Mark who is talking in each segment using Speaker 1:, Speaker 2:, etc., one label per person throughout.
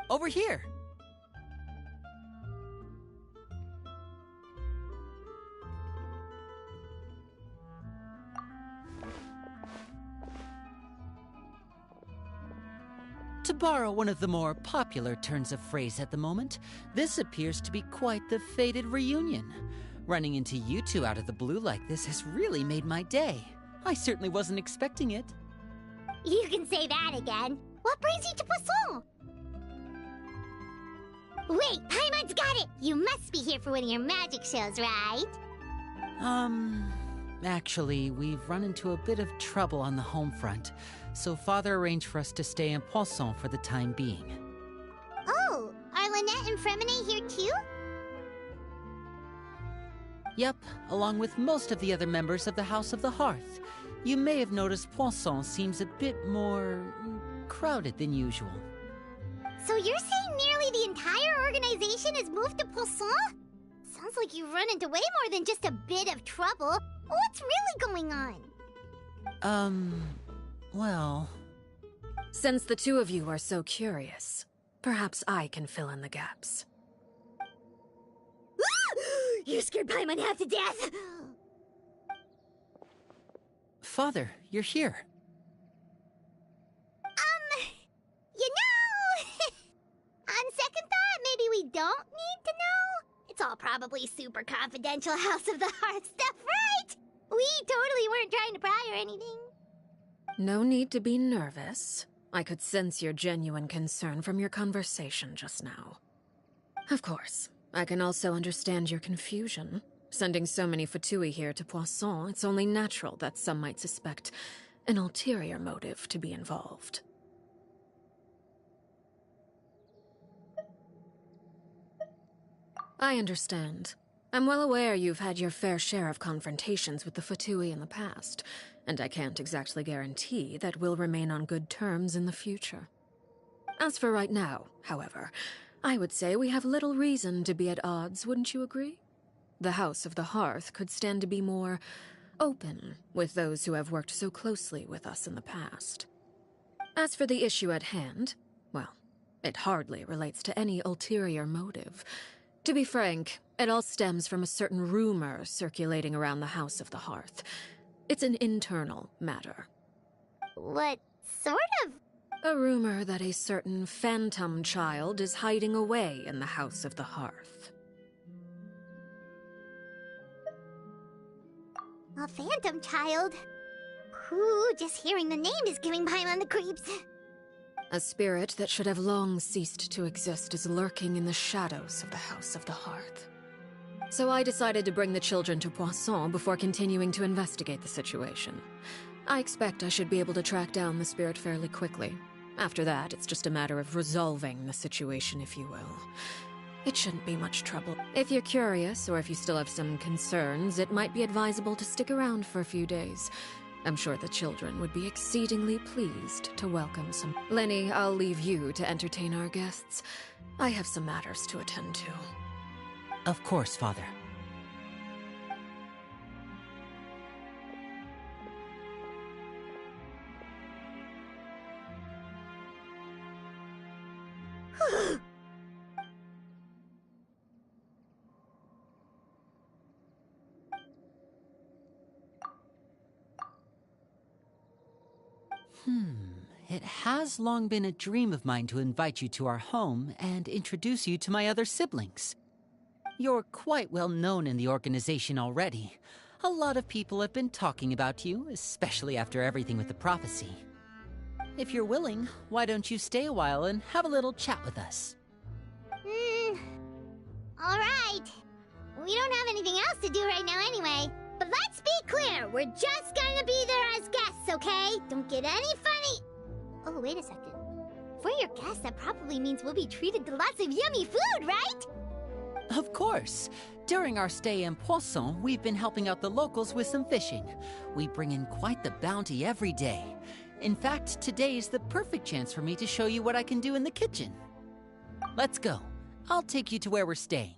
Speaker 1: over here. To borrow one of the more popular turns of phrase at the moment, this appears to be quite the fated reunion. Running into you two out of the blue like this has really made my day. I certainly wasn't expecting it.
Speaker 2: You can say that again. What brings you to Poisson? Wait, Paimon's got it! You must be here for one of your magic shows, right?
Speaker 1: Actually, we've run into a bit of trouble on the home front, so Father arranged for us to stay in Poisson for the time being.
Speaker 2: Oh, are Lynette and Fremine here too?
Speaker 1: Yep, along with most of the other members of the House of the Hearth. You may have noticed Poisson seems a bit more crowded than usual.
Speaker 2: So you're saying nearly the entire organization has moved to Poisson? Sounds like you've run into way more than just a bit of trouble. What's really going on?
Speaker 1: Well...
Speaker 3: Since the two of you are so curious, perhaps I can fill in the gaps.
Speaker 2: You scared Paimon half to death!
Speaker 1: Father, you're here.
Speaker 2: You know... On second thought, maybe we don't need to know? It's all probably super confidential House of the Hearth stuff, right? We totally weren't trying to pry or anything.
Speaker 3: No need to be nervous. I could sense your genuine concern from your conversation just now. Of course, I can also understand your confusion. Sending so many Fatui here to Poisson, it's only natural that some might suspect an ulterior motive to be involved. I understand. I'm well aware you've had your fair share of confrontations with the Fatui in the past, and I can't exactly guarantee that we'll remain on good terms in the future. As for right now, however, I would say we have little reason to be at odds, wouldn't you agree? The House of the Hearth could stand to be more open with those who have worked so closely with us in the past. As for the issue at hand, well, it hardly relates to any ulterior motive. To be frank, it all stems from a certain rumor circulating around the House of the Hearth. It's an internal matter.
Speaker 2: What sort of?
Speaker 3: A rumor that a certain phantom child is hiding away in the House of the Hearth.
Speaker 2: A phantom child? Ooh, just hearing the name is giving Paimon the creeps.
Speaker 3: A spirit that should have long ceased to exist is lurking in the shadows of the House of the Hearth. So I decided to bring the children to Poisson before continuing to investigate the situation. I expect I should be able to track down the spirit fairly quickly. After that, it's just a matter of resolving the situation, if you will. It shouldn't be much trouble. If you're curious, or if you still have some concerns, it might be advisable to stick around for a few days. I'm sure the children would be exceedingly pleased to welcome some... Lenny, I'll leave you to entertain our guests. I have some matters to attend to.
Speaker 1: Of course, Father. It has long been a dream of mine to invite you to our home and introduce you to my other siblings. You're quite well known in the organization already. A lot of people have been talking about you, especially after everything with the prophecy. If you're willing, why don't you stay a while and have a little chat with us?
Speaker 2: Alright. We don't have anything else to do right now anyway. But let's be clear, we're just gonna be there as guests, okay? Don't get any funny... Oh, wait a second. For your guests, that probably means we'll be treated to lots of yummy food, right?
Speaker 1: Of course. During our stay in Poisson, we've been helping out the locals with some fishing. We bring in quite the bounty every day. In fact, today is the perfect chance for me to show you what I can do in the kitchen. Let's go. I'll take you to where we're staying.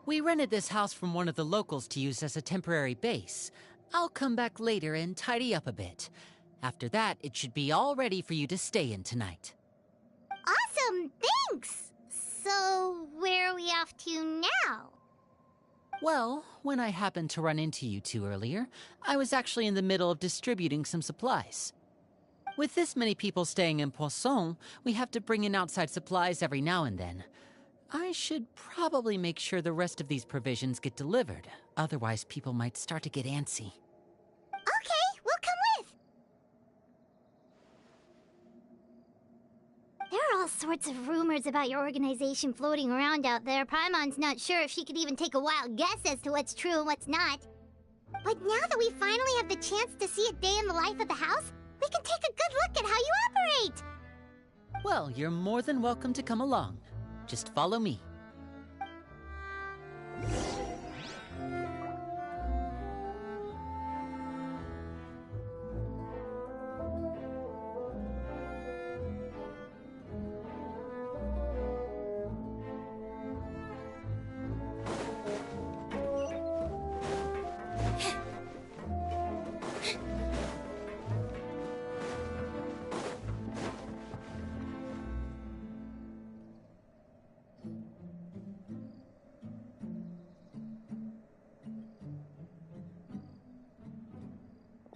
Speaker 1: We rented this house from one of the locals to use as a temporary base. I'll come back later and tidy up a bit. After that, it should be all ready for you to stay in tonight.
Speaker 2: Awesome, thanks! So, where are we off to now?
Speaker 1: Well, when I happened to run into you two earlier, I was actually in the middle of distributing some supplies. With this many people staying in Poisson, we have to bring in outside supplies every now and then. I should probably make sure the rest of these provisions get delivered, otherwise people might start to get antsy.
Speaker 2: Okay, we'll come with! There are all sorts of rumors about your organization floating around out there. Paimon's not sure if she could even take a wild guess as to what's true and what's not. But now that we finally have the chance to see a day in the life of the house, we can take a good look at how you operate!
Speaker 1: Well, you're more than welcome to come along. Just follow me.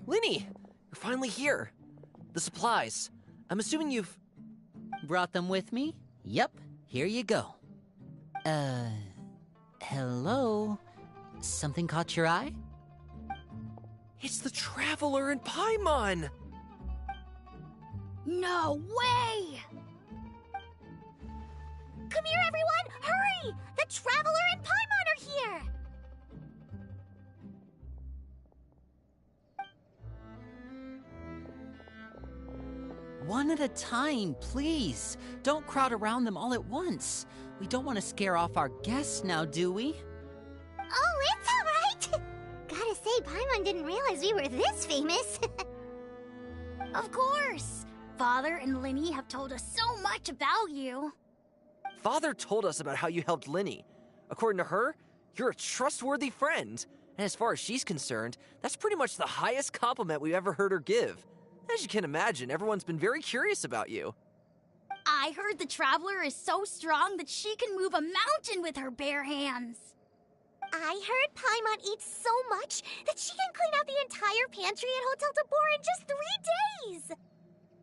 Speaker 4: Linny! You're finally here. The supplies. I'm assuming you've...
Speaker 1: Brought them with me? Yep, here you go. Hello? Something caught your eye?
Speaker 4: It's the Traveler and Paimon!
Speaker 2: No way! Come here, everyone! Hurry! The Traveler and Paimon are here!
Speaker 1: One at a time, please. Don't crowd around them all at once. We don't want to scare off our guests now, do we?
Speaker 2: Oh, it's all right! Gotta say, Paimon didn't realize we were this famous. Of course! Father and Linny have told us so much about you.
Speaker 4: Father told us about how you helped Linny. According to her, you're a trustworthy friend. And as far as she's concerned, that's pretty much the highest compliment we've ever heard her give. As you can imagine, everyone's been very curious about you.
Speaker 2: I heard the Traveler is so strong that she can move a mountain with her bare hands. I heard Paimon eats so much that she can clean out the entire pantry at Hotel de Boer in just 3 days.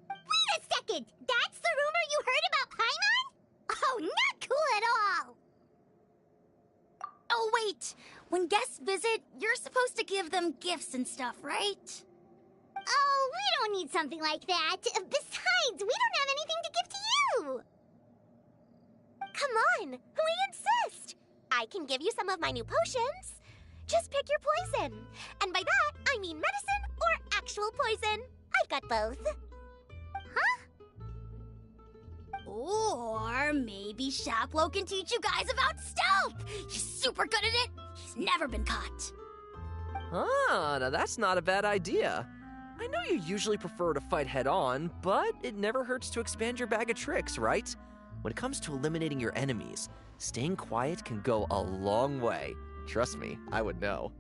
Speaker 2: Wait a second! That's the rumor you heard about Paimon? Oh, not cool at all! Oh, wait. When guests visit, you're supposed to give them gifts and stuff, right? Oh, we don't need something like that. Besides, we don't have anything to give to you. Come on, we insist. I can give you some of my new potions. Just pick your poison. And by that, I mean medicine or actual poison. I've got both. Huh? Or maybe Shaplo can teach you guys about stealth. He's super good at it. He's never been caught.
Speaker 4: Ah, now that's not a bad idea. I know you usually prefer to fight head-on, but it never hurts to expand your bag of tricks, right? When it comes to eliminating your enemies, staying quiet can go a long way. Trust me, I would know.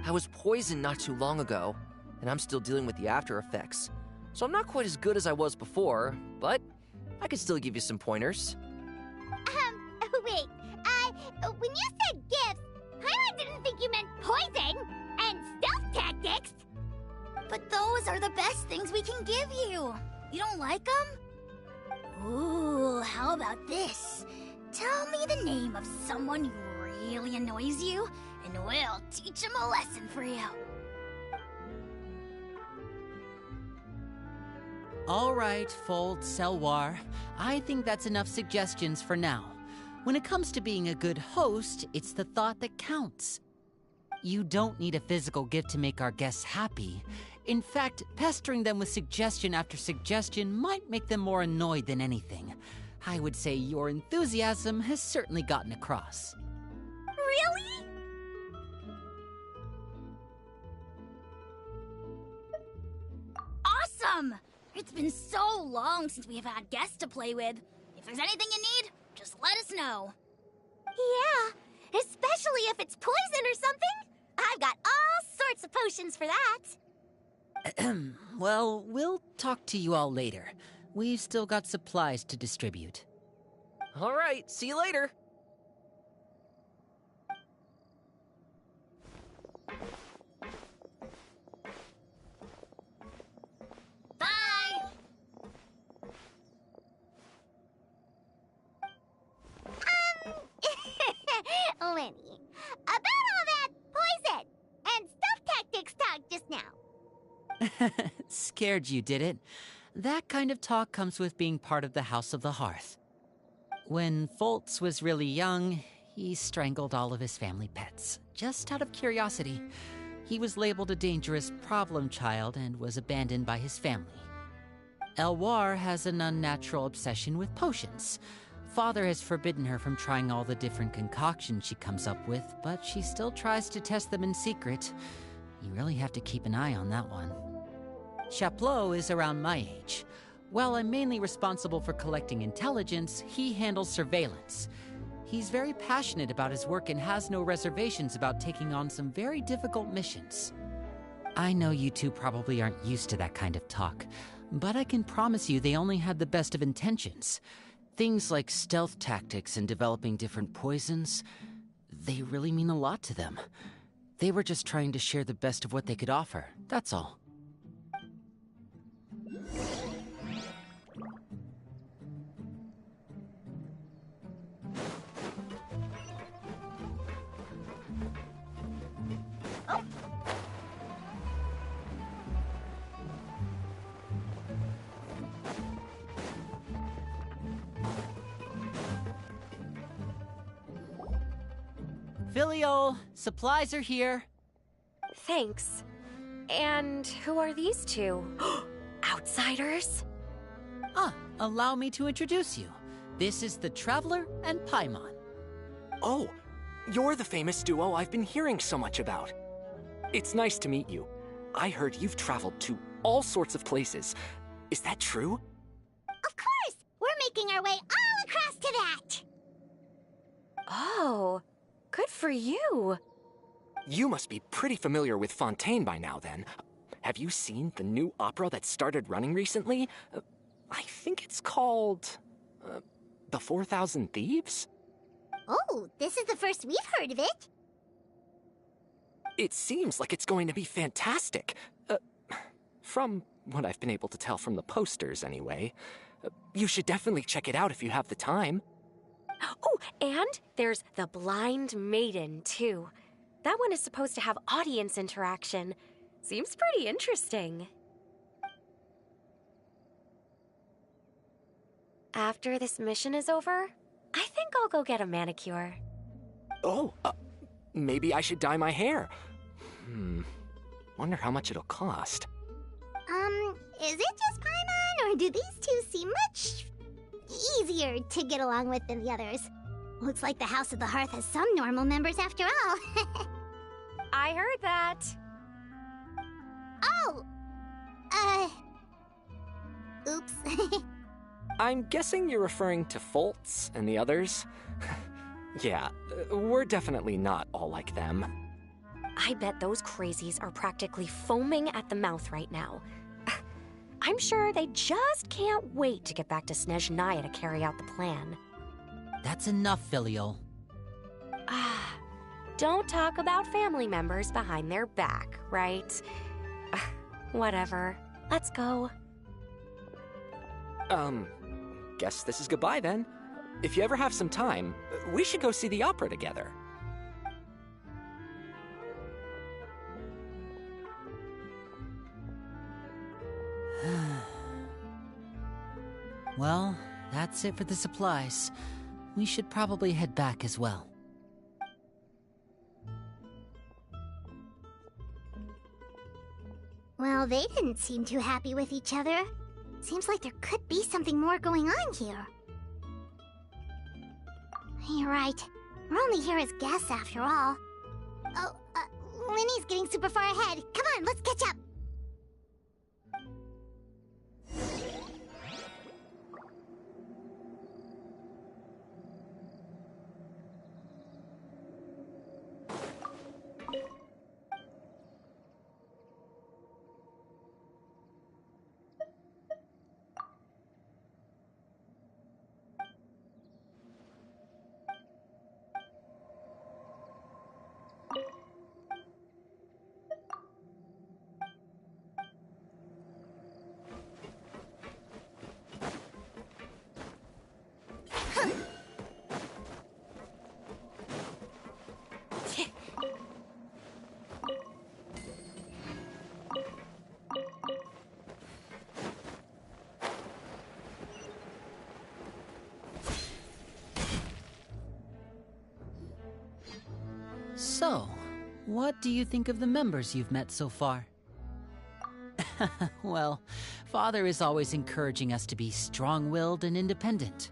Speaker 4: I was poisoned not too long ago, and I'm still dealing with the after effects. So I'm not quite as good as I was before, but I could still give you some pointers.
Speaker 2: Wait, when you said gifts, Paimon didn't think you meant poison and stealth tactics. But those are the best things we can give you. You don't like them? Ooh, how about this? Tell me the name of someone who really annoys you, and we'll teach him a lesson for you.
Speaker 1: All right, Fold Selwar. I think that's enough suggestions for now. When it comes to being a good host, it's the thought that counts. You don't need a physical gift to make our guests happy. In fact, pestering them with suggestion after suggestion might make them more annoyed than anything. I would say your enthusiasm has certainly gotten across.
Speaker 2: Really?
Speaker 5: Awesome! It's been so long since we have had guests to play with. If there's anything you need, just let us know.
Speaker 2: Yeah, especially if it's poison or something. I've got all sorts of potions for that.
Speaker 1: Well, we'll talk to you all later. We've still got supplies to distribute.
Speaker 4: All right, see you later.
Speaker 5: Bye!
Speaker 2: Lenny, about all that poison and stuff tactics talk just now.
Speaker 1: Scared you, did it? That kind of talk comes with being part of the House of the Hearth. When Foltz was really young, he strangled all of his family pets, just out of curiosity. He was labeled a dangerous problem child and was abandoned by his family. Elwar has an unnatural obsession with potions. Father has forbidden her from trying all the different concoctions she comes up with, but she still tries to test them in secret. You really have to keep an eye on that one. Chaplot is around my age. While I'm mainly responsible for collecting intelligence, he handles surveillance. He's very passionate about his work and has no reservations about taking on some very difficult missions. I know you two probably aren't used to that kind of talk, but I can promise you they only had the best of intentions. Things like stealth tactics and developing different poisons, they really mean a lot to them. They were just trying to share the best of what they could offer, that's all. Filial, supplies are here.
Speaker 6: Thanks. And who are these two? Outsiders?
Speaker 1: Allow me to introduce you. This is the Traveler and Paimon.
Speaker 7: Oh, you're the famous duo I've been hearing so much about. It's nice to meet you. I heard you've traveled to all sorts of places. Is that true?
Speaker 2: Of course! We're making our way all across to that!
Speaker 6: Oh, good for you.
Speaker 7: You must be pretty familiar with Fontaine by now, then. Have you seen the new opera that started running recently? I think it's called... The 4,000 Thieves?
Speaker 2: Oh, this is the first we've heard of it.
Speaker 7: It seems like it's going to be fantastic. From what I've been able to tell from the posters, anyway. You should definitely check it out if you have the time.
Speaker 6: Oh, and there's The Blind Maiden, too. That one is supposed to have audience interaction. Seems pretty interesting. After this mission is over, I think I'll go get a manicure.
Speaker 7: Oh, maybe I should dye my hair. Wonder how much it'll cost.
Speaker 2: Is it just Paimon, or do these two seem much easier to get along with than the others? Looks like the House of the Hearth has some normal members after all.
Speaker 6: I heard that.
Speaker 2: Oh! Oops.
Speaker 7: I'm guessing you're referring to Foltz and the others? Yeah, we're definitely not all like them.
Speaker 6: I bet those crazies are practically foaming at the mouth right now. I'm sure they just can't wait to get back to Snezhnaya to carry out the plan.
Speaker 1: That's enough, Filial.
Speaker 6: Don't talk about family members behind their back, right? Whatever. Let's go.
Speaker 7: Guess this is goodbye then. If you ever have some time, we should go see the opera together.
Speaker 1: Well, that's it for the supplies. we should probably head back as well.
Speaker 2: Well, they didn't seem too happy with each other. Seems like there could be something more going on here. You're right. We're only here as guests after all. Oh, Linny's getting super far ahead. Come on, let's catch up.
Speaker 1: So, what do you think of the members you've met so far? Well, Father is always encouraging us to be strong-willed and independent.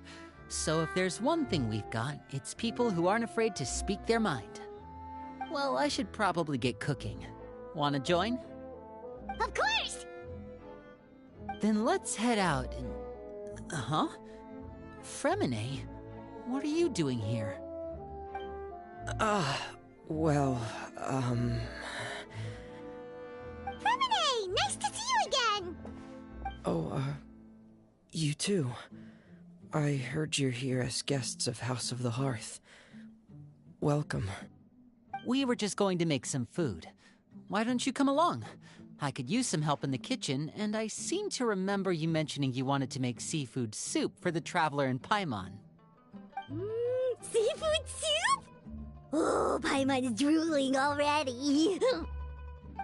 Speaker 1: So if there's one thing we've got, it's people who aren't afraid to speak their mind. Well, I should probably get cooking. Wanna join?
Speaker 2: Of course!
Speaker 1: Then let's head out and... Huh? Fremine? What are you doing here?
Speaker 8: Well,
Speaker 2: Fremine! Nice to see you again!
Speaker 8: Oh, you too. I heard you're here as guests of House of the Hearth. Welcome.
Speaker 1: We were just going to make some food. Why don't you come along? I could use some help in the kitchen, and I seem to remember you mentioning you wanted to make seafood soup for the traveler in Paimon.
Speaker 2: Seafood soup? Oh, Paimon is drooling already.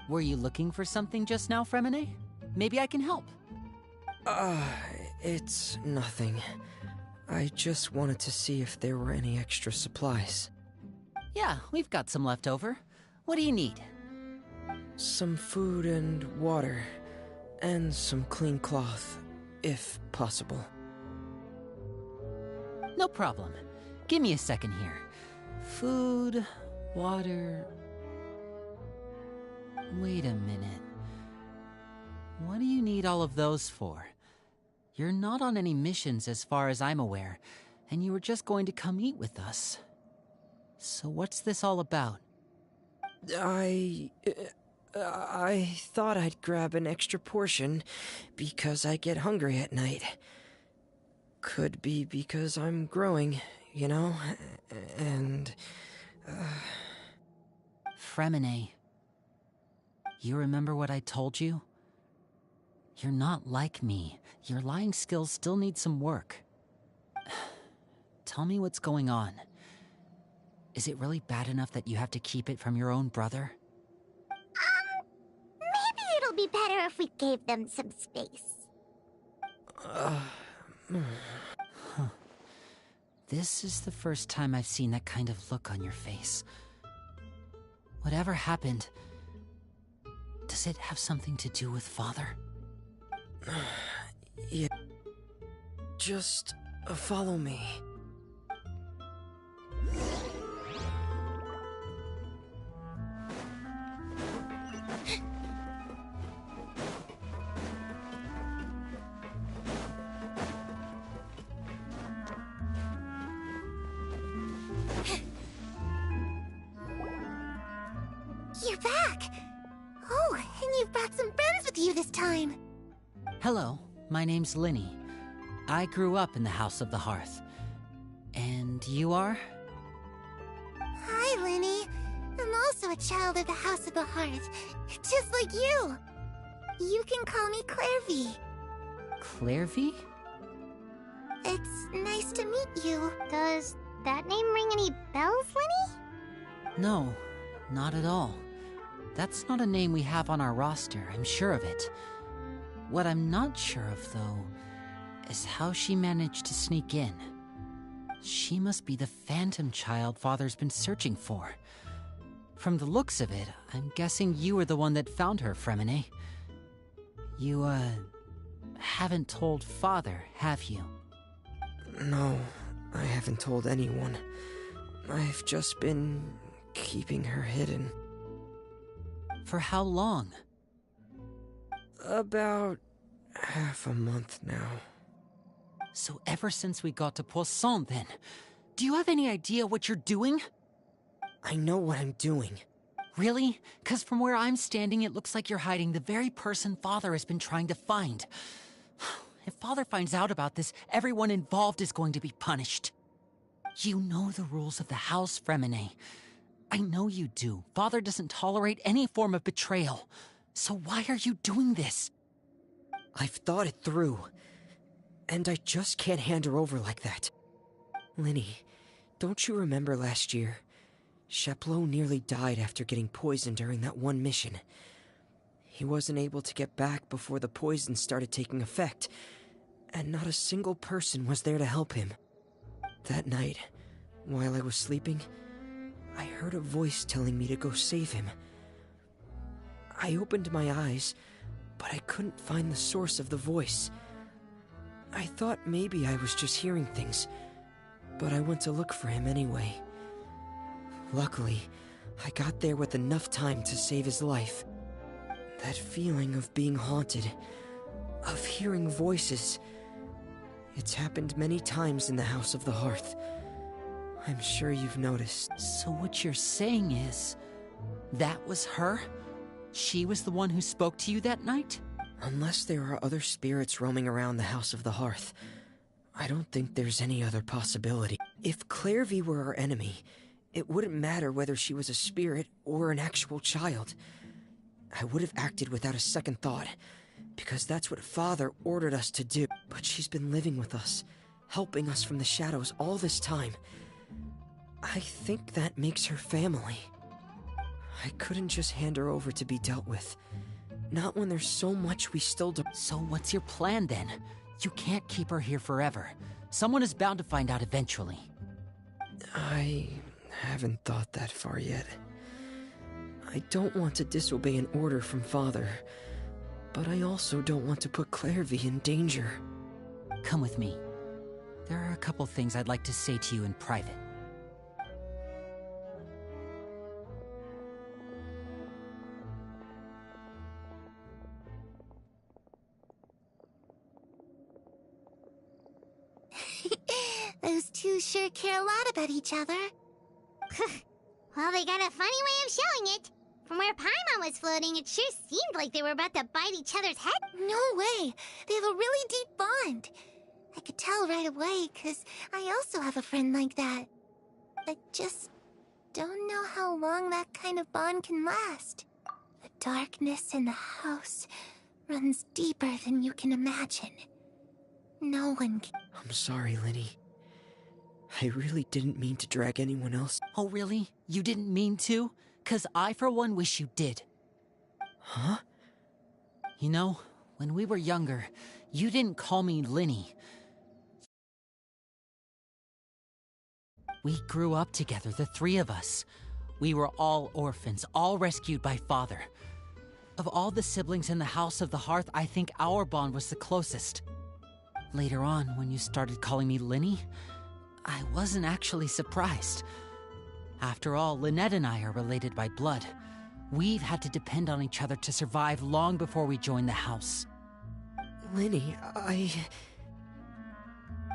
Speaker 1: Were you looking for something just now, Fremine? Maybe I can help.
Speaker 8: It's nothing. I just wanted to see if there were any extra supplies.
Speaker 1: Yeah, we've got some left over. What do you need?
Speaker 8: Some food and water, and some clean cloth, if possible.
Speaker 1: No problem. Give me a second here. Food, water... Wait a minute. What do you need all of those for? You're not on any missions as far as I'm aware, and you were just going to come eat with us. So what's this all about?
Speaker 8: I thought I'd grab an extra portion because I get hungry at night. Could be because I'm growing, you know, and...
Speaker 1: Fremine, you remember what I told you? You're not like me. Your lying skills still need some work. Tell me what's going on. Is it really bad enough that you have to keep it from your own brother?
Speaker 2: Maybe it'll be better if we gave them some space.
Speaker 1: This is the first time I've seen that kind of look on your face. Whatever happened, does it have something to do with Father?
Speaker 8: Yeah. Just follow me.
Speaker 2: You're back! Oh, and you've brought some friends with you this time.
Speaker 1: Hello, my name's Linny. I grew up in the House of the Hearth. And you are?
Speaker 2: Hi, Linny. I'm also a child of the House of the Hearth, just like you. You can call me Clairvy.
Speaker 1: Clairvy?
Speaker 2: It's nice to meet you. Does that name ring any bells, Linny?
Speaker 1: No, not at all. That's not a name we have on our roster, I'm sure of it. What I'm not sure of, though, is how she managed to sneak in. She must be the phantom child Father's been searching for. From the looks of it, I'm guessing you were the one that found her, Fremine. You, haven't told Father, have you?
Speaker 8: No, I haven't told anyone. I've just been keeping her hidden.
Speaker 1: For how long?
Speaker 8: About half a month now.
Speaker 1: So ever since we got to Poisson, then. Do you have any idea what you're doing?
Speaker 8: I know what I'm doing.
Speaker 1: Really? 'Cause from where I'm standing, it looks like you're hiding the very person Father has been trying to find. If Father finds out about this, everyone involved is going to be punished. You know the rules of the house, Fremine. I know you do. Father doesn't tolerate any form of betrayal. So why are you doing this?
Speaker 8: I've thought it through. And I just can't hand her over like that. Linny, don't you remember last year? Sheplo nearly died after getting poisoned during that one mission. He wasn't able to get back before the poison started taking effect, and not a single person was there to help him. That night, while I was sleeping, I heard a voice telling me to go save him. I opened my eyes, but I couldn't find the source of the voice. I thought maybe I was just hearing things, but I went to look for him anyway. Luckily, I got there with enough time to save his life. That feeling of being haunted, of hearing voices, it's happened many times in the House of the Hearth. I'm sure you've noticed.
Speaker 1: So what you're saying is, that was her? She was the one who spoke to you that night?
Speaker 8: Unless there are other spirits roaming around the House of the Hearth, I don't think there's any other possibility. If Clairvy were our enemy, it wouldn't matter whether she was a spirit or an actual child. I would have acted without a second thought, because that's what Father ordered us to do. But she's been living with us, helping us from the shadows all this time. I think that makes her family. I couldn't just hand her over to be dealt with. Not when there's so much we still do.
Speaker 1: So what's your plan then? You can't keep her here forever. Someone is bound to find out eventually.
Speaker 8: I haven't thought that far yet. I don't want to disobey an order from Father, but I also don't want to put Clairvy in danger.
Speaker 1: Come with me. There are a couple things I'd like to say to you in private.
Speaker 2: Those two sure care a lot about each other. Well, they got a funny way of showing it. From where Paimon was floating, it sure seemed like they were about to bite each other's head.
Speaker 9: No way! They have a really deep bond. I could tell right away, 'cause I also have a friend like that. I just don't know how long that kind of bond can last. The darkness in the house runs deeper than you can imagine. No one can...
Speaker 8: I'm sorry, Linny. I really didn't mean to drag anyone else.
Speaker 1: Oh, really? You didn't mean to? 'Cause I, for one, wish you did.
Speaker 8: Huh?
Speaker 1: You know, when we were younger, you didn't call me Linny. We grew up together, the three of us. We were all orphans, all rescued by Father. Of all the siblings in the House of the Hearth, I think our bond was the closest. Later on, when you started calling me Linny, I wasn't actually surprised. After all, Lynette and I are related by blood. We've had to depend on each other to survive long before we joined the house.
Speaker 8: Linny,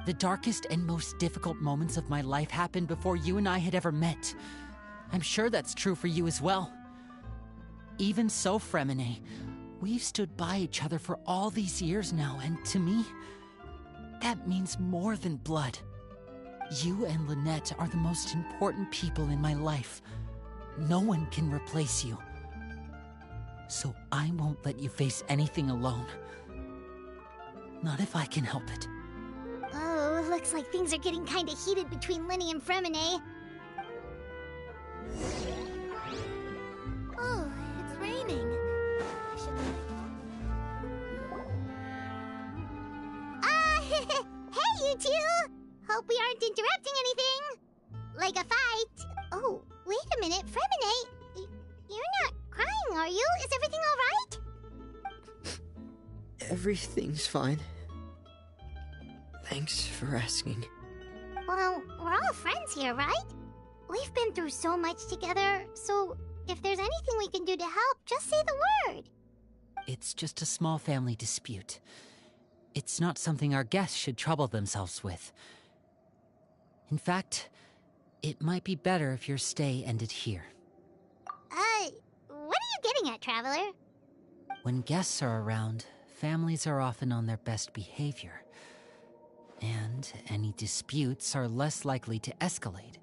Speaker 1: The darkest and most difficult moments of my life happened before you and I had ever met. I'm sure that's true for you as well. Even so, Fremine, we've stood by each other for all these years now, and to me, that means more than blood. You and Lynette are the most important people in my life. No one can replace you. So I won't let you face anything alone. Not if I can help it.
Speaker 2: Oh, looks like things are getting kinda heated between Linny and Fremine.
Speaker 9: Oh, it's raining. I should...
Speaker 2: Hey, you two! hope we aren't interrupting anything. Like a fight. Oh, wait a minute, Fremine. You're not crying, are you? Is everything alright?
Speaker 8: Everything's fine. Thanks for asking.
Speaker 2: Well, we're all friends here, right? We've been through so much together, so if there's anything we can do to help, just say the word.
Speaker 1: It's just a small family dispute. It's not something our guests should trouble themselves with. In fact, it might be better if your stay ended here.
Speaker 2: What are you getting at, Traveler?
Speaker 1: When guests are around, families are often on their best behavior. And any disputes are less likely to escalate.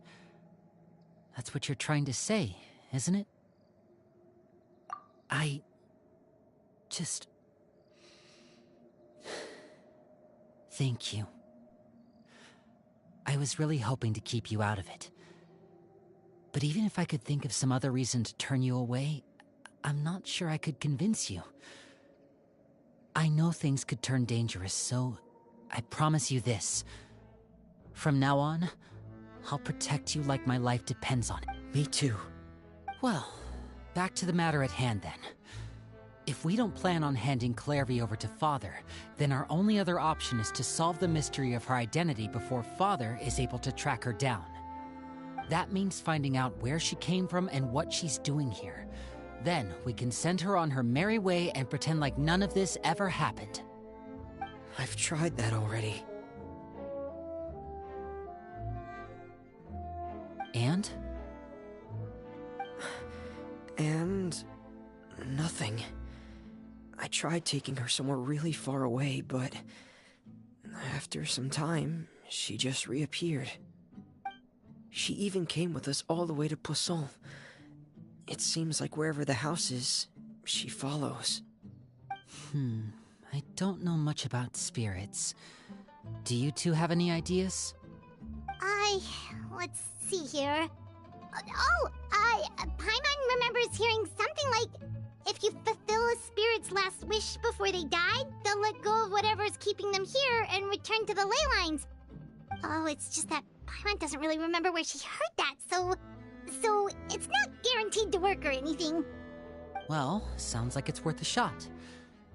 Speaker 1: That's what you're trying to say, isn't it? I just... Thank you. I was really hoping to keep you out of it. But even if I could think of some other reason to turn you away, I'm not sure I could convince you. I know things could turn dangerous, so I promise you this. From now on, I'll protect you like my life depends on it.
Speaker 8: Me too.
Speaker 1: Well, back to the matter at hand then. If we don't plan on handing Clairvy over to Father, then our only other option is to solve the mystery of her identity before Father is able to track her down. That means finding out where she came from and what she's doing here. Then we can send her on her merry way and pretend like none of this ever happened.
Speaker 8: I've tried that already.
Speaker 1: And?
Speaker 8: And... nothing. I tried taking her somewhere really far away, but... after some time, she just reappeared. She even came with us all the way to Poisson. It seems like wherever the house is, she follows.
Speaker 1: I don't know much about spirits. Do you two have any ideas?
Speaker 2: Let's see here. Paimon remembers hearing something like, if you fulfill a spirit's last wish before they died, they'll let go of whatever's keeping them here and return to the ley lines. Oh, it's just that Paimon doesn't really remember where she heard that, so it's not guaranteed to work or anything.
Speaker 1: Well, sounds like it's worth a shot.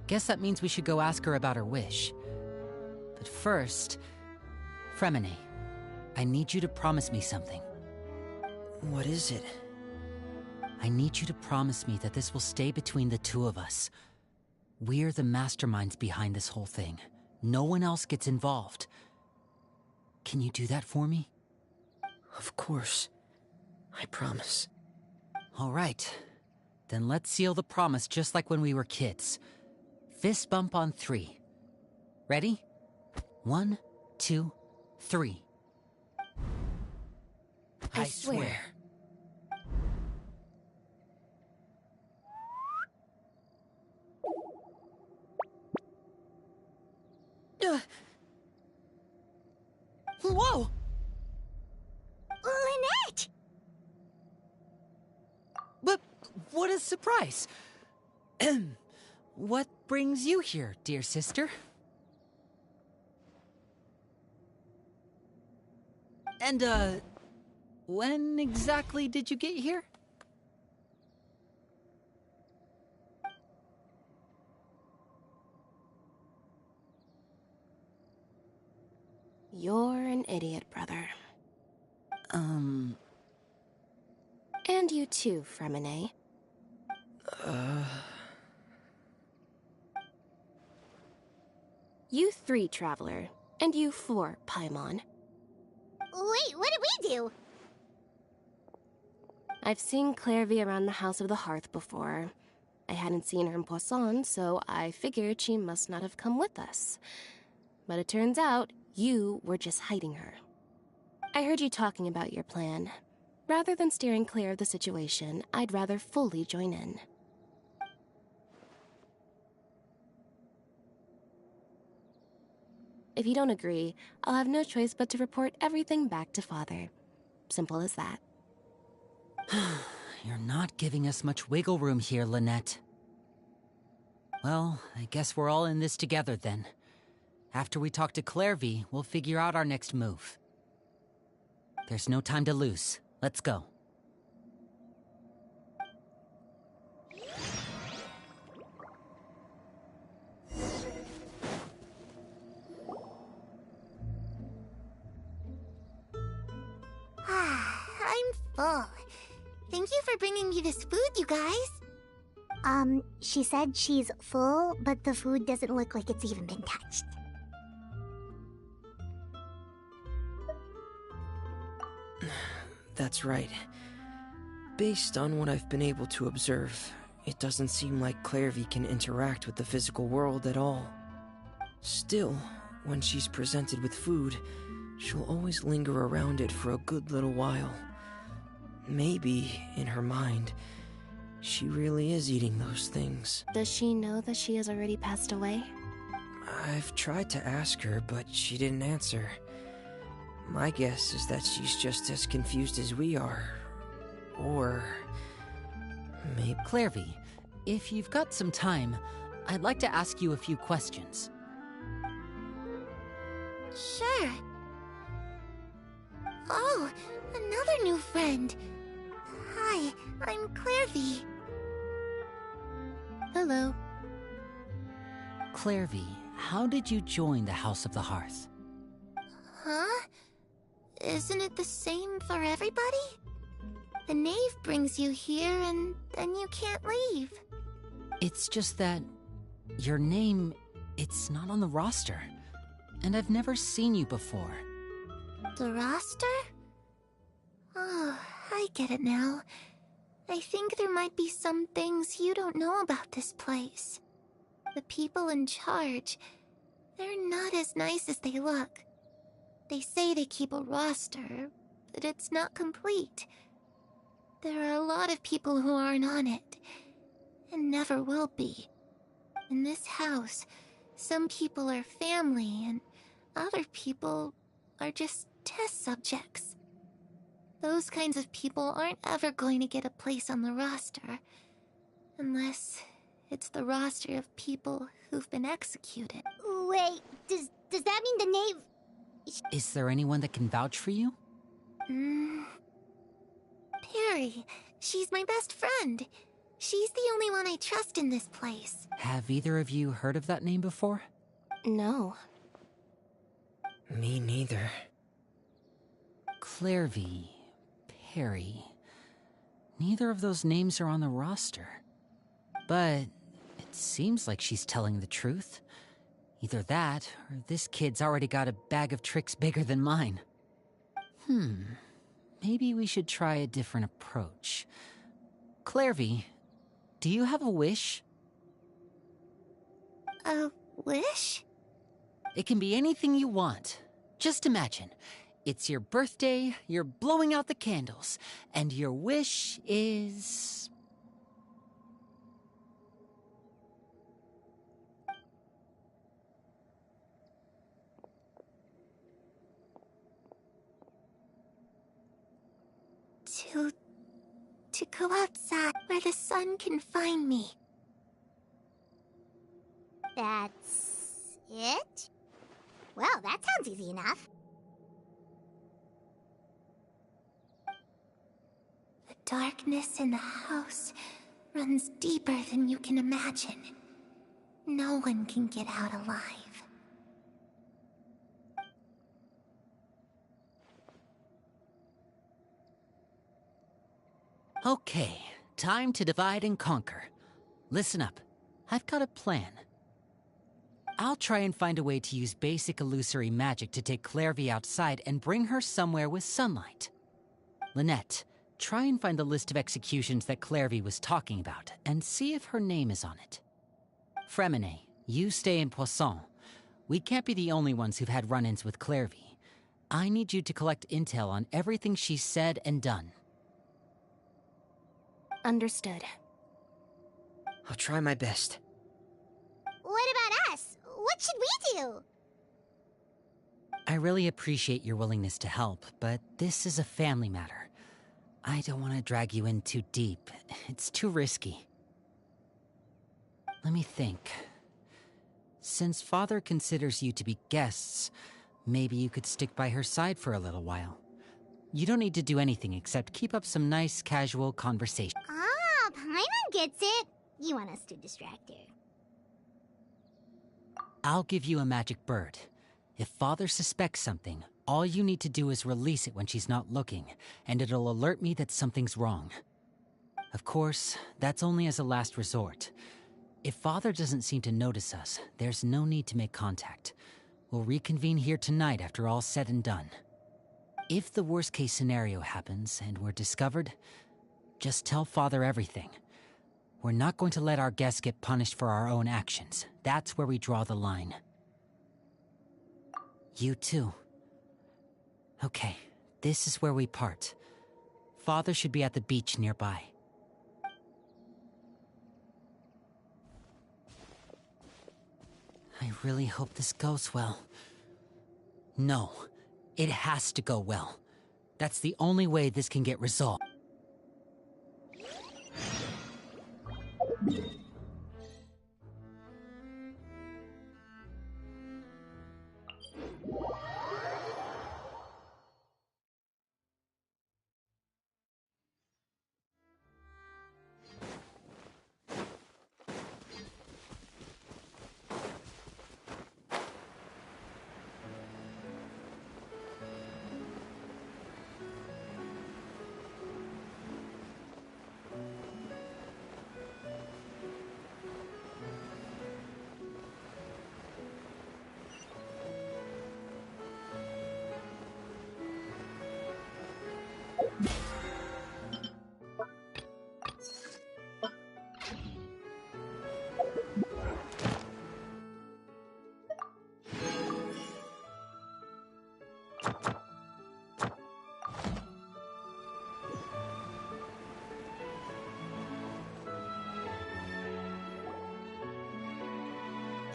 Speaker 1: Guess that means we should go ask her about her wish. But first, Fremine, I need you to promise me something.
Speaker 8: What is it?
Speaker 1: I need you to promise me that this will stay between the two of us. We're the masterminds behind this whole thing. No one else gets involved. Can you do that for me?
Speaker 8: Of course. I promise.
Speaker 1: All right. Then let's seal the promise just like when we were kids. Fist bump on 3. Ready? 1, 2, 3.
Speaker 6: I swear.
Speaker 1: Whoa!
Speaker 2: Lynette!
Speaker 1: But what a surprise! What brings you here, dear sister? And, when exactly did you get here?
Speaker 6: You're an idiot, brother.
Speaker 1: Um...
Speaker 6: And you too, Fremine. You 3, Traveler. And you 4, Paimon.
Speaker 2: Wait, what did we do?
Speaker 6: I've seen Clairvy around the House of the Hearth before. I hadn't seen her in Poisson, so I figured she must not have come with us. But it turns out, you were just hiding her. I heard you talking about your plan. Rather than steering clear of the situation, I'd rather fully join in. If you don't agree, I'll have no choice but to report everything back to Father. Simple as that.
Speaker 1: You're not giving us much wiggle room here, Lynette. Well, I guess we're all in this together then. After we talk to Clairvy, we'll figure out our next move. There's no time to lose. Let's go.
Speaker 9: I'm full. Thank you for bringing me this food, you guys.
Speaker 2: She said she's full, but the food doesn't look like it's even been touched.
Speaker 8: That's right. Based on what I've been able to observe, it doesn't seem like Clairvy can interact with the physical world at all. Still, when she's presented with food, she'll always linger around it for a good little while. Maybe, in her mind, she really is eating those things.
Speaker 6: Does she know that she has already passed away?
Speaker 8: I've tried to ask her, but she didn't answer. My guess is that she's just as confused as we are. Or... maybe...
Speaker 1: Clairvy, if you've got some time, I'd like to ask you a few questions.
Speaker 9: Sure. Oh, another new friend. Hi, I'm Clairvy.
Speaker 6: Hello.
Speaker 1: Clairvy, how did you join the House of the Hearth?
Speaker 9: Huh? Isn't it the same for everybody? The knave brings you here and then you can't leave.
Speaker 1: It's just that your name, it's not on the roster. And I've never seen you before.
Speaker 9: The roster? Oh, I get it now. I think there might be some things you don't know about this place. The people in charge, they're not as nice as they look. They say they keep a roster, but it's not complete. There are a lot of people who aren't on it, and never will be. In this house, some people are family, and other people are just test subjects. Those kinds of people aren't ever going to get a place on the roster, unless it's the roster of people who've been executed.
Speaker 2: Wait, does that mean the knave...
Speaker 1: Is there anyone that can vouch for you?
Speaker 9: Perry. She's my best friend. She's the only one I trust in this place.
Speaker 1: Have either of you heard of that name before?
Speaker 6: No.
Speaker 8: Me neither.
Speaker 1: Clairvy, Perry. Neither of those names are on the roster. But it seems like she's telling the truth. Either that, or this kid's already got a bag of tricks bigger than mine. Maybe we should try a different approach. Clairvy, do you have a wish?
Speaker 9: A wish?
Speaker 1: It can be anything you want. Just imagine. It's your birthday, you're blowing out the candles, and your wish is...
Speaker 9: To go outside where the sun can find me.
Speaker 2: That's... it? Well, that sounds easy enough.
Speaker 9: The darkness in the house runs deeper than you can imagine. No one can get out alive.
Speaker 1: Okay, time to divide and conquer. Listen up, I've got a plan. I'll try and find a way to use basic illusory magic to take Clairvy outside and bring her somewhere with sunlight. Lynette, try and find the list of executions that Clairvy was talking about, and see if her name is on it. Fremine, you stay in Poisson. We can't be the only ones who've had run-ins with Clairvy. I need you to collect intel on everything she's said and done.
Speaker 6: Understood.
Speaker 8: I'll try my best.
Speaker 2: What about us? What should we do?
Speaker 1: I really appreciate your willingness to help, but this is a family matter. I don't want to drag you in too deep. It's too risky. Let me think. Since Father considers you to be guests, maybe you could stick by her side for a little while. You don't need to do anything except keep up some nice, casual conversation.
Speaker 2: Ah, Paimon gets it. You want us to distract her.
Speaker 1: I'll give you a magic bird. If Father suspects something, all you need to do is release it when she's not looking, and it'll alert me that something's wrong. Of course, that's only as a last resort. If Father doesn't seem to notice us, there's no need to make contact. We'll reconvene here tonight after all's said and done. If the worst-case scenario happens and we're discovered, just tell Father everything. We're not going to let our guests get punished for our own actions. That's where we draw the line. You too. Okay, this is where we part. Father should be at the beach nearby. I really hope this goes well. No, it has to go well. That's the only way this can get resolved.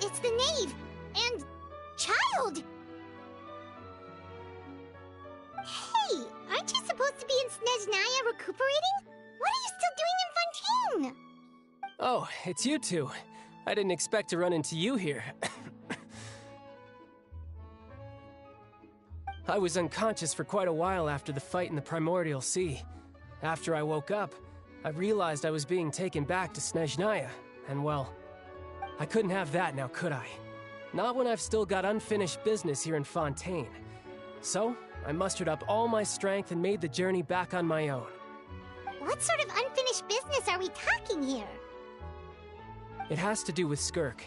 Speaker 2: It's the knave! And... child! Hey, aren't you supposed to be in Snezhnaya recuperating? What are you still doing in Fontaine?
Speaker 10: Oh, it's you two. I didn't expect to run into you here. I was unconscious for quite a while after the fight in the Primordial Sea. After I woke up, I realized I was being taken back to Snezhnaya, and well, I couldn't have that now, could I? Not when I've still got unfinished business here in Fontaine. So, I mustered up all my strength and made the journey back on my own.
Speaker 2: What sort of unfinished business are we talking here?
Speaker 10: It has to do with Skirk,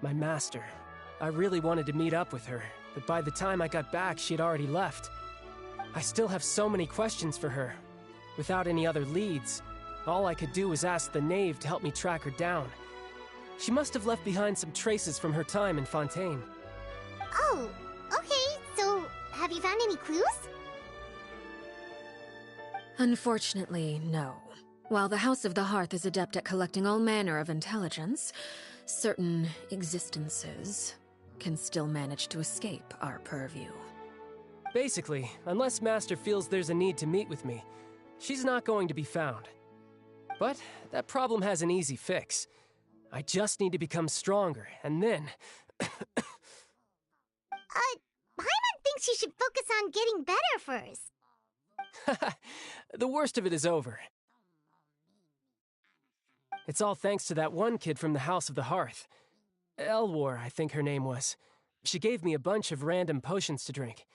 Speaker 10: my master. I really wanted to meet up with her, but by the time I got back, she had already left. I still have so many questions for her. Without any other leads, all I could do was ask the knave to help me track her down. She must have left behind some traces from her time in Fontaine.
Speaker 2: Oh, okay, so have you found any clues?
Speaker 3: Unfortunately, no. While the House of the Hearth is adept at collecting all manner of intelligence, certain existences can still manage to escape our purview.
Speaker 10: Basically, unless Master feels there's a need to meet with me, she's not going to be found. But that problem has an easy fix. I just need to become stronger, and then...
Speaker 2: Paimon thinks you should focus on getting better first.
Speaker 10: The worst of it is over. It's all thanks to that one kid from the House of the Hearth. Elwar, I think her name was. She gave me a bunch of random potions to drink.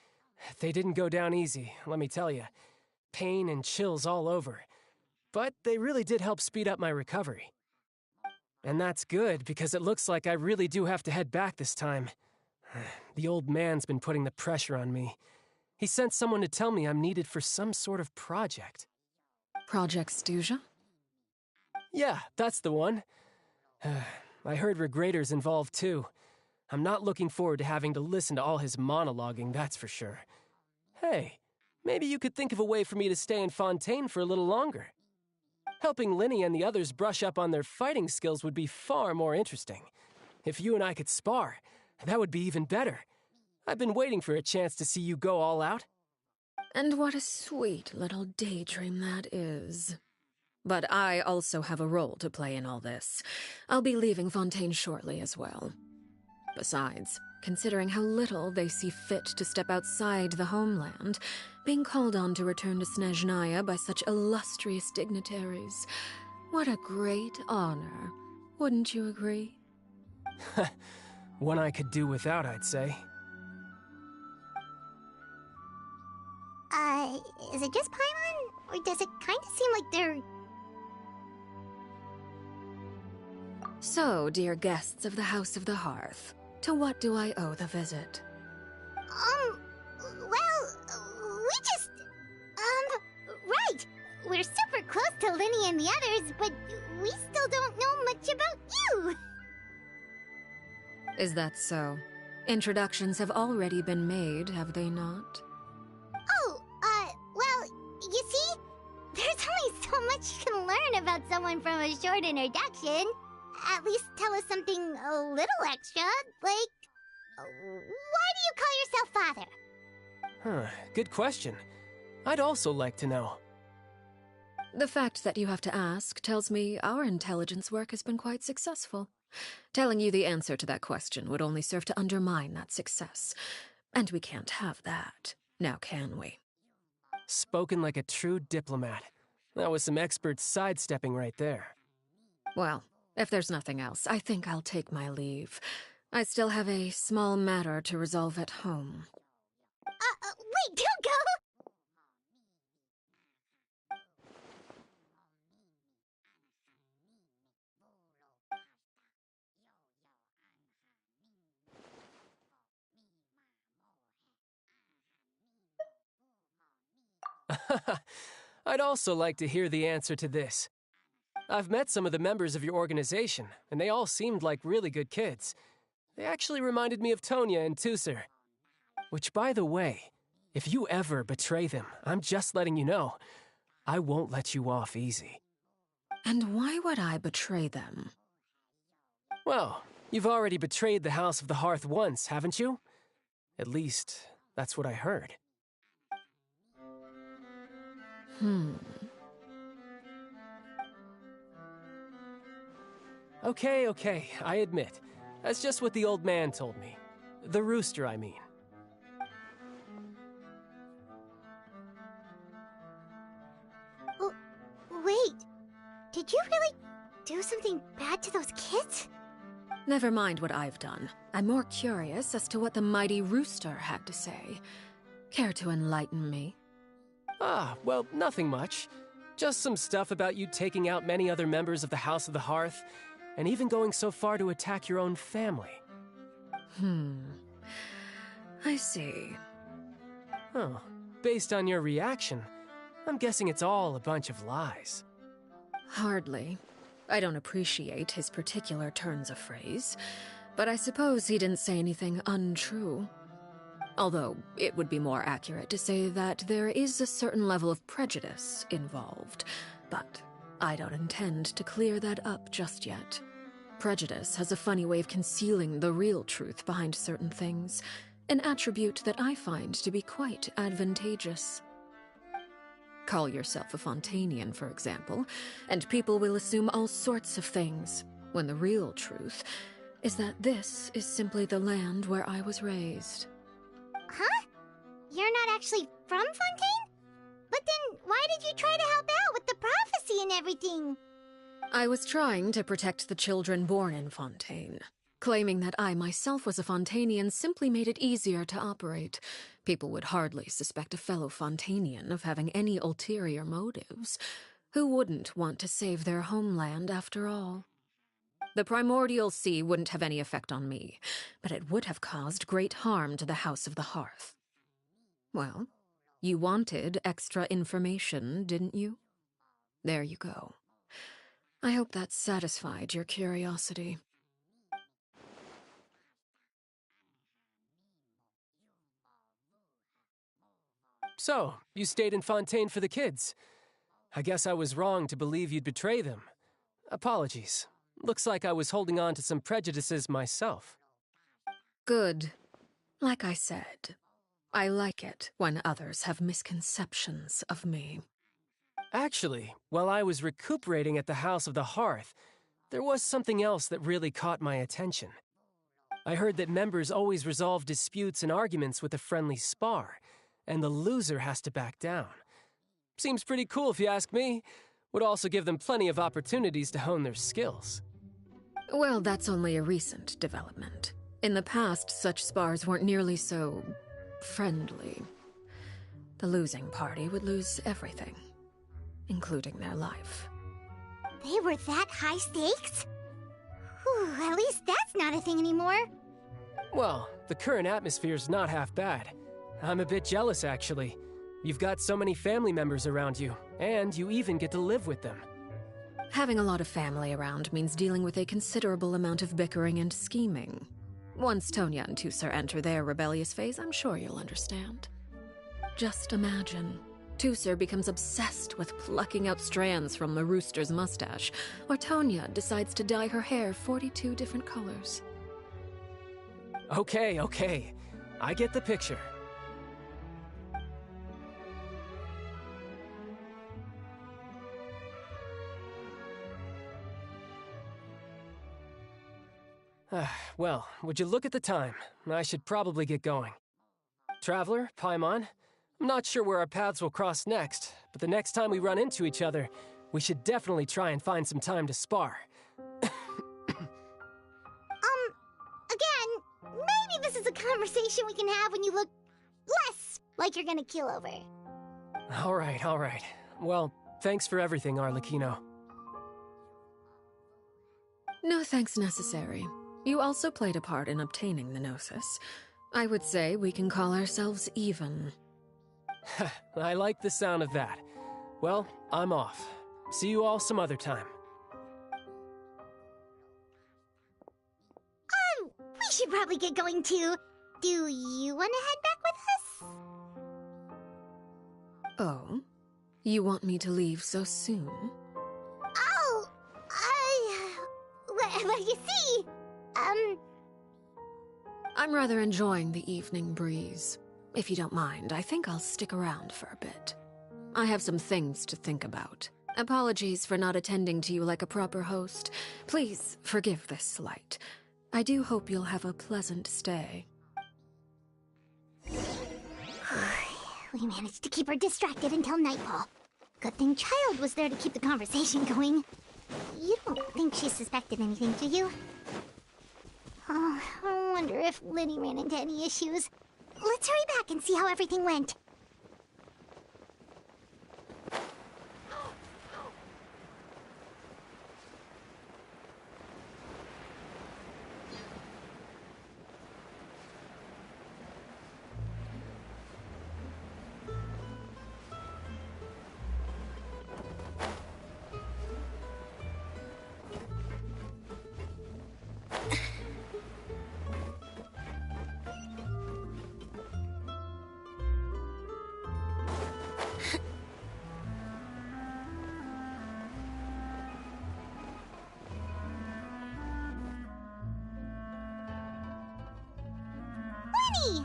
Speaker 10: They didn't go down easy, let me tell you. Pain and chills all over. But they really did help speed up my recovery. And that's good, because it looks like I really do have to head back this time. The old man's been putting the pressure on me. He sent someone to tell me I'm needed for some sort of project.
Speaker 3: Project Stuja?
Speaker 10: Yeah, that's the one. I heard Regrader's involved too. I'm not looking forward to having to listen to all his monologuing, that's for sure. Hey, maybe you could think of a way for me to stay in Fontaine for a little longer. Helping Linny and the others brush up on their fighting skills would be far more interesting. If you and I could spar, that would be even better. I've been waiting for a chance to see you go all out.
Speaker 3: And what a sweet little daydream that is. But I also have a role to play in all this. I'll be leaving Fontaine shortly as well. Besides, considering how little they see fit to step outside the homeland, being called on to return to Snezhnaya by such illustrious dignitaries. What a great honor. Wouldn't you agree?
Speaker 10: One I could do without, I'd say.
Speaker 2: Is it just Paimon? Or does it kind of seem like they're...
Speaker 3: So, dear guests of the House of the Hearth, to what do I owe the visit?
Speaker 2: We just... right! We're super close to Linny and the others, but we still don't know much about you!
Speaker 3: Is that so? Introductions have already been made, have they not?
Speaker 2: You see? There's only so much you can learn about someone from a short introduction. At least tell us something a little extra, like... why do you call yourself father?
Speaker 10: Good question. I'd also like to know.
Speaker 3: The fact that you have to ask tells me our intelligence work has been quite successful. Telling you the answer to that question would only serve to undermine that success. And we can't have that, now can we?
Speaker 10: Spoken like a true diplomat. That was some expert sidestepping right there.
Speaker 3: Well, if there's nothing else, I think I'll take my leave. I still have a small matter to resolve at home.
Speaker 2: Wait, don't go!
Speaker 10: I'd also like to hear the answer to this. I've met some of the members of your organization, and they all seemed like really good kids. They actually reminded me of Tonya and Tusser. Which, by the way, if you ever betray them, I'm just letting you know, I won't let you off easy.
Speaker 3: And why would I betray them?
Speaker 10: Well, you've already betrayed the House of the Hearth once, haven't you? At least, that's what I heard. Okay, I admit. That's just what the old man told me. The rooster, I mean.
Speaker 2: Wait, did you really do something bad to those kids?
Speaker 3: Never mind what I've done. I'm more curious as to what the mighty rooster had to say. Care to enlighten me?
Speaker 10: Well, nothing much. Just some stuff about you taking out many other members of the House of the Hearth, and even going so far to attack your own family.
Speaker 3: I see.
Speaker 10: Oh, based on your reaction, I'm guessing it's all a bunch of lies.
Speaker 3: Hardly. I don't appreciate his particular turns of phrase, but I suppose he didn't say anything untrue. Although, it would be more accurate to say that there is a certain level of prejudice involved, but I don't intend to clear that up just yet. Prejudice has a funny way of concealing the real truth behind certain things, an attribute that I find to be quite advantageous. Call yourself a Fontanian, for example, and people will assume all sorts of things, when the real truth is that this is simply the land where I was raised.
Speaker 2: Huh? You're not actually from Fontaine? But then why did you try to help out with the prophecy and everything?
Speaker 3: I was trying to protect the children born in Fontaine. Claiming that I myself was a Fontanian simply made it easier to operate. People would hardly suspect a fellow Fontanian of having any ulterior motives. Who wouldn't want to save their homeland after all? The primordial sea wouldn't have any effect on me, but it would have caused great harm to the House of the Hearth. Well, you wanted extra information, didn't you? There you go. I hope that satisfied your curiosity.
Speaker 10: So, you stayed in Fontaine for the kids. I guess I was wrong to believe you'd betray them. Apologies. Looks like I was holding on to some prejudices myself.
Speaker 3: Good. Like I said, I like it when others have misconceptions of me.
Speaker 10: Actually, while I was recuperating at the House of the Hearth, there was something else that really caught my attention. I heard that members always resolve disputes and arguments with a friendly spar, and the loser has to back down. Seems pretty cool if you ask me. Would also give them plenty of opportunities to hone their skills.
Speaker 3: Well, that's only a recent development. In the past, such spars weren't nearly so friendly. The losing party would lose everything, including their life.
Speaker 2: They were that high stakes? Whew, at least that's not a thing anymore.
Speaker 10: Well, the current atmosphere's not half bad. I'm a bit jealous, actually. You've got so many family members around you, and you even get to live with them.
Speaker 3: Having a lot of family around means dealing with a considerable amount of bickering and scheming. Once Tonya and Tusser enter their rebellious phase, I'm sure you'll understand. Just imagine. Tusser becomes obsessed with plucking out strands from the rooster's mustache, or Tonya decides to dye her hair 42 different colors.
Speaker 10: Okay. I get the picture. Well, would you look at the time? I should probably get going. Traveler, Paimon, I'm not sure where our paths will cross next, but the next time we run into each other, we should definitely try and find some time to spar.
Speaker 2: Again, maybe this is a conversation we can have when you look less like you're gonna keel over.
Speaker 10: All right. Well, thanks for everything, Arlecchino.
Speaker 3: No thanks necessary. You also played a part in obtaining the Gnosis. I would say we can call ourselves even.
Speaker 10: I like the sound of that. Well, I'm off. See you all some other time.
Speaker 2: We should probably get going too. Do you want to head back with us?
Speaker 3: Oh? You want me to leave so soon?
Speaker 2: Oh, well, you see,
Speaker 3: I'm rather enjoying the evening breeze. If you don't mind, I think I'll stick around for a bit. I have some things to think about. Apologies for not attending to you like a proper host. Please forgive this slight. I do hope you'll have a pleasant stay.
Speaker 2: We managed to keep her distracted until nightfall. Good thing Child was there to keep the conversation going. You don't think she suspected anything, do you? Oh, I wonder if Liddy ran into any issues. Let's hurry back and see how everything went.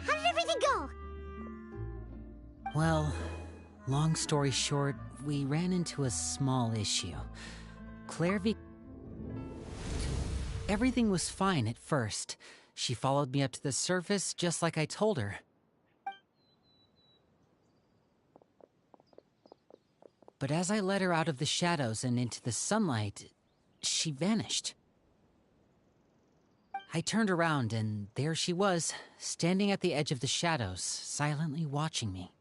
Speaker 2: How did everything go?
Speaker 1: Well, long story short, we ran into a small issue. Everything was fine at first. She followed me up to the surface just like I told her. But as I led her out of the shadows and into the sunlight, she vanished. I turned around, and there she was, standing at the edge of the shadows, silently watching me.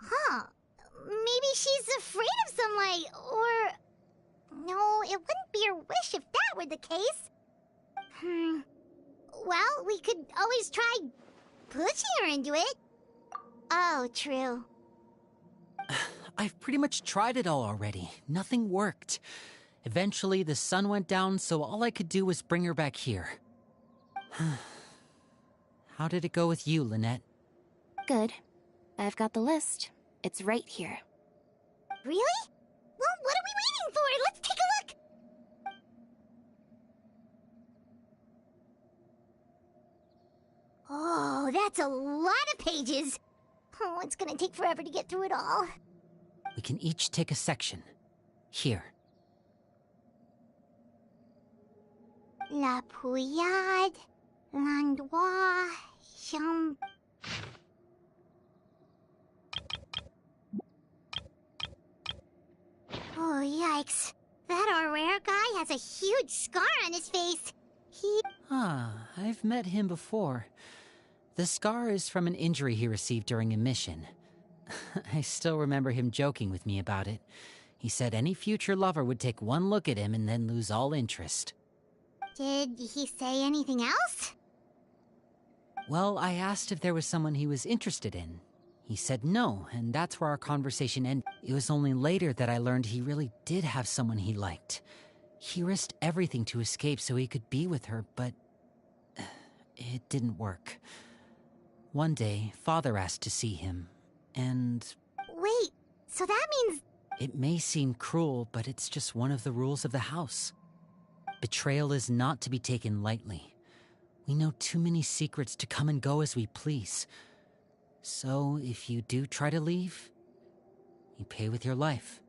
Speaker 2: Huh. Maybe she's afraid of sunlight, or... No, it wouldn't be her wish if that were the case. Well, we could always try pushing her into it. Oh, true.
Speaker 1: I've pretty much tried it all already. Nothing worked. Eventually, the sun went down, so all I could do was bring her back here. How did it go with you, Lynette?
Speaker 6: Good. I've got the list. It's right here.
Speaker 2: Really? Well, what are we waiting for? Let's take a look! Oh, that's a lot of pages. Oh, it's gonna take forever to get through it all.
Speaker 1: We can each take a section. Here.
Speaker 2: La Pouillade, l'endroit, Champ... Oh, yikes. That our rare guy has a huge scar on his face.
Speaker 1: I've met him before. The scar is from an injury he received during a mission. I still remember him joking with me about it. He said any future lover would take one look at him and then lose all interest.
Speaker 2: Did he say anything else?
Speaker 1: Well, I asked if there was someone he was interested in. He said no, and that's where our conversation ended. It was only later that I learned he really did have someone he liked. He risked everything to escape so he could be with her, but it didn't work. One day, Father asked to see him, and...
Speaker 2: Wait, so that means...
Speaker 1: It may seem cruel, but it's just one of the rules of the house. Betrayal is not to be taken lightly. We know too many secrets to come and go as we please. So, if you do try to leave, you pay with your life.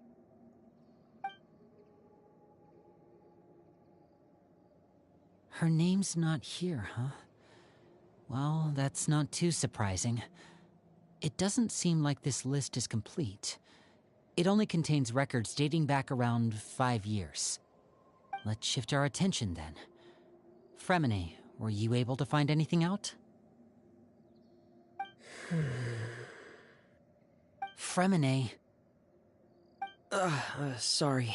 Speaker 1: Her name's not here, huh? Well, that's not too surprising. It doesn't seem like this list is complete. It only contains records dating back around 5 years. Let's shift our attention then. Fremine, were you able to find anything out? Fremine.
Speaker 8: Sorry.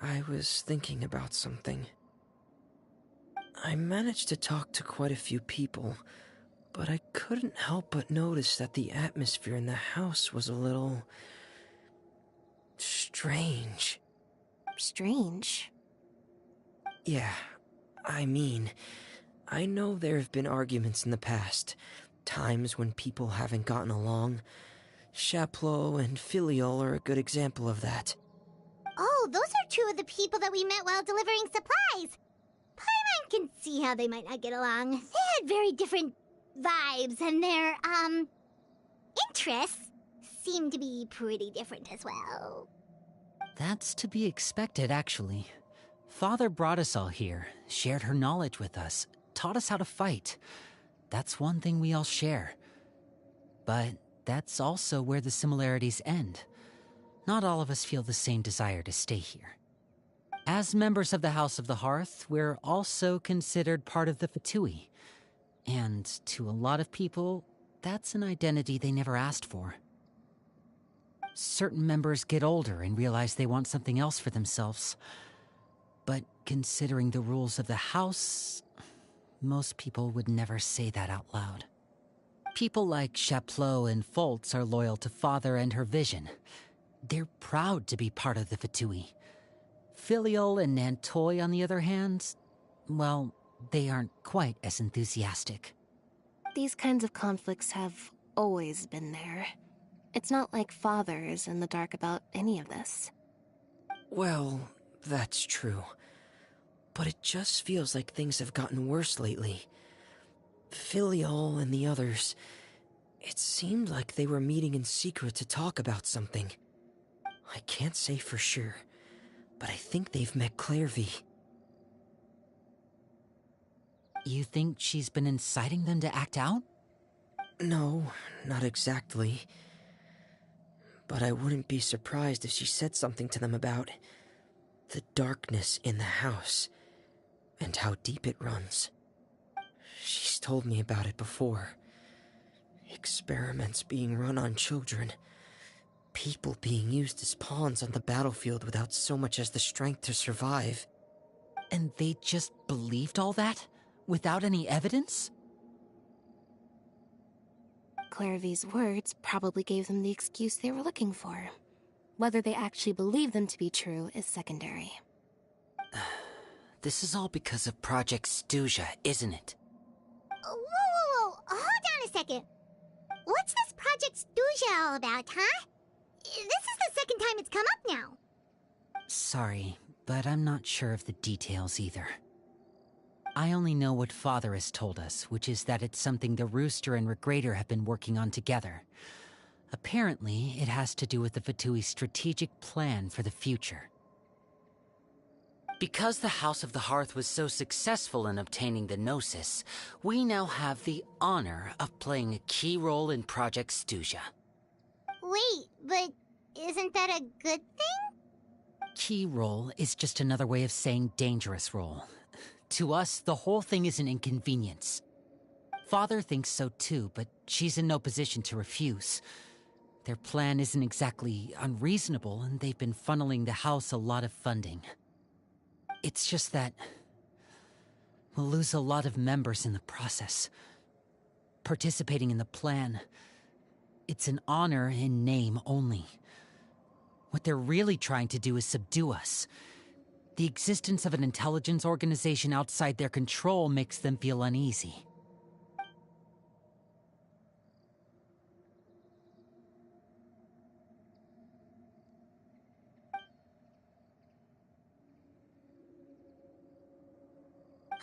Speaker 8: I was thinking about something. I managed to talk to quite a few people, but I couldn't help but notice that the atmosphere in the house was a little... strange.
Speaker 6: Strange?
Speaker 8: Yeah, I mean, I know there have been arguments in the past, times when people haven't gotten along. Chaplot and Filiol are a good example of that.
Speaker 2: Oh, those are two of the people that we met while delivering supplies. Paimon can see how they might not get along. They had very different vibes, and their, interests seem to be pretty different as well.
Speaker 1: That's to be expected, actually. Father brought us all here, shared her knowledge with us, taught us how to fight. That's one thing we all share. But that's also where the similarities end. Not all of us feel the same desire to stay here. As members of the House of the Hearth, we're also considered part of the Fatui. And to a lot of people, that's an identity they never asked for. Certain members get older and realize they want something else for themselves. But considering the rules of the house, most people would never say that out loud. People like Chaplot and Foltz are loyal to Father and her vision. They're proud to be part of the Fatui. Filiol and Nantoy, on the other hand, well, they aren't quite as enthusiastic.
Speaker 6: These kinds of conflicts have always been there. It's not like Father is in the dark about any of this.
Speaker 8: Well, that's true. But it just feels like things have gotten worse lately. Filiol and the others, it seemed like they were meeting in secret to talk about something. I can't say for sure, but I think they've met Clairvy.
Speaker 1: You think she's been inciting them to act out?
Speaker 8: No, not exactly. But I wouldn't be surprised if she said something to them about the darkness in the house and how deep it runs. She's told me about it before. Experiments being run on children. People being used as pawns on the battlefield without so much as the strength to survive.
Speaker 1: And they just believed all that? Without any evidence?
Speaker 6: Clairvy's words probably gave them the excuse they were looking for. Whether they actually believe them to be true is secondary.
Speaker 1: This is all because of Project Stuja, isn't it?
Speaker 2: Whoa. Hold on a second. What's this Project Stuja all about, huh? This is the second time it's come up now.
Speaker 1: Sorry, but I'm not sure of the details either. I only know what Father has told us, which is that it's something the Rooster and Regrader have been working on together. Apparently, it has to do with the Fatui's strategic plan for the future. Because the House of the Hearth was so successful in obtaining the Gnosis, we now have the honor of playing a key role in Project Stuja.
Speaker 2: Wait, but isn't that a good thing?
Speaker 1: Key role is just another way of saying dangerous role. To us, the whole thing is an inconvenience. Father thinks so too, but she's in no position to refuse. Their plan isn't exactly unreasonable, and they've been funneling the house a lot of funding. It's just that we'll lose a lot of members in the process. Participating in the plan, it's an honor in name only. What they're really trying to do is subdue us. The existence of an intelligence organization outside their control makes them feel uneasy.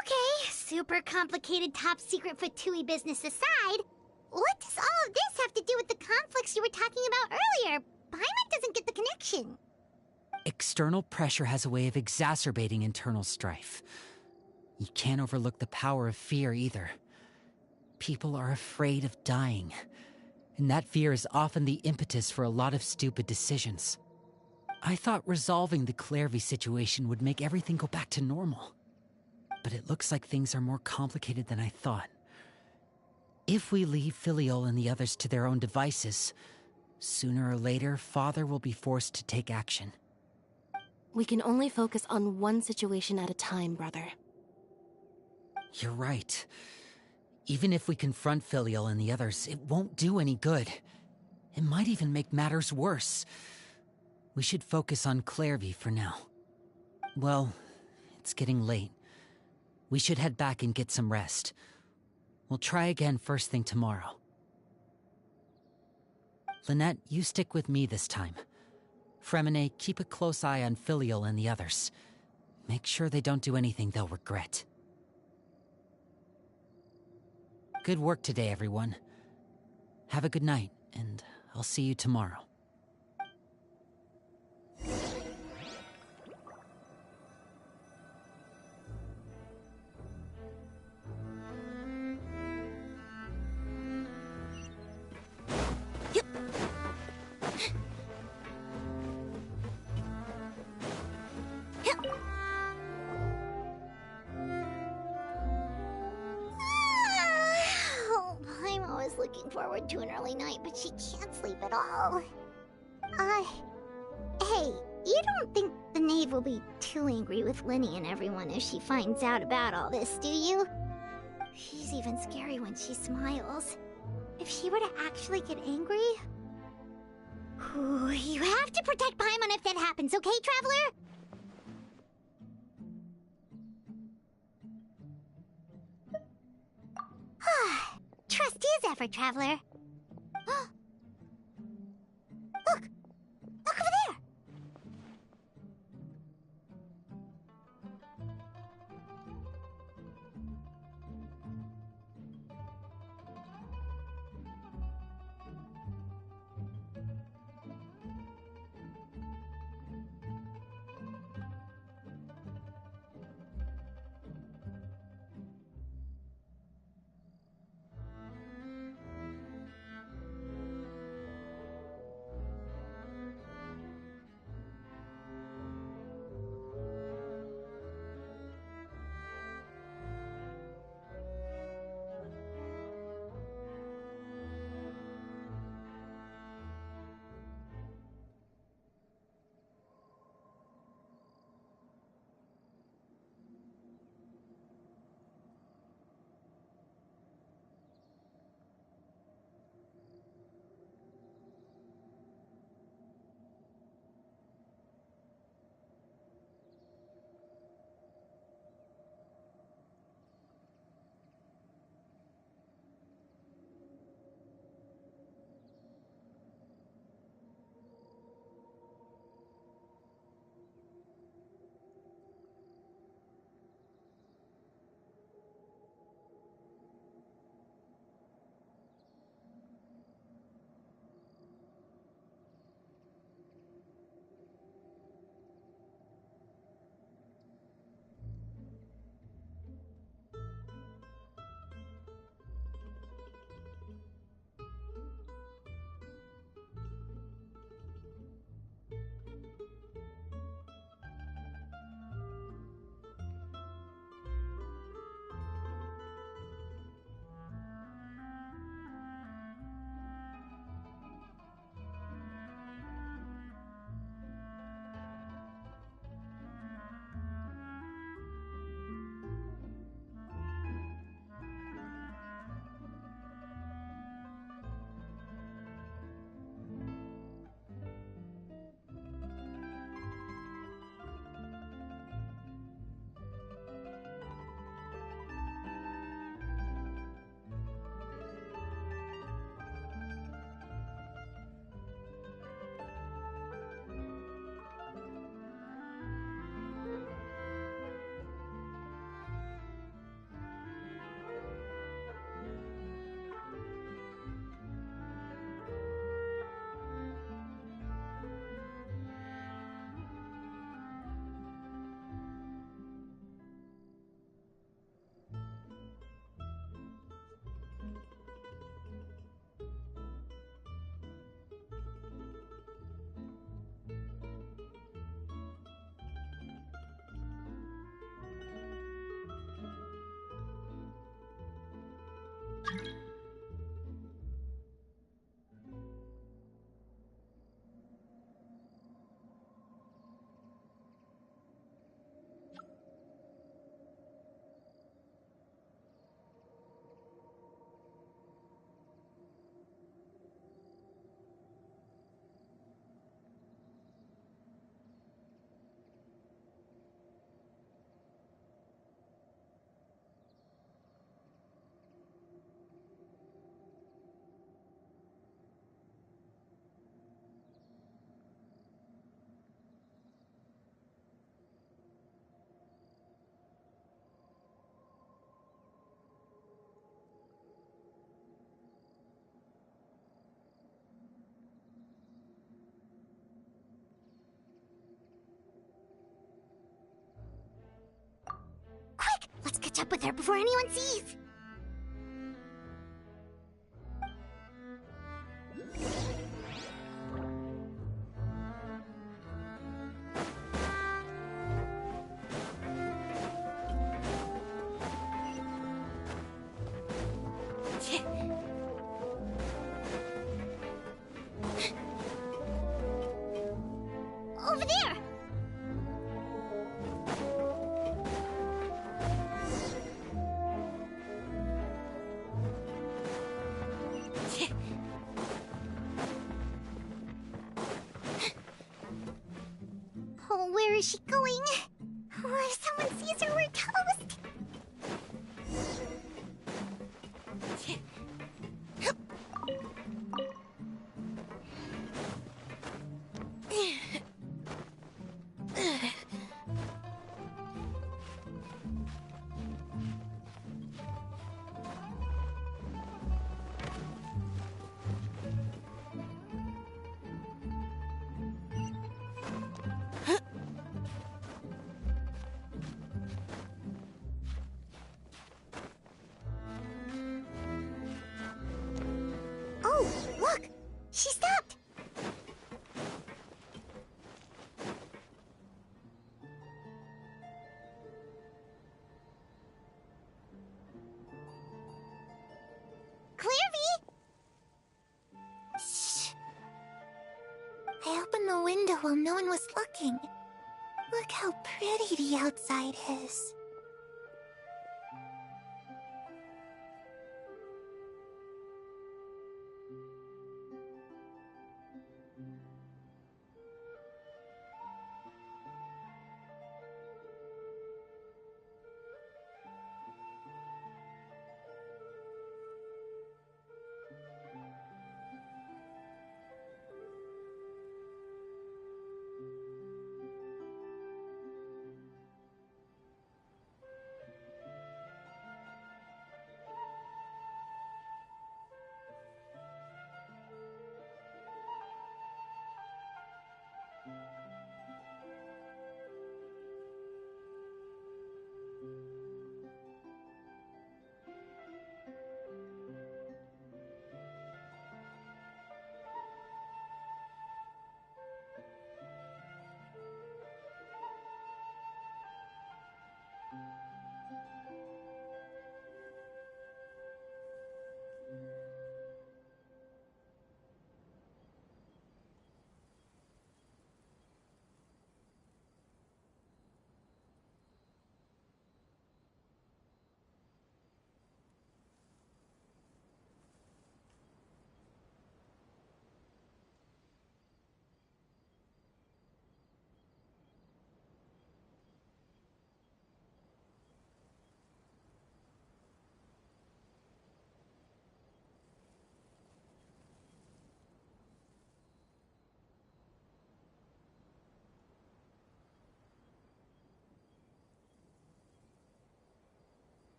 Speaker 2: Okay, super complicated top secret Fatui business aside, what does all of this have to do with the conflicts you were talking about earlier? Paimon doesn't get the connection.
Speaker 1: External pressure has a way of exacerbating internal strife. You can't overlook the power of fear either. People are afraid of dying, and that fear is often the impetus for a lot of stupid decisions. I thought resolving the Clairvy situation would make everything go back to normal. But it looks like things are more complicated than I thought. If we leave Filiol and the others to their own devices, sooner or later, Father will be forced to take action.
Speaker 6: We can only focus on one situation at a time, brother.
Speaker 1: You're right. Even if we confront Filial and the others, it won't do any good. It might even make matters worse. We should focus on Clairvy for now. Well, it's getting late. We should head back and get some rest. We'll try again first thing tomorrow. Lynette, you stick with me this time. Fremine, keep a close eye on Filial and the others. Make sure they don't do anything they'll regret. Good work today, everyone. Have a good night, and I'll see you tomorrow.
Speaker 2: I'm always looking forward to an early night, but she can't sleep at all. Hey, you don't think the knave will be too angry with Lenny and everyone if she finds out about all this, do you? She's even scary when she smiles. If she were to actually get angry... Ooh, you have to protect Paimon if that happens, okay, Traveler? Trust is effort, Traveler. Look! Look over there! catch up with her before anyone sees. Over there! Oh, where is she going? Oh, if someone sees her, we're toast! Oh, look! She stopped! Clairvy! Shh. I opened the window while no one was looking. Look how pretty the outside is.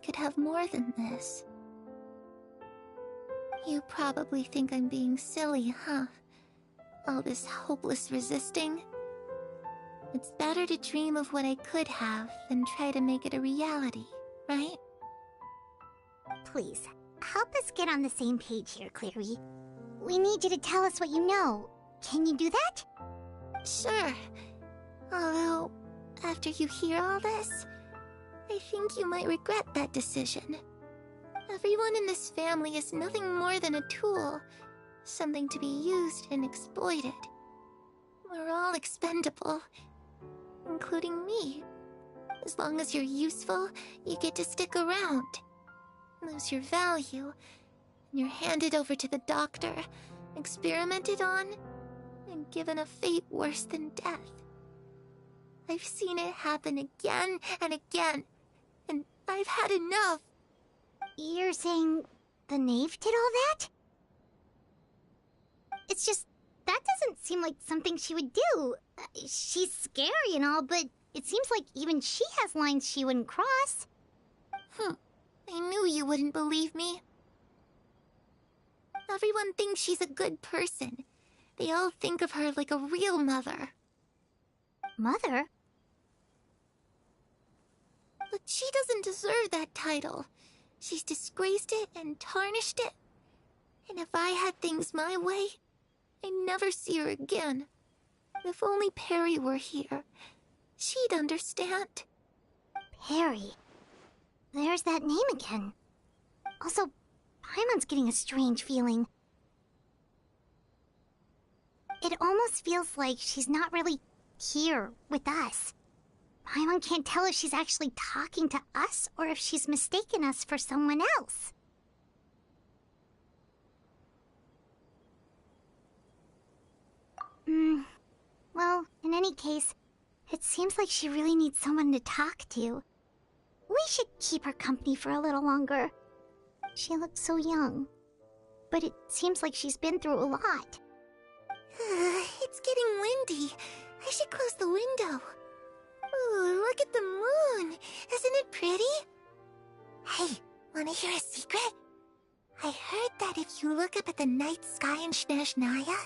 Speaker 9: could have more than this. You probably think I'm being silly, huh? All this hopeless resisting. It's better to dream of what I could have than try to make it a reality, right?
Speaker 2: Please, help us get on the same page here, Clary. We need you to tell us what you know. Can you do that?
Speaker 9: Sure. Although, after you hear all this, I think you might regret that decision. Everyone in this family is nothing more than a tool, something to be used and exploited. We're all expendable, including me. As long as you're useful, you get to stick around. Lose your value, and you're handed over to the doctor, experimented on, and given a fate worse than death. I've seen it happen again and again, and I've had enough.
Speaker 2: You're saying the knave did all that? It's just, that doesn't seem like something she would do. She's scary and all, but it seems like even she has lines she wouldn't cross.
Speaker 9: I knew you wouldn't believe me. Everyone thinks she's a good person. They all think of her like a real mother.
Speaker 2: Mother?
Speaker 9: But she doesn't deserve that title. She's disgraced it and tarnished it. And if I had things my way, I'd never see her again. If only Perry were here, she'd understand.
Speaker 2: Perry. There's that name again. Also, Paimon's getting a strange feeling. It almost feels like she's not really here with us. Paimon can't tell if she's actually talking to us or if she's mistaken us for someone else. Well, in any case, it seems like she really needs someone to talk to. We should keep her company for a little longer. She looks so young. But it seems like she's been through a lot.
Speaker 9: It's getting windy. I should close the window. Ooh, look at the moon. Isn't it pretty? Hey, wanna hear a secret? I heard that if you look up at the night sky in Snezhnaya,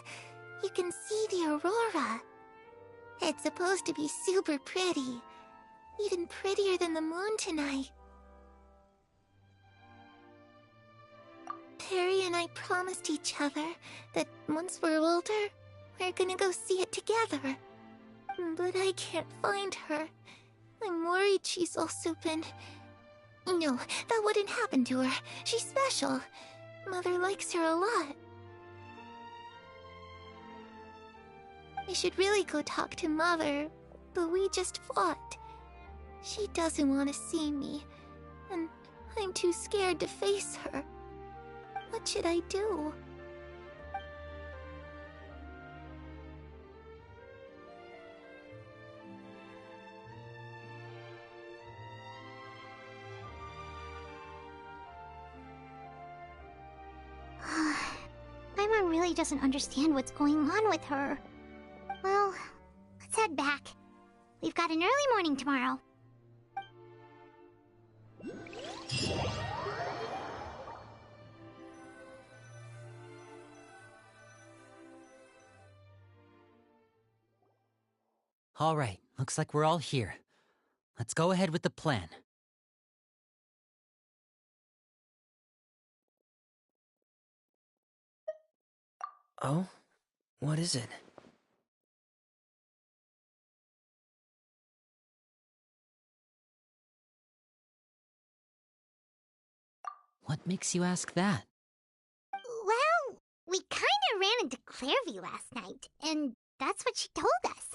Speaker 9: you can see the aurora. It's supposed to be super pretty. Even prettier than the moon tonight. Perry and I promised each other that once we're older, we're gonna go see it together. But I can't find her. I'm worried she's also been... No, that wouldn't happen to her. She's special. Mother likes her a lot. I should really go talk to Mother, but we just fought. She doesn't want to see me, and I'm too scared to face her. What should I do?
Speaker 2: Paimon really doesn't understand what's going on with her. Well, let's head back. We've got an early morning tomorrow.
Speaker 1: All right, looks like we're all here. Let's go ahead with the plan.
Speaker 8: Oh? What is it?
Speaker 1: What makes you ask that?
Speaker 2: Well, we kinda ran into Clairvy last night, and that's what she told us.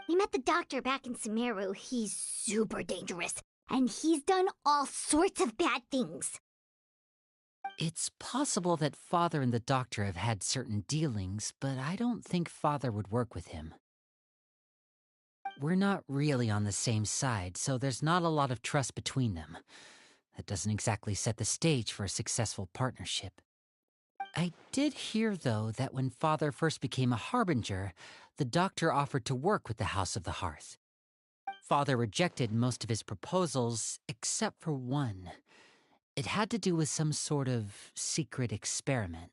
Speaker 2: We met the doctor back in Sumeru. He's super dangerous, and he's done all sorts of bad things.
Speaker 1: It's possible that Father and the Doctor have had certain dealings, but I don't think Father would work with him. We're not really on the same side, so there's not a lot of trust between them. That doesn't exactly set the stage for a successful partnership. I did hear, though, that when Father first became a Harbinger, the Doctor offered to work with the House of the Hearth. Father rejected most of his proposals, except for one. It had to do with some sort of secret experiment.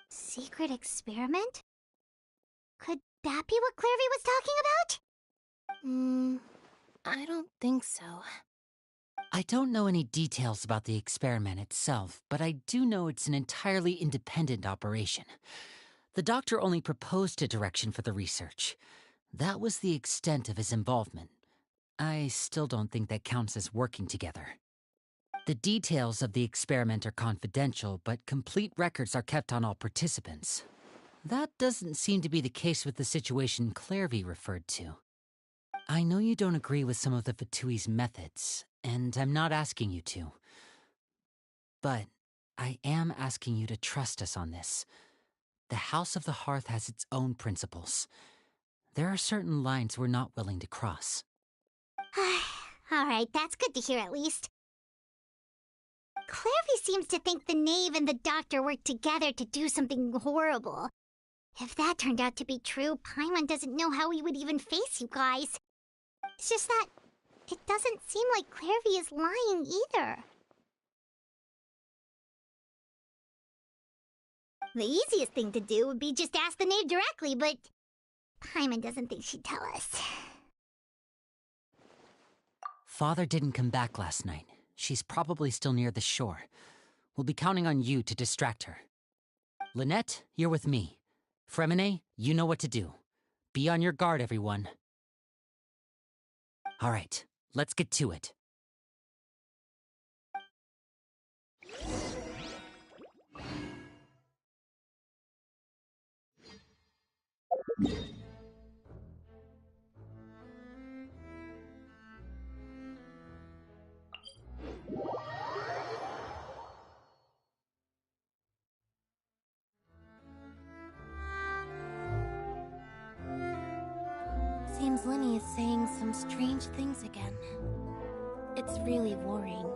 Speaker 2: Secret experiment? Could that be what Clairvy was talking about?
Speaker 6: I don't think so.
Speaker 1: I don't know any details about the experiment itself, but I do know it's an entirely independent operation. The doctor only proposed a direction for the research. That was the extent of his involvement. I still don't think that counts as working together. The details of the experiment are confidential, but complete records are kept on all participants. That doesn't seem to be the case with the situation Clairvy referred to. I know you don't agree with some of the Fatui's methods, and I'm not asking you to. But I am asking you to trust us on this. The House of the Hearth has its own principles. There are certain lines we're not willing to cross.
Speaker 2: Alright, that's good to hear at least. Clairvy seems to think the knave and the doctor worked together to do something horrible. If that turned out to be true, Paimon doesn't know how he would even face you guys. It's just that it doesn't seem like Clairvy is lying either. The easiest thing to do would be just ask the knave directly, but Paimon doesn't think she'd tell us.
Speaker 1: Father didn't come back last night. She's probably still near the shore. We'll be counting on you to distract her. Lynette, you're with me. Fremine, you know what to do. Be on your guard, everyone. All right, let's get to it.
Speaker 6: Seems Lenny is saying some strange things again. It's really worrying.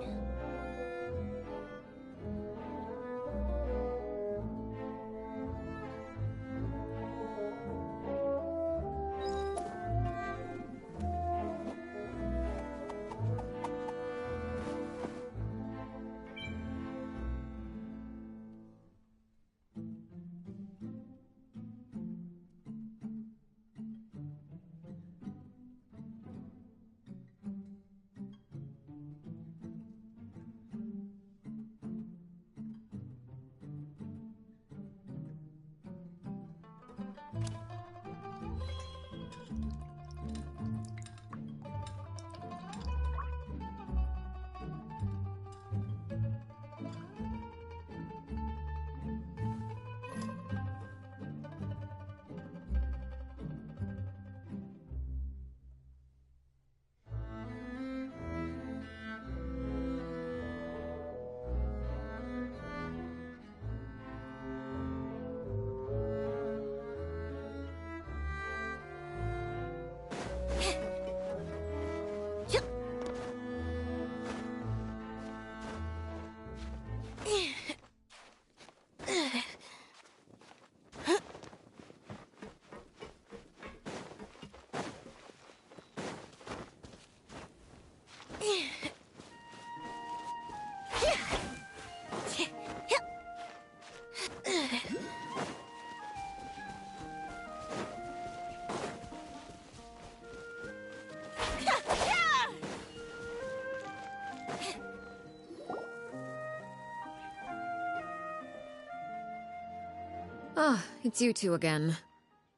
Speaker 3: Ah, it's you two again.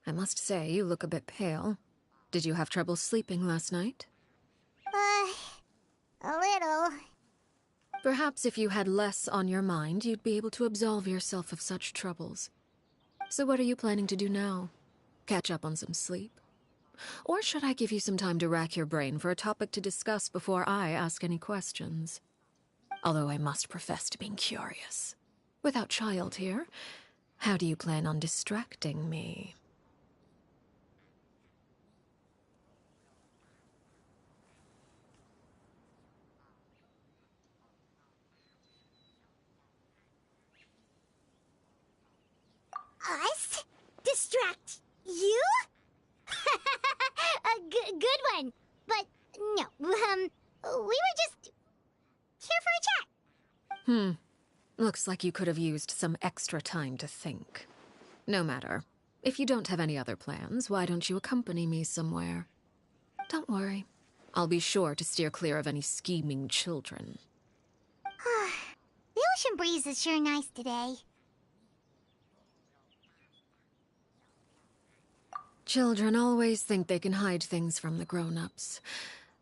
Speaker 3: I must say, you look a bit pale. Did you have trouble sleeping last night?
Speaker 2: A little.
Speaker 3: Perhaps if you had less on your mind, you'd be able to absolve yourself of such troubles. So what are you planning to do now? Catch up on some sleep? Or should I give you some time to rack your brain for a topic to discuss before I ask any questions? Although I must profess to being curious. Without Child here, how do you plan on distracting me?
Speaker 2: Us? Distract you? A good one. but no, we were just here for a chat.
Speaker 3: Looks like you could have used some extra time to think. No matter. If you don't have any other plans, why don't you accompany me somewhere? Don't worry. I'll be sure to steer clear of any scheming children.
Speaker 2: The ocean breeze is sure nice today.
Speaker 3: Children always think they can hide things from the grown-ups.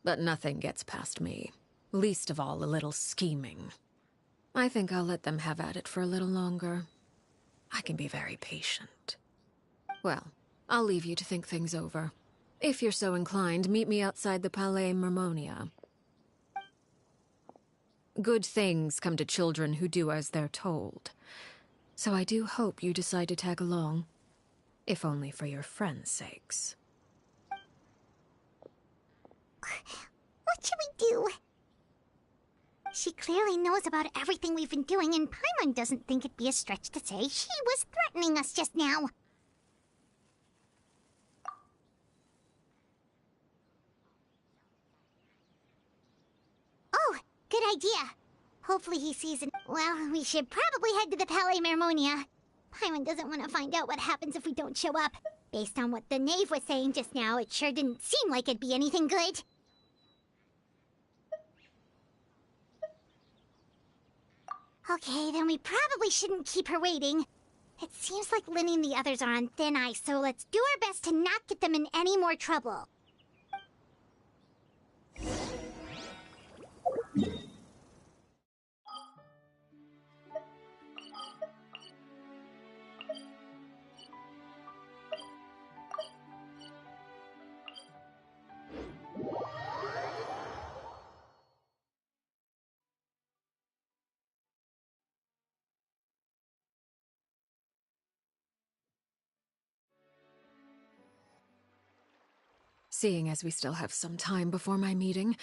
Speaker 3: But nothing gets past me. Least of all a little scheming. I think I'll let them have at it for a little longer. I can be very patient. Well, I'll leave you to think things over. If you're so inclined, meet me outside the Palais Mermonia. Good things come to children who do as they're told. So I do hope you decide to tag along. If only for your friends' sakes.
Speaker 2: What should we do? She clearly knows about everything we've been doing, and Paimon doesn't think it'd be a stretch to say she was threatening us just now. Oh, good idea. Hopefully he sees it. Well, we should probably head to the Palais Mermonia. Paimon doesn't want to find out what happens if we don't show up. Based on what the knave was saying just now, it sure didn't seem like it'd be anything good. Okay, then we probably shouldn't keep her waiting. It seems like Lynnie and the others are on thin ice, so let's do our best to not get them in any more trouble.
Speaker 3: Seeing as we still have some time before my meeting,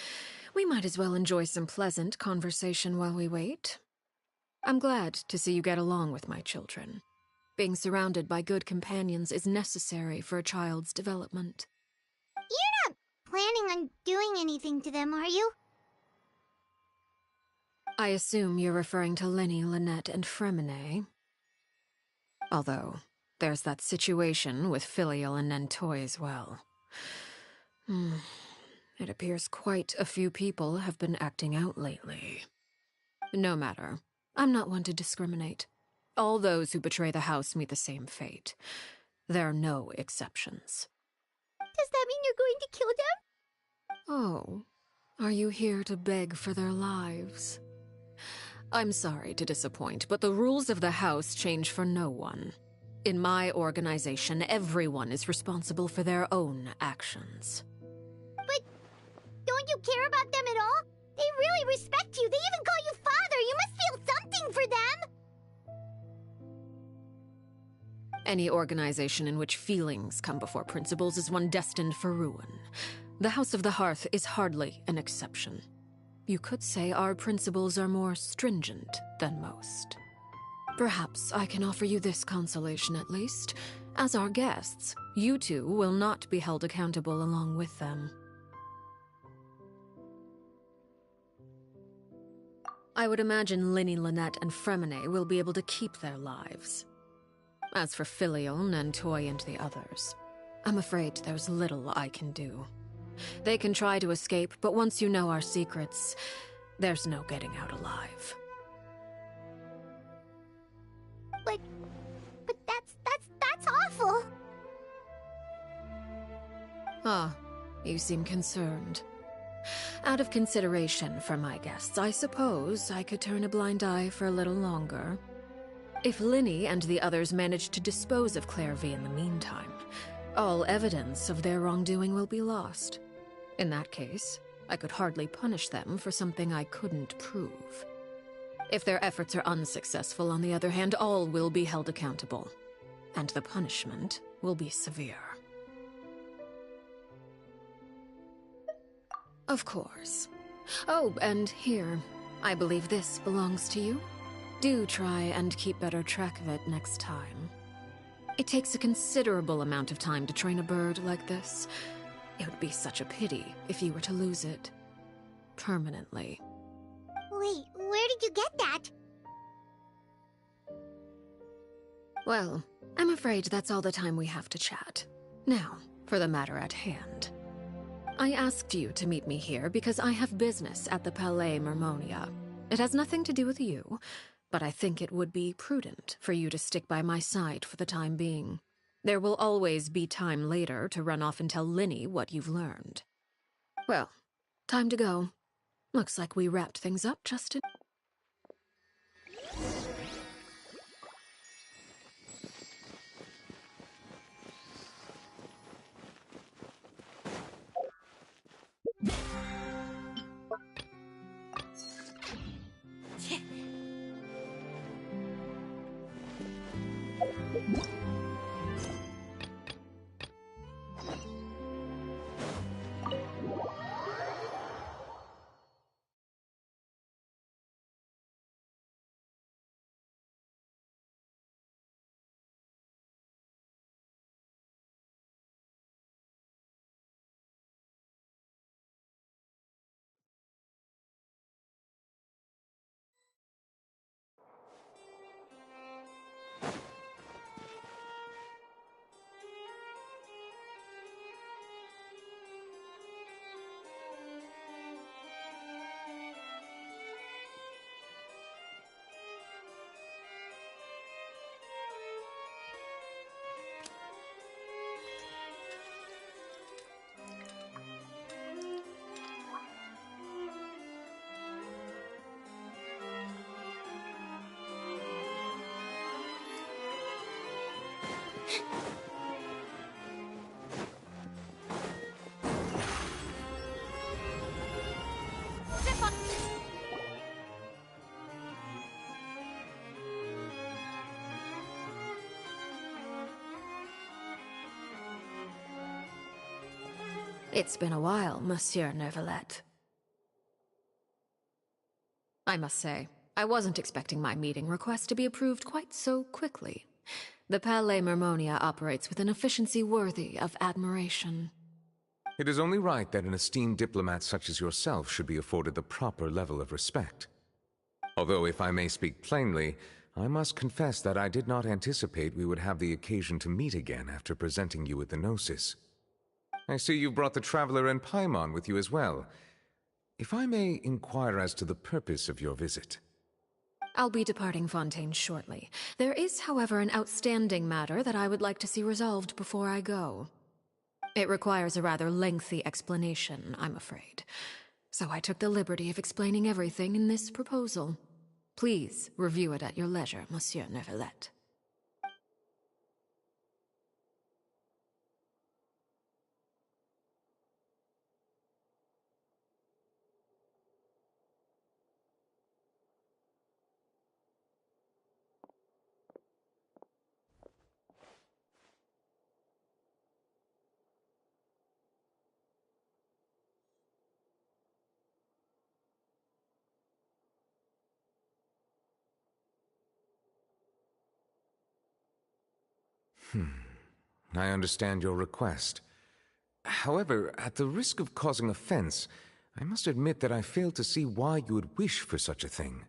Speaker 3: we might as well enjoy some pleasant conversation while we wait. I'm glad to see you get along with my children. Being surrounded by good companions is necessary for a child's development.
Speaker 2: You're not planning on doing anything to them, are you?
Speaker 3: I assume you're referring to Lynnie, Lynette, and Fremine. Although, there's that situation with Filial and Nentoy as well. It appears quite a few people have been acting out lately. No matter. I'm not one to discriminate. All those who betray the house meet the same fate. There are no exceptions.
Speaker 2: Does that mean you're going to kill them?
Speaker 3: Oh, are you here to beg for their lives? I'm sorry to disappoint, but the rules of the house change for no one. In my organization, everyone is responsible for their own actions.
Speaker 2: But don't you care about them at all? They really respect you. They even call you father. You must feel something for them.
Speaker 3: Any organization in which feelings come before principles is one destined for ruin. The House of the Hearth is hardly an exception. You could say our principles are more stringent than most. Perhaps I can offer you this consolation at least. As our guests, you two will not be held accountable along with them. I would imagine Lynnie, Lynette, and Fremine will be able to keep their lives. As for Filial, Nentoy, and the others, I'm afraid there's little I can do. They can try to escape, but once you know our secrets, there's no getting out alive.
Speaker 2: But that's awful.
Speaker 3: Ah, you seem concerned. Out of consideration for my guests, I suppose I could turn a blind eye for a little longer. If Lynnie and the others manage to dispose of Clairvy in the meantime, all evidence of their wrongdoing will be lost. In that case, I could hardly punish them for something I couldn't prove. If their efforts are unsuccessful, on the other hand, all will be held accountable, and the punishment will be severe. Of course. Oh, and here, I believe this belongs to you. Do try and keep better track of it next time. It takes a considerable amount of time to train a bird like this. It would be such a pity if you were to lose it permanently.
Speaker 2: Wait, where did you get that?
Speaker 3: Well, I'm afraid that's all the time we have to chat. Now, for the matter at hand. I asked you to meet me here because I have business at the Palais Mermonia. It has nothing to do with you, but I think it would be prudent for you to stick by my side for the time being. There will always be time later to run off and tell Linny what you've learned. Well, time to go. Looks like we wrapped things up just in... It's been a while, Monsieur Neuvillette. I must say, I wasn't expecting my meeting request to be approved quite so quickly. The Palais Mermonia operates with an efficiency worthy of admiration.
Speaker 11: It is only right that an esteemed diplomat such as yourself should be afforded the proper level of respect. Although, if I may speak plainly, I must confess that I did not anticipate we would have the occasion to meet again after presenting you with the Gnosis. I see you've brought the Traveler and Paimon with you as well. If I may inquire as to the purpose of your visit.
Speaker 3: I'll be departing Fontaine shortly. There is, however, an outstanding matter that I would like to see resolved before I go. It requires a rather lengthy explanation, I'm afraid. So I took the liberty of explaining everything in this proposal. Please review it at your leisure, Monsieur Neuvillette.
Speaker 11: I understand your request. However, at the risk of causing offense, I must admit that I fail to see why you would wish for such a thing.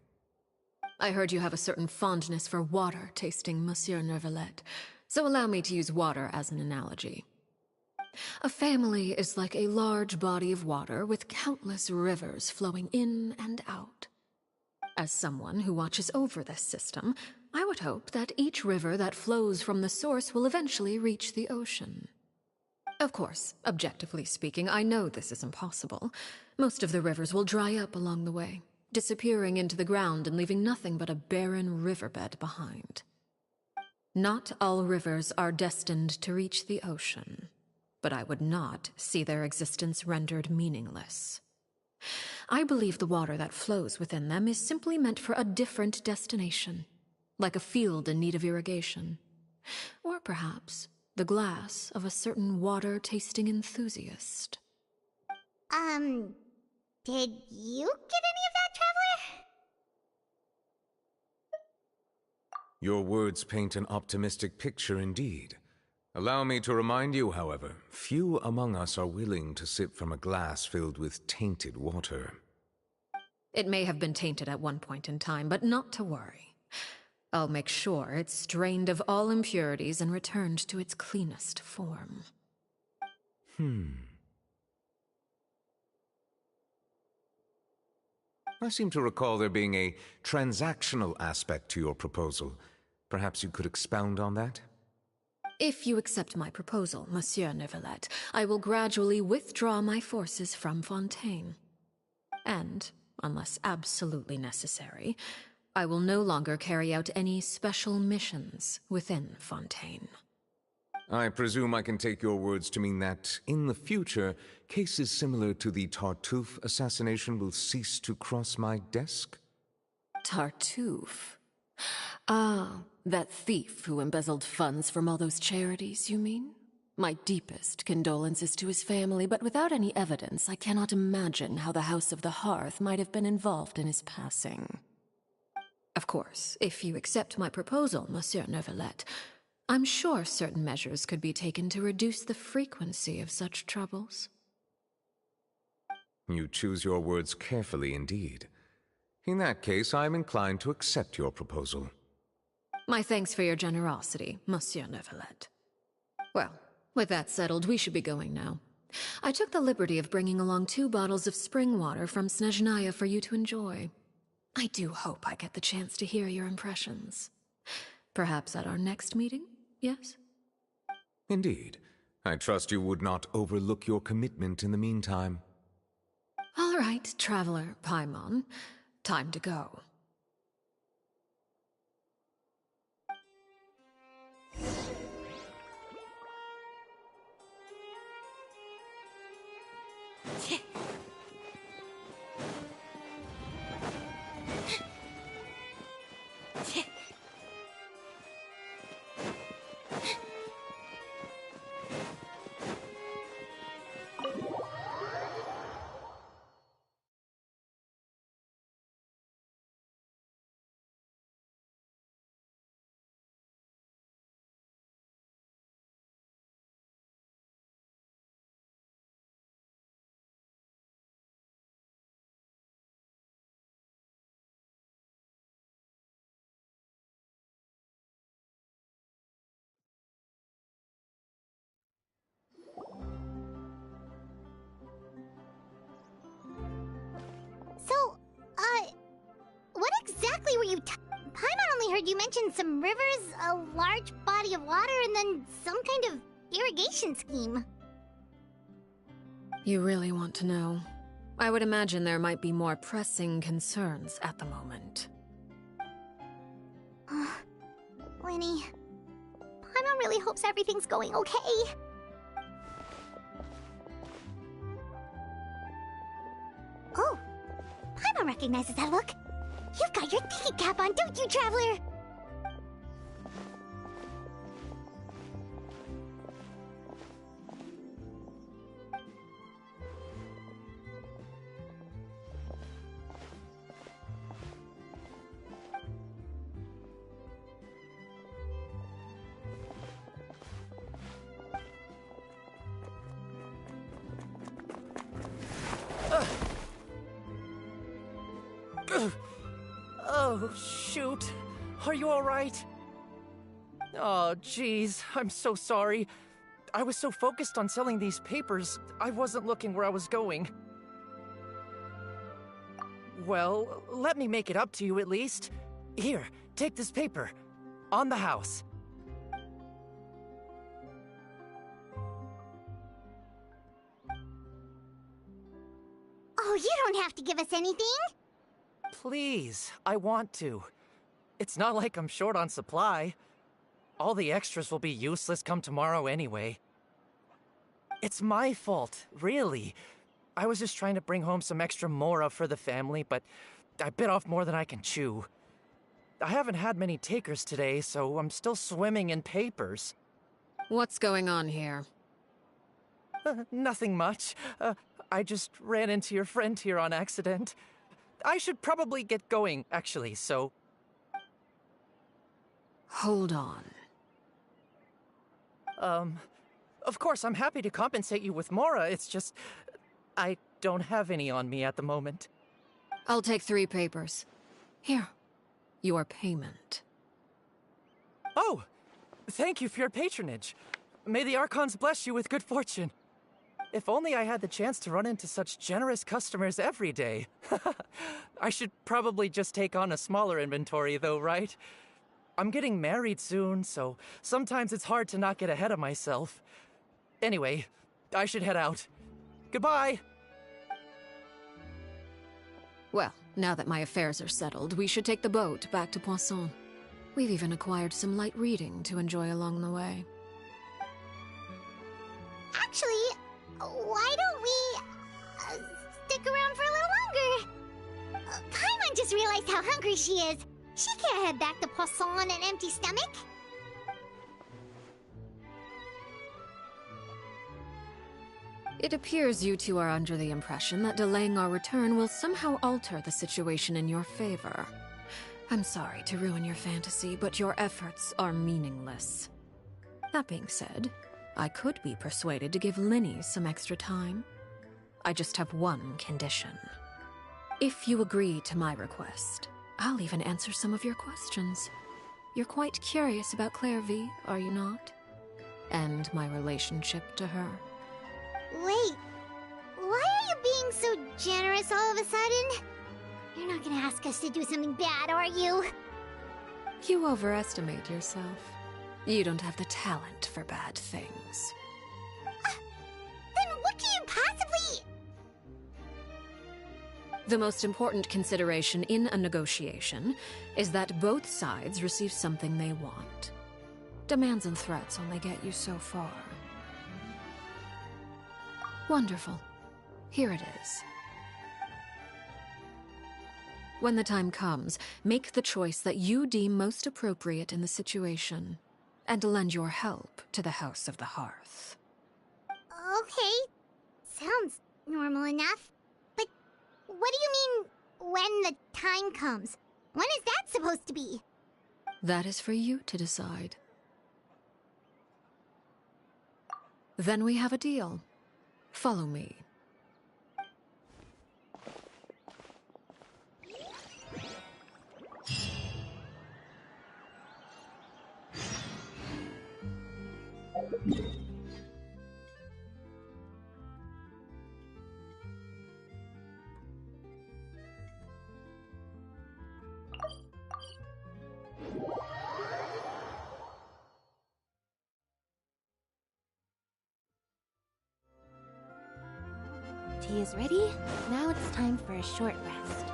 Speaker 3: I heard you have a certain fondness for water tasting, Monsieur Neuvillette, so allow me to use water as an analogy. A family is like a large body of water with countless rivers flowing in and out. As someone who watches over this system, I would hope that each river that flows from the source will eventually reach the ocean. Of course, objectively speaking, I know this is impossible. Most of the rivers will dry up along the way, disappearing into the ground and leaving nothing but a barren riverbed behind. Not all rivers are destined to reach the ocean, but I would not see their existence rendered meaningless. I believe the water that flows within them is simply meant for a different destination, like a field in need of irrigation. Or perhaps the glass of a certain water-tasting enthusiast.
Speaker 2: Did you get any of that, Traveler?
Speaker 11: Your words paint an optimistic picture indeed. Allow me to remind you, however, few among us are willing to sip from a glass filled with tainted water.
Speaker 3: It may have been tainted at one point in time, but not to worry. I'll make sure it's drained of all impurities and returned to its cleanest form.
Speaker 11: I seem to recall there being a transactional aspect to your proposal. Perhaps you could expound on that?
Speaker 3: If you accept my proposal, Monsieur Neuvillette, I will gradually withdraw my forces from Fontaine. And, unless absolutely necessary, I will no longer carry out any special missions within Fontaine.
Speaker 11: I presume I can take your words to mean that, in the future, cases similar to the Tartuffe assassination will cease to cross my desk?
Speaker 3: Tartuffe? Ah, that thief who embezzled funds from all those charities, you mean? My deepest condolences to his family, but without any evidence, I cannot imagine how the House of the Hearth might have been involved in his passing. Of course, if you accept my proposal, Monsieur Neuvillette, I'm sure certain measures could be taken to reduce the frequency of such troubles.
Speaker 11: You choose your words carefully indeed. In that case, I am inclined to accept your proposal.
Speaker 3: My thanks for your generosity, Monsieur Neuvillette. Well, with that settled, we should be going now. I took the liberty of bringing along 2 bottles of spring water from Snezhnaya for you to enjoy. I do hope I get the chance to hear your impressions. Perhaps at our next meeting, yes?
Speaker 11: Indeed. I trust you would not overlook your commitment in the meantime.
Speaker 3: All right, Traveler Paimon. Time to go.
Speaker 2: So, what exactly were you Paimon only heard you mention some rivers, a large body of water, and then some kind of irrigation scheme.
Speaker 3: You really want to know? I would imagine there might be more pressing concerns at the moment.
Speaker 2: Lenny, Paimon really hopes everything's going okay. Oh, Paimon recognizes that look. You've got your thinking cap on, don't you, Traveler?
Speaker 4: Oh, shoot. Are you all right? Oh, jeez. I'm so sorry. I was so focused on selling these papers, I wasn't looking where I was going. Well, let me make it up to you at least. Here, take this paper. On the house.
Speaker 2: Oh, you don't have to give us anything.
Speaker 4: Please, I want to. It's not like I'm short on supply. All the extras will be useless come tomorrow anyway. It's my fault, really. I was just trying to bring home some extra mora for the family, but I bit off more than I can chew. I haven't had many takers today, so I'm still swimming in papers.
Speaker 3: What's going on here?
Speaker 4: Nothing much. I just ran into your friend here on accident. I should probably get going, actually, so...
Speaker 3: Hold on.
Speaker 12: Of course, I'm happy to compensate you with Mora, it's just... I don't have any on me at the moment.
Speaker 3: I'll take 3 papers. Here, your payment.
Speaker 12: Oh! Thank you for your patronage. May the Archons bless you with good fortune. If only I had the chance to run into such generous customers every day. I should probably just take on a smaller inventory though, right? I'm getting married soon, so sometimes it's hard to not get ahead of myself. Anyway, I should head out. Goodbye!
Speaker 3: Well, now that my affairs are settled, we should take the boat back to Poisson. We've even acquired some light reading to enjoy along the way.
Speaker 2: Actually, why don't we stick around for a little longer? Paimon just realized how hungry she is. She can't head back to Poisson on an empty stomach.
Speaker 3: It appears you two are under the impression that delaying our return will somehow alter the situation in your favor. I'm sorry to ruin your fantasy, but your efforts are meaningless. That being said, I could be persuaded to give Linny some extra time. I just have one condition. If you agree to my request, I'll even answer some of your questions. You're quite curious about Claire V, are you not? And my relationship to her.
Speaker 2: Wait, why are you being so generous all of a sudden? You're not gonna ask us to do something bad, are you?
Speaker 3: You overestimate yourself. You don't have the talent for bad things.
Speaker 2: Then what can you possibly...
Speaker 3: The most important consideration in a negotiation is that both sides receive something they want. Demands and threats only get you so far. Wonderful. Here it is. When the time comes, make the choice that you deem most appropriate in the situation, and lend your help to the House of the Hearth.
Speaker 2: Okay, sounds normal enough. But what do you mean, when the time comes? When is that supposed to be?
Speaker 3: That is for you to decide. Then we have a deal. Follow me.
Speaker 6: Tea is ready. Now it's time for a short rest.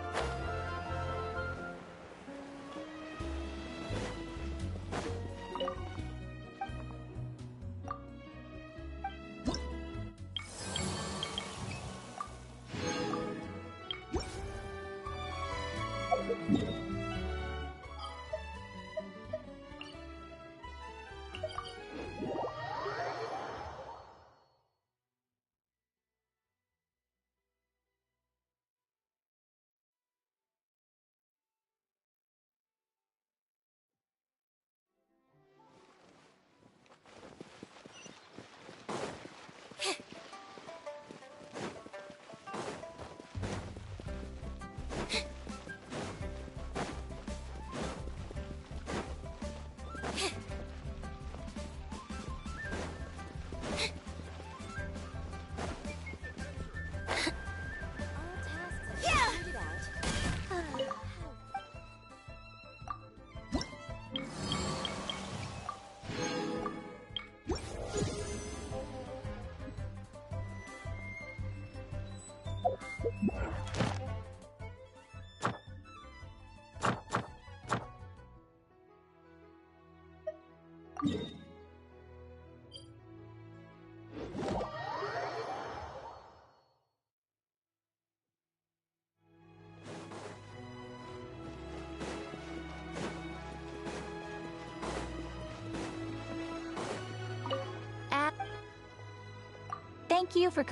Speaker 5: Thank you for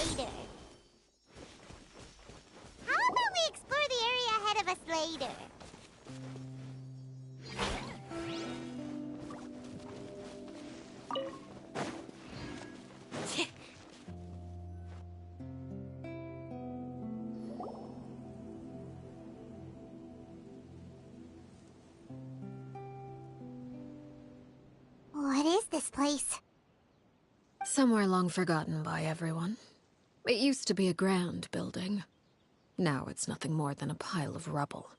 Speaker 2: later. How about we explore the area ahead of us later? What is this place?
Speaker 3: Somewhere long forgotten by everyone. It used to be a grand building. Now it's nothing more than a pile of rubble.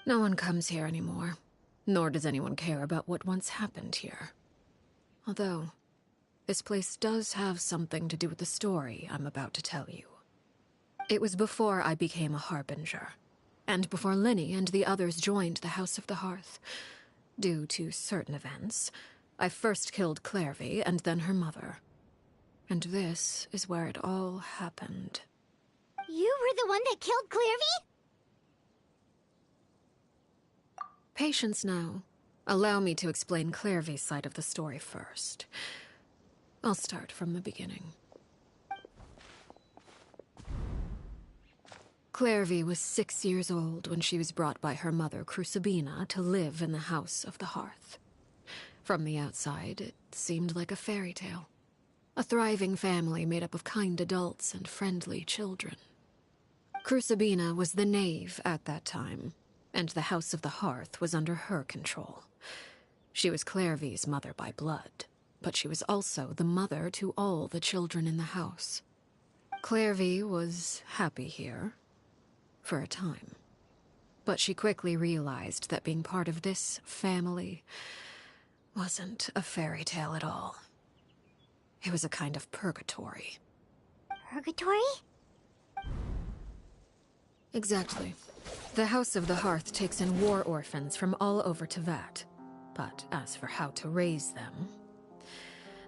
Speaker 3: No one comes here anymore, nor does anyone care about what once happened here. Although, this place does have something to do with the story I'm about to tell you. It was before I became a Harbinger, and before Linny and the others joined the House of the Hearth. Due to certain events, I first killed Clairvy and then her mother. And this is where it all happened.
Speaker 2: You were the one that killed Clairvy?
Speaker 3: Patience now. Allow me to explain Clairvy's side of the story first. I'll start from the beginning. Clairvy was 6 years old when she was brought by her mother, Crucibina, to live in the House of the Hearth. From the outside, it seemed like a fairy tale. A thriving family made up of kind adults and friendly children. Crucibina was the knave at that time, and the House of the Hearth was under her control. She was Clairvy's mother by blood, but she was also the mother to all the children in the house. Clairvy was happy here, for a time. But she quickly realized that being part of this family wasn't a fairy tale at all. It was a kind of purgatory.
Speaker 2: Purgatory?
Speaker 3: Exactly. The House of the Hearth takes in war orphans from all over Tevat. But as for how to raise them,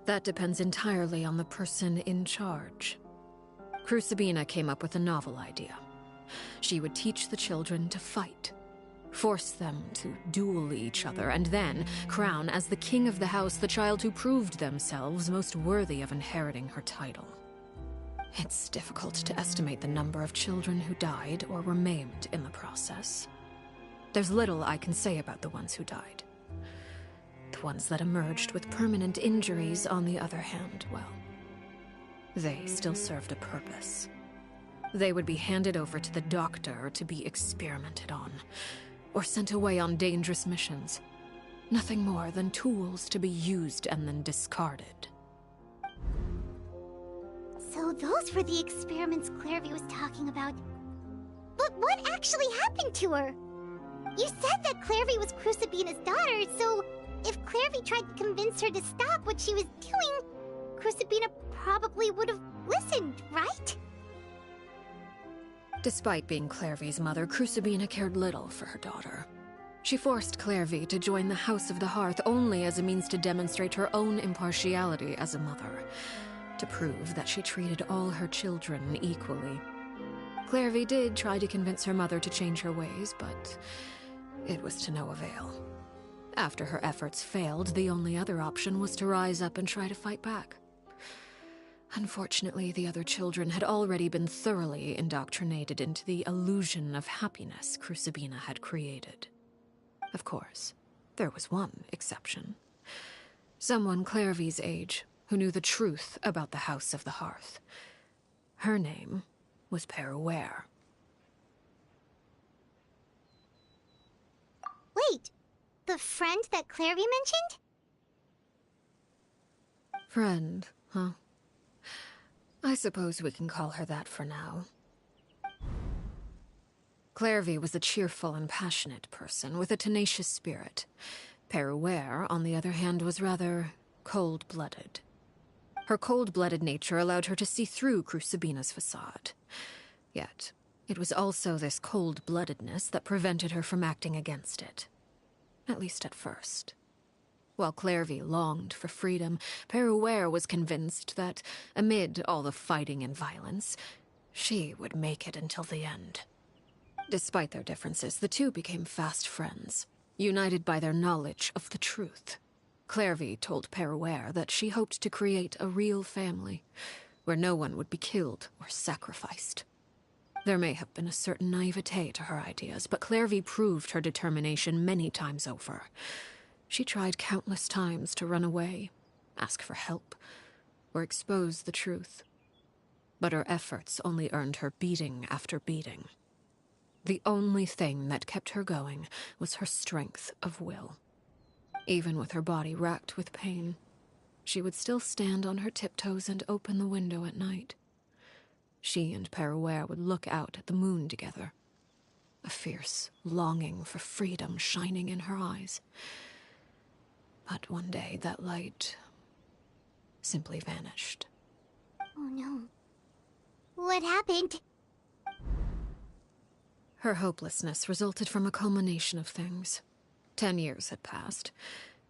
Speaker 3: that depends entirely on the person in charge. Crucibina came up with a novel idea. She would teach the children to fight, force them to duel each other, and then crown as the king of the house the child who proved themselves most worthy of inheriting her title. It's difficult to estimate the number of children who died or were maimed in the process. There's little I can say about the ones who died. The ones that emerged with permanent injuries, on the other hand, well, they still served a purpose. They would be handed over to the doctor to be experimented on, or sent away on dangerous missions. Nothing more than tools to be used and then discarded.
Speaker 2: So those were the experiments Clairvy was talking about. But what actually happened to her? You said that Clairvy was Crucibina's daughter, so if Clairvy tried to convince her to stop what she was doing, Crucibina probably would have listened, right?
Speaker 3: Despite being Clairvy's mother, Crucibina cared little for her daughter. She forced Clairvy to join the House of the Hearth only as a means to demonstrate her own impartiality as a mother, to prove that she treated all her children equally. Clairvy did try to convince her mother to change her ways, but it was to no avail. After her efforts failed, the only other option was to rise up and try to fight back. Unfortunately, the other children had already been thoroughly indoctrinated into the illusion of happiness Crucibina had created. Of course, there was one exception. Someone Clairvy's age who knew the truth about the House of the Hearth. Her name was Peruere.
Speaker 2: Wait, the friend that Clairvy mentioned?
Speaker 3: Friend, huh? I suppose we can call her that for now. Clairvy was a cheerful and passionate person with a tenacious spirit. Peruere, on the other hand, was rather cold-blooded. Her cold-blooded nature allowed her to see through Crucibina's facade. Yet, it was also this cold-bloodedness that prevented her from acting against it. At least at first. While Clairvy longed for freedom, Peruere was convinced that, amid all the fighting and violence, she would make it until the end. Despite their differences, the two became fast friends, united by their knowledge of the truth. Clairvy told Peruere that she hoped to create a real family, where no one would be killed or sacrificed. There may have been a certain naivete to her ideas, but Clairvy proved her determination many times over. She tried countless times to run away, ask for help, or expose the truth. But her efforts only earned her beating after beating. The only thing that kept her going was her strength of will. Even with her body racked with pain, she would still stand on her tiptoes and open the window at night. She and Peruere would look out at the moon together, a fierce longing for freedom shining in her eyes. But one day that light simply vanished.
Speaker 2: Oh no. What happened?
Speaker 3: Her hopelessness resulted from a culmination of things. 10 years had passed.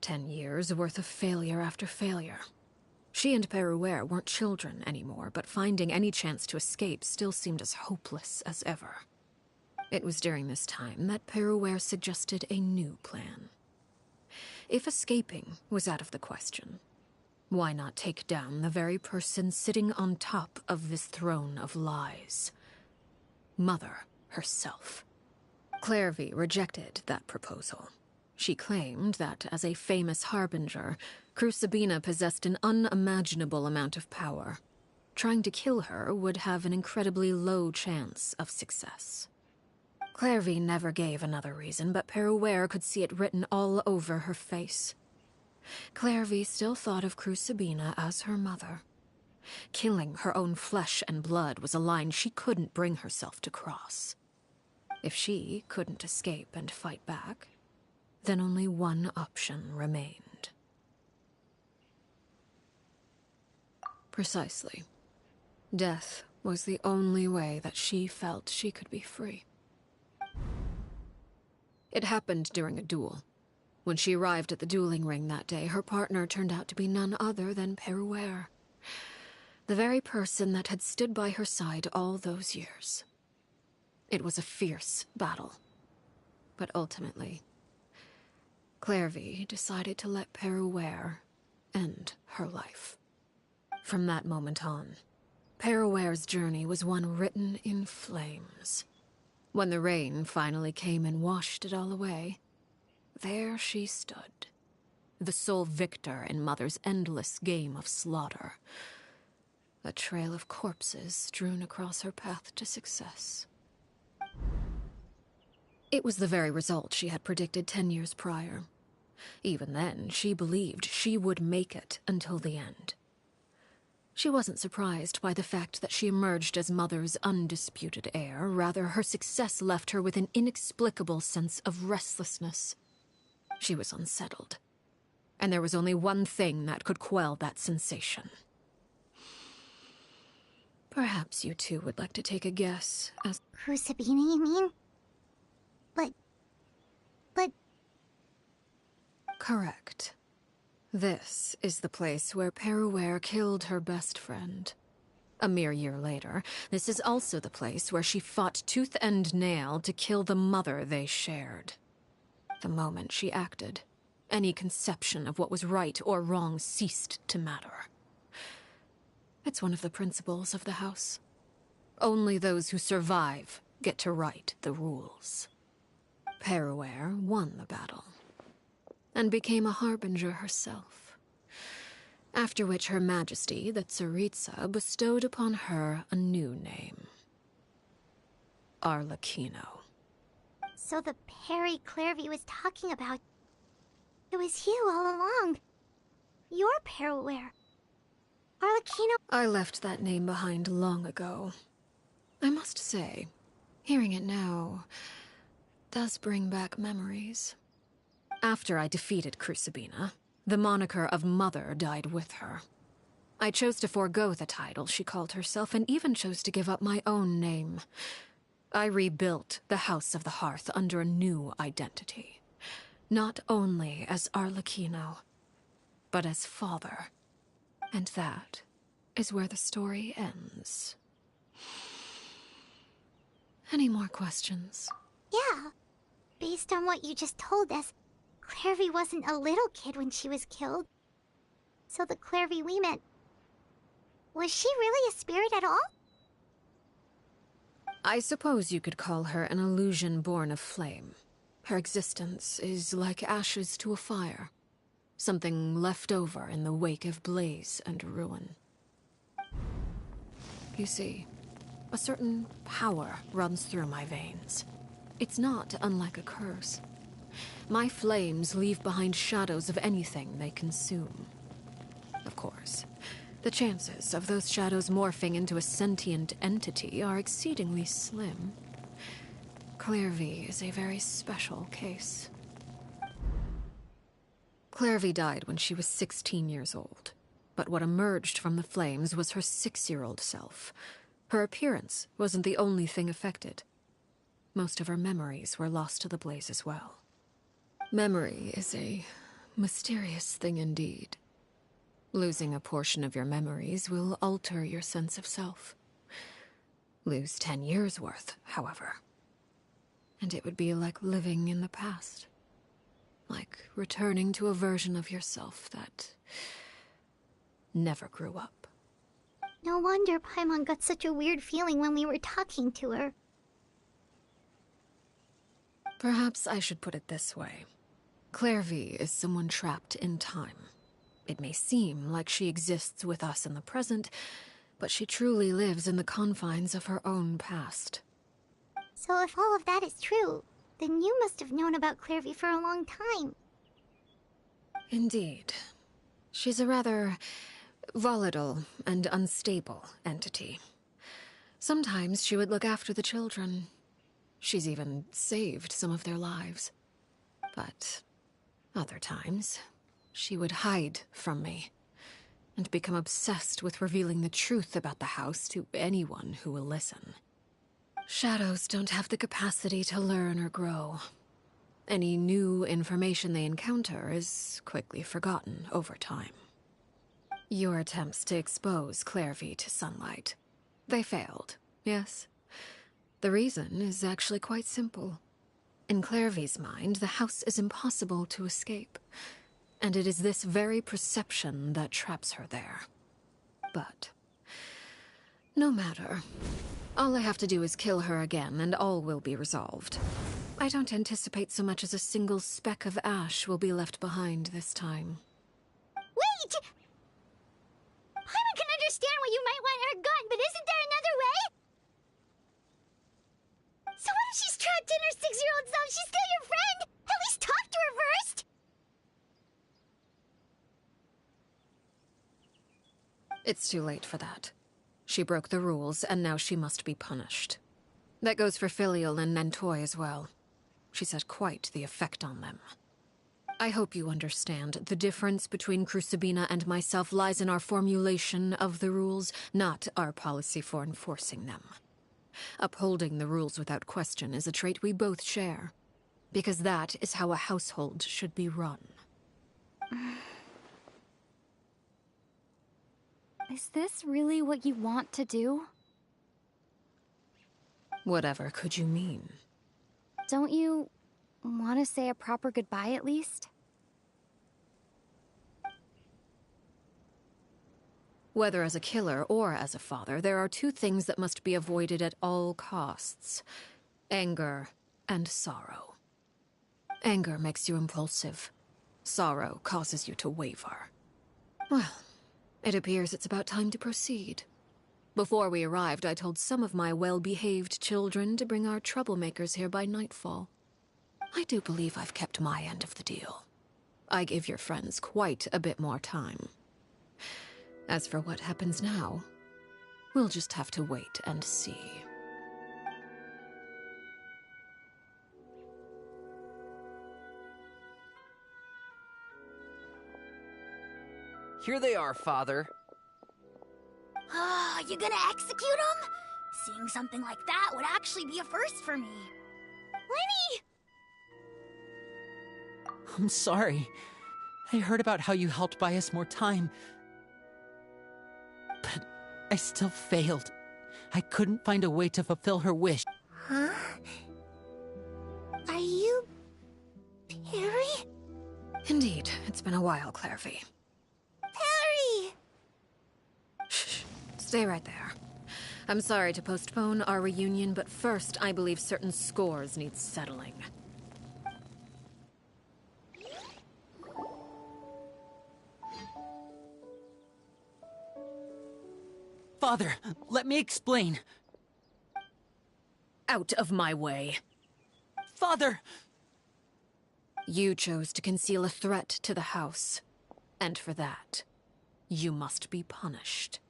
Speaker 3: 10 years worth of failure after failure. She and Peruere weren't children anymore, but finding any chance to escape still seemed as hopeless as ever. It was during this time that Peruere suggested a new plan. If escaping was out of the question, why not take down the very person sitting on top of this throne of lies? Mother herself. Clairvy rejected that proposal. She claimed that, as a famous harbinger, Crucibina possessed an unimaginable amount of power. Trying to kill her would have an incredibly low chance of success. Clairvy never gave another reason, but Peruere could see it written all over her face. Clairvy still thought of Crucibina as her mother. Killing her own flesh and blood was a line she couldn't bring herself to cross. If she couldn't escape and fight back, then only one option remained. Precisely. Death was the only way that she felt she could be free. It happened during a duel. When she arrived at the dueling ring that day, her partner turned out to be none other than Peruere. The very person that had stood by her side all those years. It was a fierce battle. But ultimately, Clairvy decided to let Peruere end her life. From that moment on, Peruere's journey was one written in flames. When the rain finally came and washed it all away, there she stood, the sole victor in Mother's endless game of slaughter. A trail of corpses strewn across her path to success. It was the very result she had predicted 10 years prior. Even then, she believed she would make it until the end. She wasn't surprised by the fact that she emerged as Mother's undisputed heir. Rather, her success left her with an inexplicable sense of restlessness. She was unsettled, and there was only one thing that could quell that sensation. Perhaps you two would like to take a guess as—
Speaker 2: Crucibina, you mean? But...
Speaker 3: Correct. This is the place where Peruere killed her best friend. A mere year later, this is also the place where she fought tooth and nail to kill the mother they shared. The moment she acted, any conception of what was right or wrong ceased to matter. It's one of the principles of the house. Only those who survive get to write the rules. Peruere won the battle, and became a harbinger herself. After which Her Majesty, the Tsaritsa, bestowed upon her a new name. Arlecchino.
Speaker 2: So the Perry Clairvy was talking about... It was you all along. You're Peruere. Arlecchino...
Speaker 3: I left that name behind long ago. I must say, hearing it now does bring back memories. After I defeated Crucibina, the moniker of Mother died with her. I chose to forego the title she called herself, and even chose to give up my own name. I rebuilt the House of the Hearth under a new identity. Not only as Arlecchino, but as father. And that is where the story ends. Any more questions?
Speaker 2: Yeah. Based on what you just told us, Clairvy wasn't a little kid when she was killed. So the Clairvy we met... Was she really a spirit at all?
Speaker 3: I suppose you could call her an illusion born of flame. Her existence is like ashes to a fire. Something left over in the wake of blaze and ruin. You see, a certain power runs through my veins. It's not unlike a curse. My flames leave behind shadows of anything they consume. Of course, the chances of those shadows morphing into a sentient entity are exceedingly slim. Clairvy is a very special case. Clairvy died when she was 16 years old, but what emerged from the flames was her 6-year-old self. Her appearance wasn't the only thing affected. Most of her memories were lost to the blaze as well. Memory is a mysterious thing indeed. Losing a portion of your memories will alter your sense of self. Lose 10 years' worth, however, and it would be like living in the past. Like returning to a version of yourself that never grew up.
Speaker 2: No wonder Paimon got such a weird feeling when we were talking to her.
Speaker 3: Perhaps I should put it this way. Clairvy is someone trapped in time. It may seem like she exists with us in the present, but she truly lives in the confines of her own past.
Speaker 2: So if all of that is true, then you must have known about Clairvy for a long time.
Speaker 3: Indeed. She's a rather volatile and unstable entity. Sometimes she would look after the children. She's even saved some of their lives. But other times, she would hide from me and become obsessed with revealing the truth about the house to anyone who will listen. Shadows don't have the capacity to learn or grow. Any new information they encounter is quickly forgotten over time. Your attempts to expose Clairvy to sunlight, they failed, yes? The reason is actually quite simple. In Clairvy's mind, the house is impossible to escape, and it is this very perception that traps her there. But no matter. All I have to do is kill her again, and all will be resolved. I don't anticipate so much as a single speck of ash will be left behind this time.
Speaker 2: Wait! Paimon can understand why you might want her gone, but isn't there another way? So what if she's trapped in her 6-year-old self? She's still your friend! At least talk to her first!
Speaker 3: It's too late for that. She broke the rules, and now she must be punished. That goes for Filial and Nantoy as well. She's had quite the effect on them. I hope you understand. The difference between Crucibina and myself lies in our formulation of the rules, not our policy for enforcing them. Upholding the rules without question is a trait we both share, because that is how a household should be run.
Speaker 13: Is this really what you want to do?
Speaker 3: Whatever could you mean?
Speaker 13: Don't you want to say a proper goodbye at least?
Speaker 3: Whether as a killer or as a father, there are two things that must be avoided at all costs: anger and sorrow. Anger makes you impulsive. Sorrow causes you to waver. Well, it appears it's about time to proceed. Before we arrived, I told some of my well-behaved children to bring our troublemakers here by nightfall. I do believe I've kept my end of the deal. I gave your friends quite a bit more time. As for what happens now, we'll just have to wait and see.
Speaker 4: Here they are, Father.
Speaker 5: You gonna execute him? Seeing something like that would actually be a first for me.
Speaker 2: Lenny!
Speaker 1: I'm sorry. I heard about how you helped buy us more time. But I still failed. I couldn't find a way to fulfill her wish.
Speaker 9: Huh? Are you... Perry?
Speaker 3: Indeed, it's been a while, Clairvy.
Speaker 9: Perry!
Speaker 3: Shh. Stay right there. I'm sorry to postpone our reunion, but first I believe certain scores need settling.
Speaker 1: Father, let me explain.
Speaker 3: Out of my way.
Speaker 1: Father!
Speaker 3: You chose to conceal a threat to the house. And for that, you must be punished.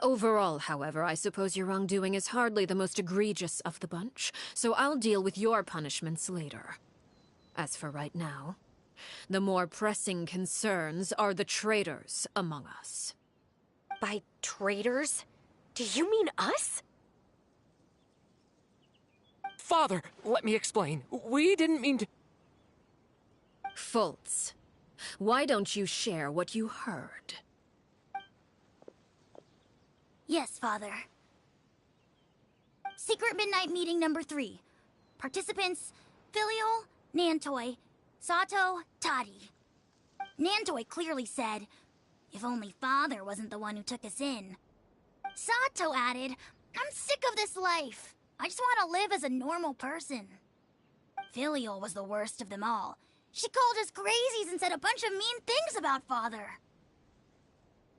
Speaker 3: Overall, however, I suppose your wrongdoing is hardly the most egregious of the bunch, so I'll deal with your punishments later. As for right now, the more pressing concerns are the traitors among us.
Speaker 6: By traitors? Do you mean us?
Speaker 7: Father, let me explain. We didn't mean to...
Speaker 3: Fultz, why don't you share what you heard?
Speaker 5: Yes, Father. Secret Midnight Meeting number 3. Participants: Filial, Nantoy, Sato, Toddy. Nantoy clearly said, "If only Father wasn't the one who took us in." Sato added, "I'm sick of this life. I just want to live as a normal person." Filial was the worst of them all. She called us crazies and said a bunch of mean things about Father.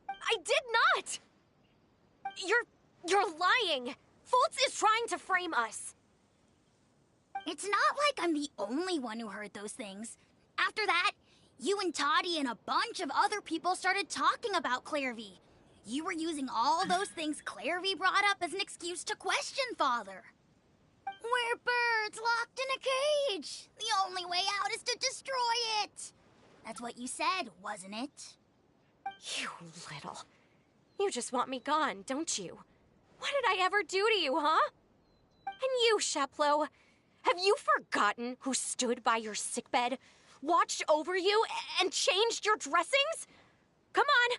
Speaker 14: I did not! You're lying! Fultz is trying to frame us!
Speaker 5: It's not like I'm the only one who heard those things. After that, you and Toddy and a bunch of other people started talking about Clairvy. You were using all those things Clairvy brought up as an excuse to question Father. We're birds locked in a cage. The only way out is to destroy it. That's what you said, wasn't it?
Speaker 14: You little... You just want me gone, don't you? What did I ever do to you, huh? And you, Sheplo, have you forgotten who stood by your sickbed, watched over you, and changed your dressings? Come on,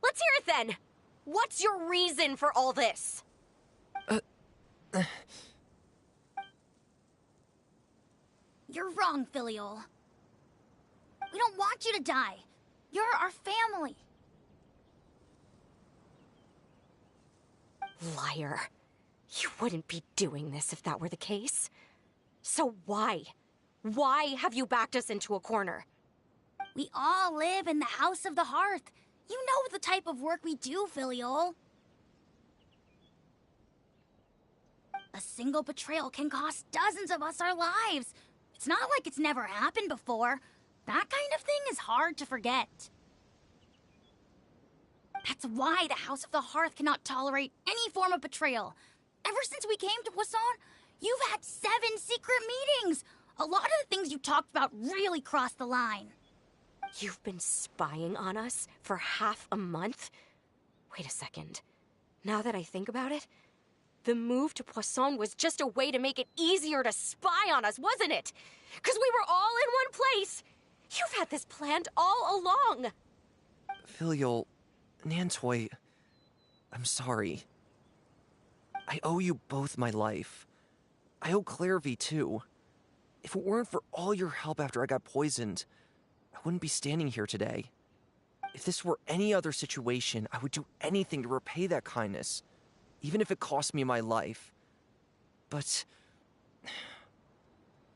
Speaker 14: let's hear it then. What's your reason for all this?
Speaker 5: You're wrong, Filial. We don't want you to die. You're our family.
Speaker 14: Liar. You wouldn't be doing this if that were the case. So why? Why have you backed us into a corner?
Speaker 5: We all live in the House of the Hearth. You know the type of work we do, Filial. A single betrayal can cost dozens of us our lives. It's not like it's never happened before. That kind of thing is hard to forget. That's why the House of the Hearth cannot tolerate any form of betrayal. Ever since we came to Poisson, you've had 7 secret meetings. A lot of the things you talked about really crossed the line.
Speaker 14: You've been spying on us for half a month? Wait a second. Now that I think about it, the move to Poisson was just a way to make it easier to spy on us, wasn't it? Because we were all in one place. You've had this planned all along.
Speaker 4: Filial, Nantoy, I'm sorry. I owe you both my life. I owe Clairvy too. If it weren't for all your help after I got poisoned, I wouldn't be standing here today. If this were any other situation, I would do anything to repay that kindness, even if it cost me my life. But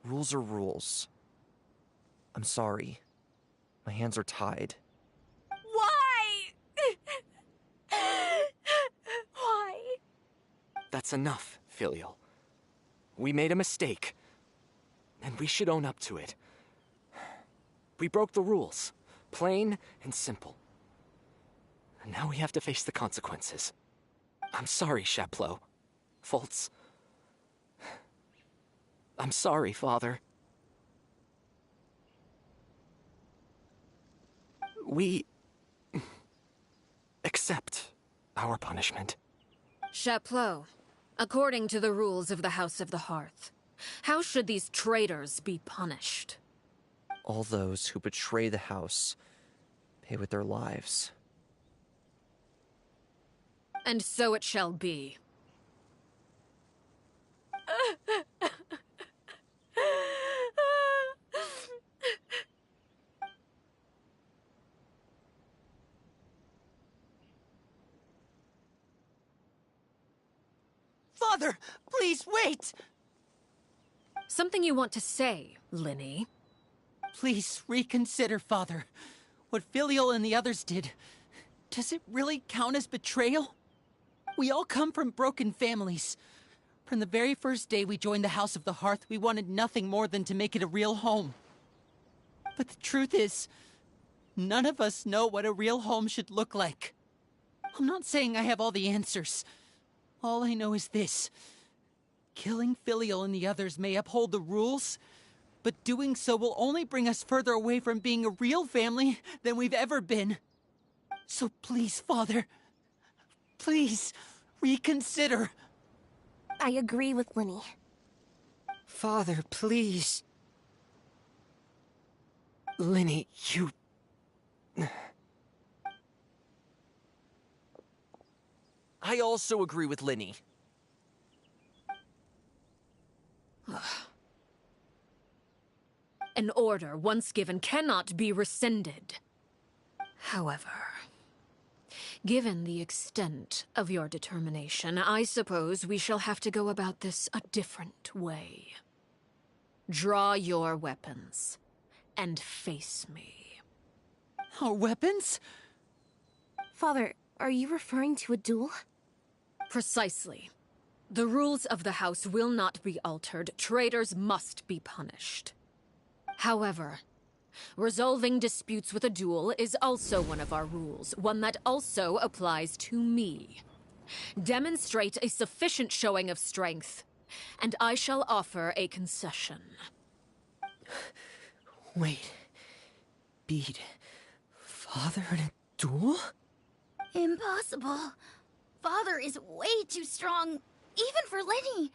Speaker 4: rules are rules. I'm sorry. My hands are tied.
Speaker 14: Why? Why?
Speaker 7: That's enough, Filial. We made a mistake, and we should own up to it. We broke the rules, plain and simple. And now we have to face the consequences. I'm sorry, Sheplo. Fultz. I'm sorry, Father. We accept our punishment.
Speaker 3: Chapleau, according to the rules of the House of the Hearth, how should these traitors be punished?
Speaker 4: All those who betray the house pay with their lives.
Speaker 3: And so it shall be.
Speaker 12: Father, please wait!
Speaker 3: Something you want to say, Linny?
Speaker 1: Please reconsider, Father. What Filial and the others did, does it really count as betrayal? We all come from broken families. From the very first day we joined the House of the Hearth, we wanted nothing more than to make it a real home. But the truth is, none of us know what a real home should look like. I'm not saying I have all the answers. All I know is this. Killing Filial and the others may uphold the rules, but doing so will only bring us further away from being a real family than we've ever been. So please, Father, please, reconsider.
Speaker 6: I agree with Linny.
Speaker 8: Father, please.
Speaker 7: Linny, you...
Speaker 4: I also agree with Linny.
Speaker 3: An order once given cannot be rescinded. However, given the extent of your determination, I suppose we shall have to go about this a different way. Draw your weapons. and face me.
Speaker 1: Our weapons?
Speaker 6: Father, are you referring to a duel?
Speaker 3: Precisely. The rules of the house will not be altered. Traitors must be punished. However, resolving disputes with a duel is also one of our rules, one that also applies to me. Demonstrate a sufficient showing of strength, and I shall offer a concession.
Speaker 8: Wait. Beat Father in a duel?
Speaker 5: Impossible. Father is way too strong, even for Lenny.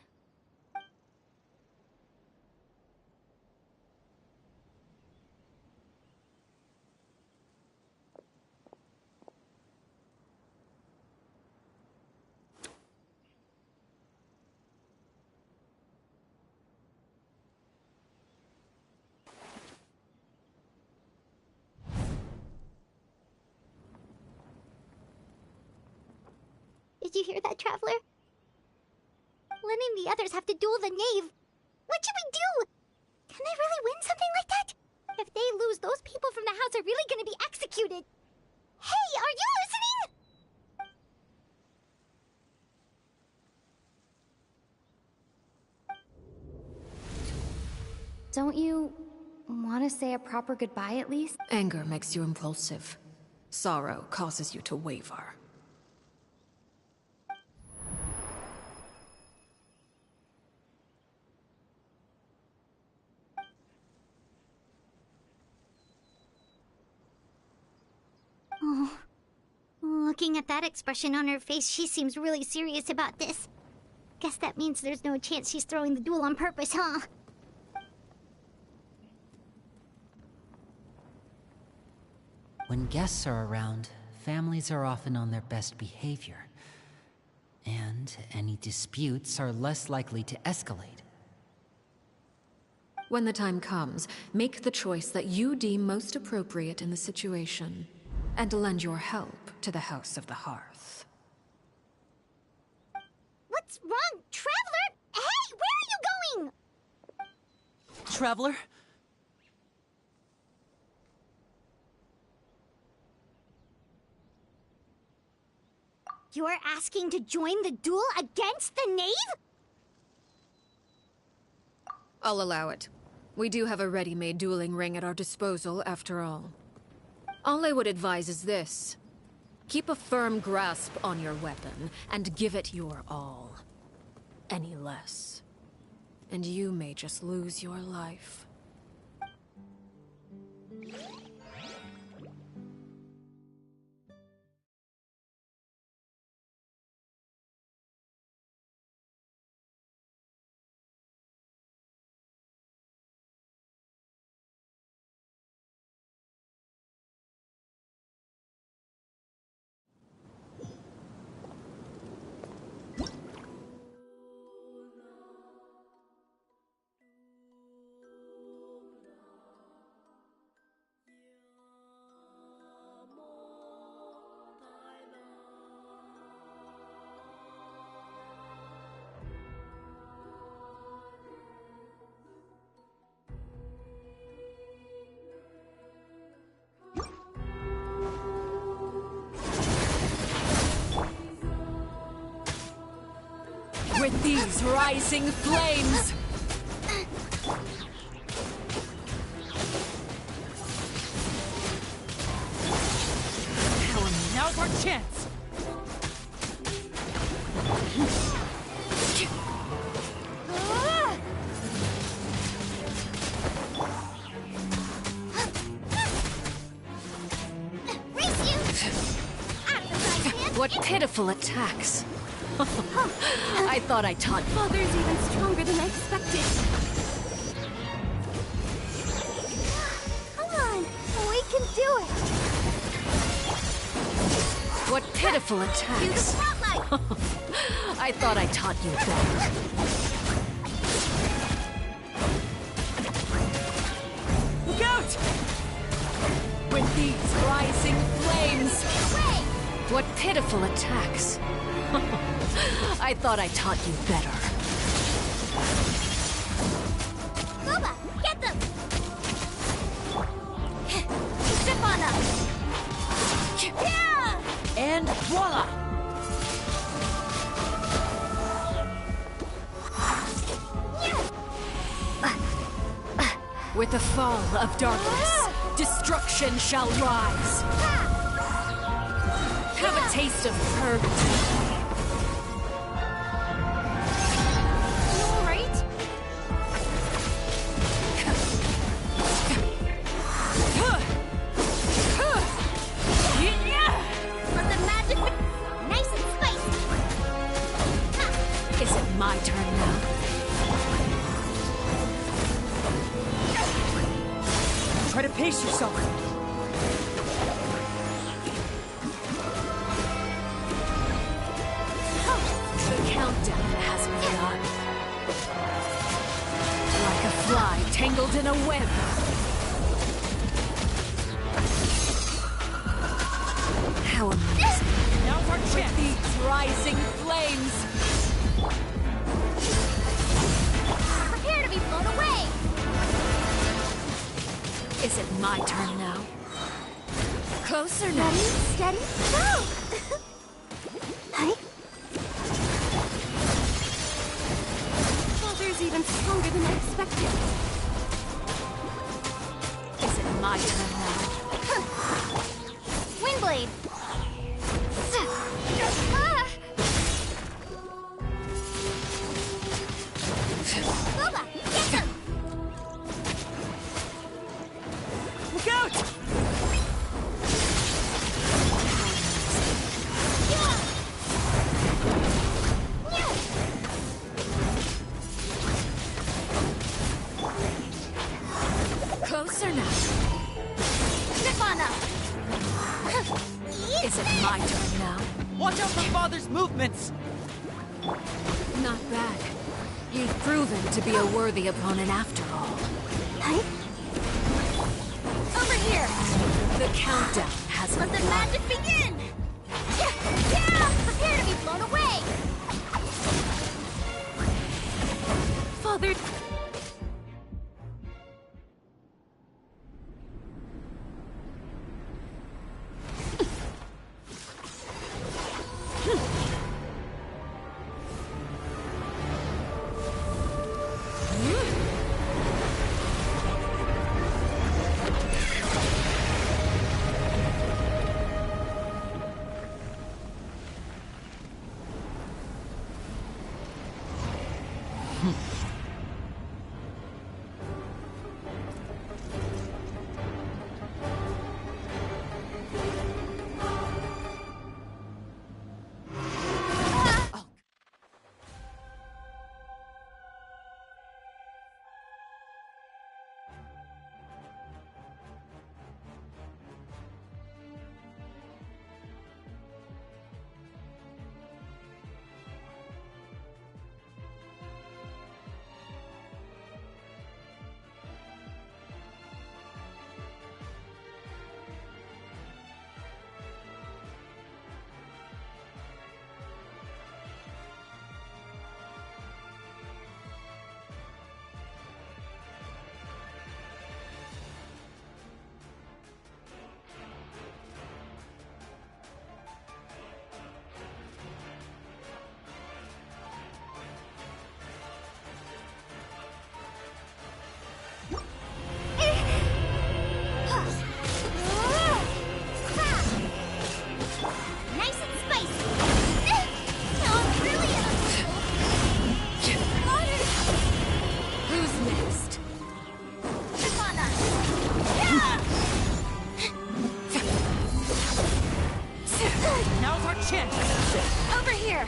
Speaker 2: Did you hear that, Traveler? Lenny and the others have to duel the knave. What should we do? Can they really win something like that? If they lose, those people from the house are really gonna be executed. Hey, are you listening?
Speaker 13: Don't you want to say a proper goodbye at least?
Speaker 3: Anger makes you impulsive. Sorrow causes you to waver.
Speaker 2: Oh, looking at that expression on her face, she seems really serious about this. Guess that means there's no chance she's throwing the duel on purpose, huh?
Speaker 1: When guests are around, families are often on their best behavior. And any disputes are less likely to escalate.
Speaker 3: When the time comes, make the choice that you deem most appropriate in the situation, and lend your help to the House of the Hearth.
Speaker 2: What's wrong, Traveler? Hey, where are you going?
Speaker 1: Traveler?
Speaker 2: You're asking to join the duel against the knave?
Speaker 3: I'll allow it. We do have a ready-made dueling ring at our disposal, after all. All I would advise is this. Keep a firm grasp on your weapon, and give it your all. Any less, and you may just lose your life. With these rising flames!
Speaker 1: Now's our chance!
Speaker 3: What pitiful attacks! I thought I taught you.
Speaker 6: Father's even stronger than I expected.
Speaker 2: Come on, we can do it.
Speaker 3: What pitiful attacks! I thought I taught you better.
Speaker 1: Look out!
Speaker 3: With these rising flames! What pitiful attacks! I thought I taught you better.
Speaker 2: Boba, get them!
Speaker 1: And voila!
Speaker 3: With the fall of darkness, destruction shall rise. Have a taste of purgatory.
Speaker 14: You alright?
Speaker 2: Let the magic be nice and spicy.
Speaker 3: Is it my turn now?
Speaker 8: Try to pace yourself.
Speaker 3: The countdown has begun. Like a fly tangled in a web. How amazing.
Speaker 1: Now's our chance!
Speaker 3: These rising flames.
Speaker 2: Prepare to be blown away.
Speaker 3: Is it my turn now? Closer now.
Speaker 2: Steady, go! Hi.
Speaker 6: Father's even stronger than I expected.
Speaker 3: Is it my turn now?
Speaker 2: Windblade. Boba, get them!
Speaker 8: Look out!
Speaker 3: Closer now.
Speaker 2: Nirvana.
Speaker 3: Is it my turn now?
Speaker 1: Watch out for Father's movements!
Speaker 3: Not bad. You've proven to be a worthy opponent after all.
Speaker 2: Hi. Over here.
Speaker 3: The countdown has
Speaker 2: Let the
Speaker 3: begun.
Speaker 2: magic begin. Yeah! Prepare to be blown away.
Speaker 6: Father...
Speaker 2: Nice and spicy. Now I'm really in a
Speaker 3: Who's next?
Speaker 2: Nirvana.
Speaker 1: Now's our chance!
Speaker 2: Over here.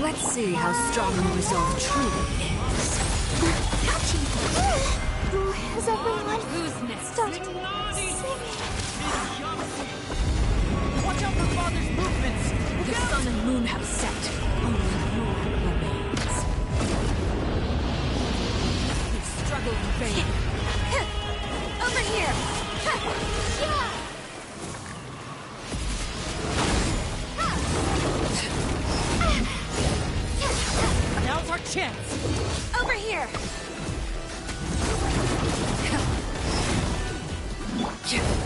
Speaker 3: Let's see how strong the resolve truly is.
Speaker 2: Is everyone
Speaker 3: Who's next?
Speaker 2: starting to
Speaker 1: Watch out for Father's movements!
Speaker 3: The sun and moon have set. Only you remains. You struggle in vain.
Speaker 2: Over here. Yeah.
Speaker 1: Now's our chance!
Speaker 2: Over here.
Speaker 14: here!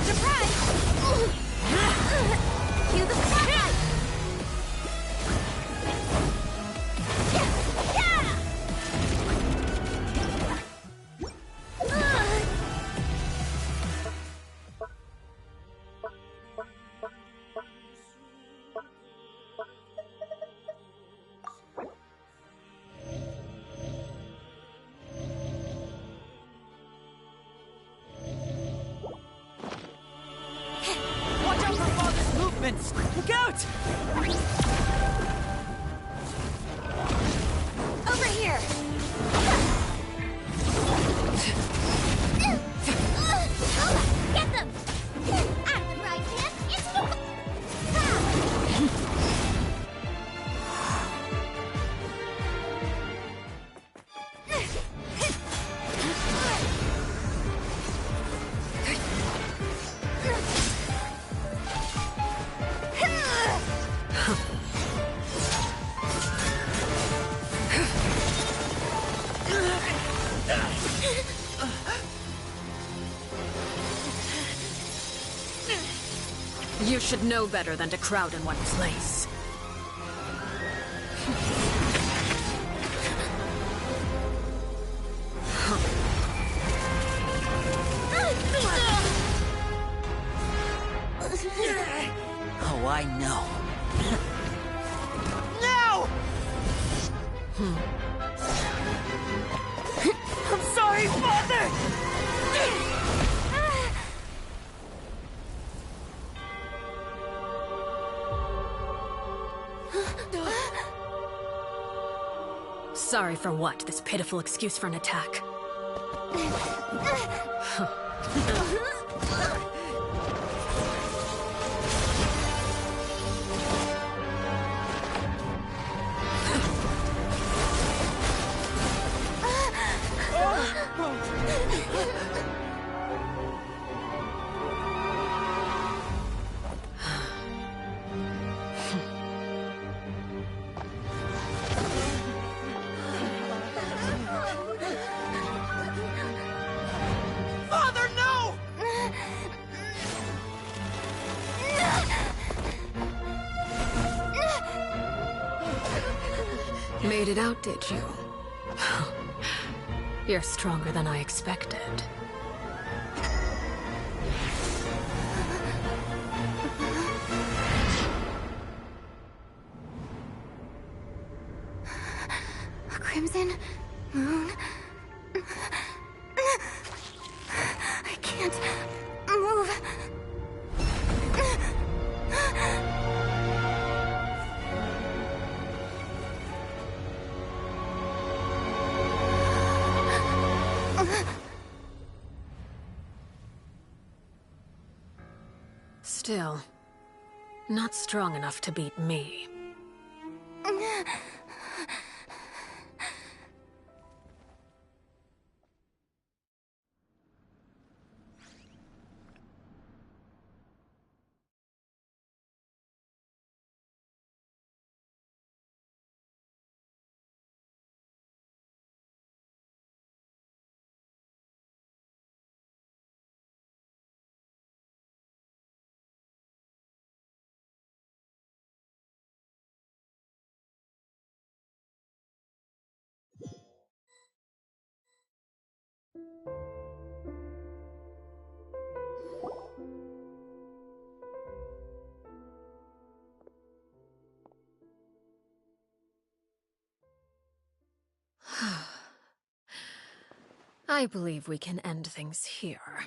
Speaker 5: Surprise! Cue the spotlight!
Speaker 1: Watch out for Father's movements! Look out!
Speaker 14: Over here!
Speaker 2: Get them! Out of the right hand, into the...
Speaker 3: You should know better than to crowd in one place.
Speaker 1: Oh, I know.
Speaker 12: No! I'm sorry, Father!
Speaker 3: Sorry for what? This pitiful excuse for an attack.
Speaker 12: Father, no!
Speaker 3: Made it out, did you? You're stronger than I expected.
Speaker 5: A crimson moon. I can't move.
Speaker 3: Still, not strong enough to beat me. I believe we can end things here.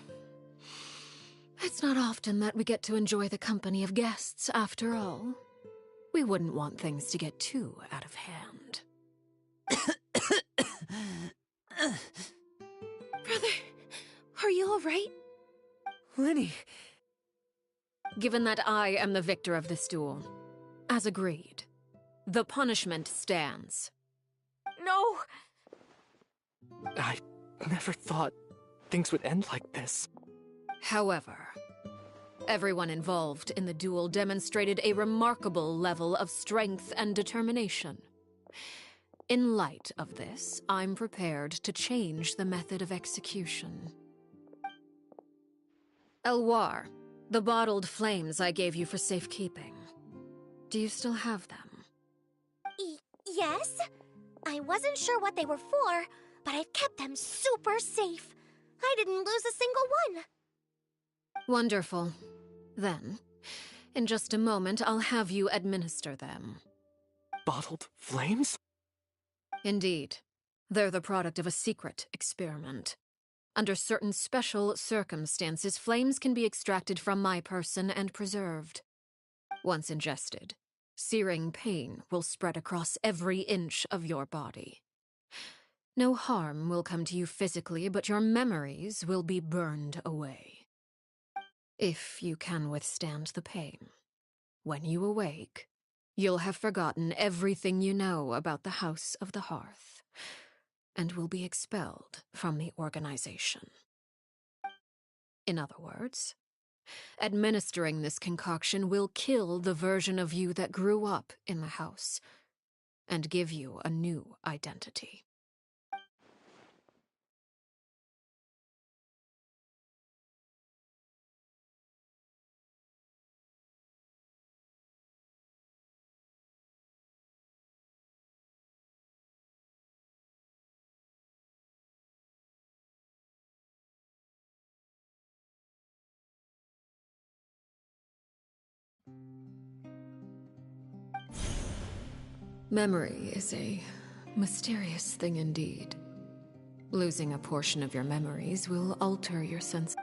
Speaker 3: It's not often that we get to enjoy the company of guests, after all. We wouldn't want things to get too out of hand.
Speaker 6: Brother, are you all right?
Speaker 10: Lenny.
Speaker 3: Given that I am the victor of this duel, as agreed, the punishment stands.
Speaker 14: No!
Speaker 12: I never thought things would end like this.
Speaker 3: However, everyone involved in the duel demonstrated a remarkable level of strength and determination. In light of this, I'm prepared to change the method of execution. Elwar, the bottled flames I gave you for safekeeping. Do you still have them?
Speaker 14: Yes? I wasn't sure what they were for, but I've kept them super safe. I didn't lose a single one.
Speaker 3: Wonderful. Then, in just a moment, I'll have you administer them.
Speaker 7: Bottled flames?
Speaker 3: Indeed. They're the product of a secret experiment. Under certain special circumstances, flames can be extracted from my person and preserved. Once ingested, searing pain will spread across every inch of your body. No harm will come to you physically, but your memories will be burned away. If you can withstand the pain, when you awake, you'll have forgotten everything you know about the House of the Hearth, and will be expelled from the organization. In other words, administering this concoction will kill the version of you that grew up in the house, and give you a new identity. Memory is a mysterious thing indeed. Losing a portion of your memories will alter your sense.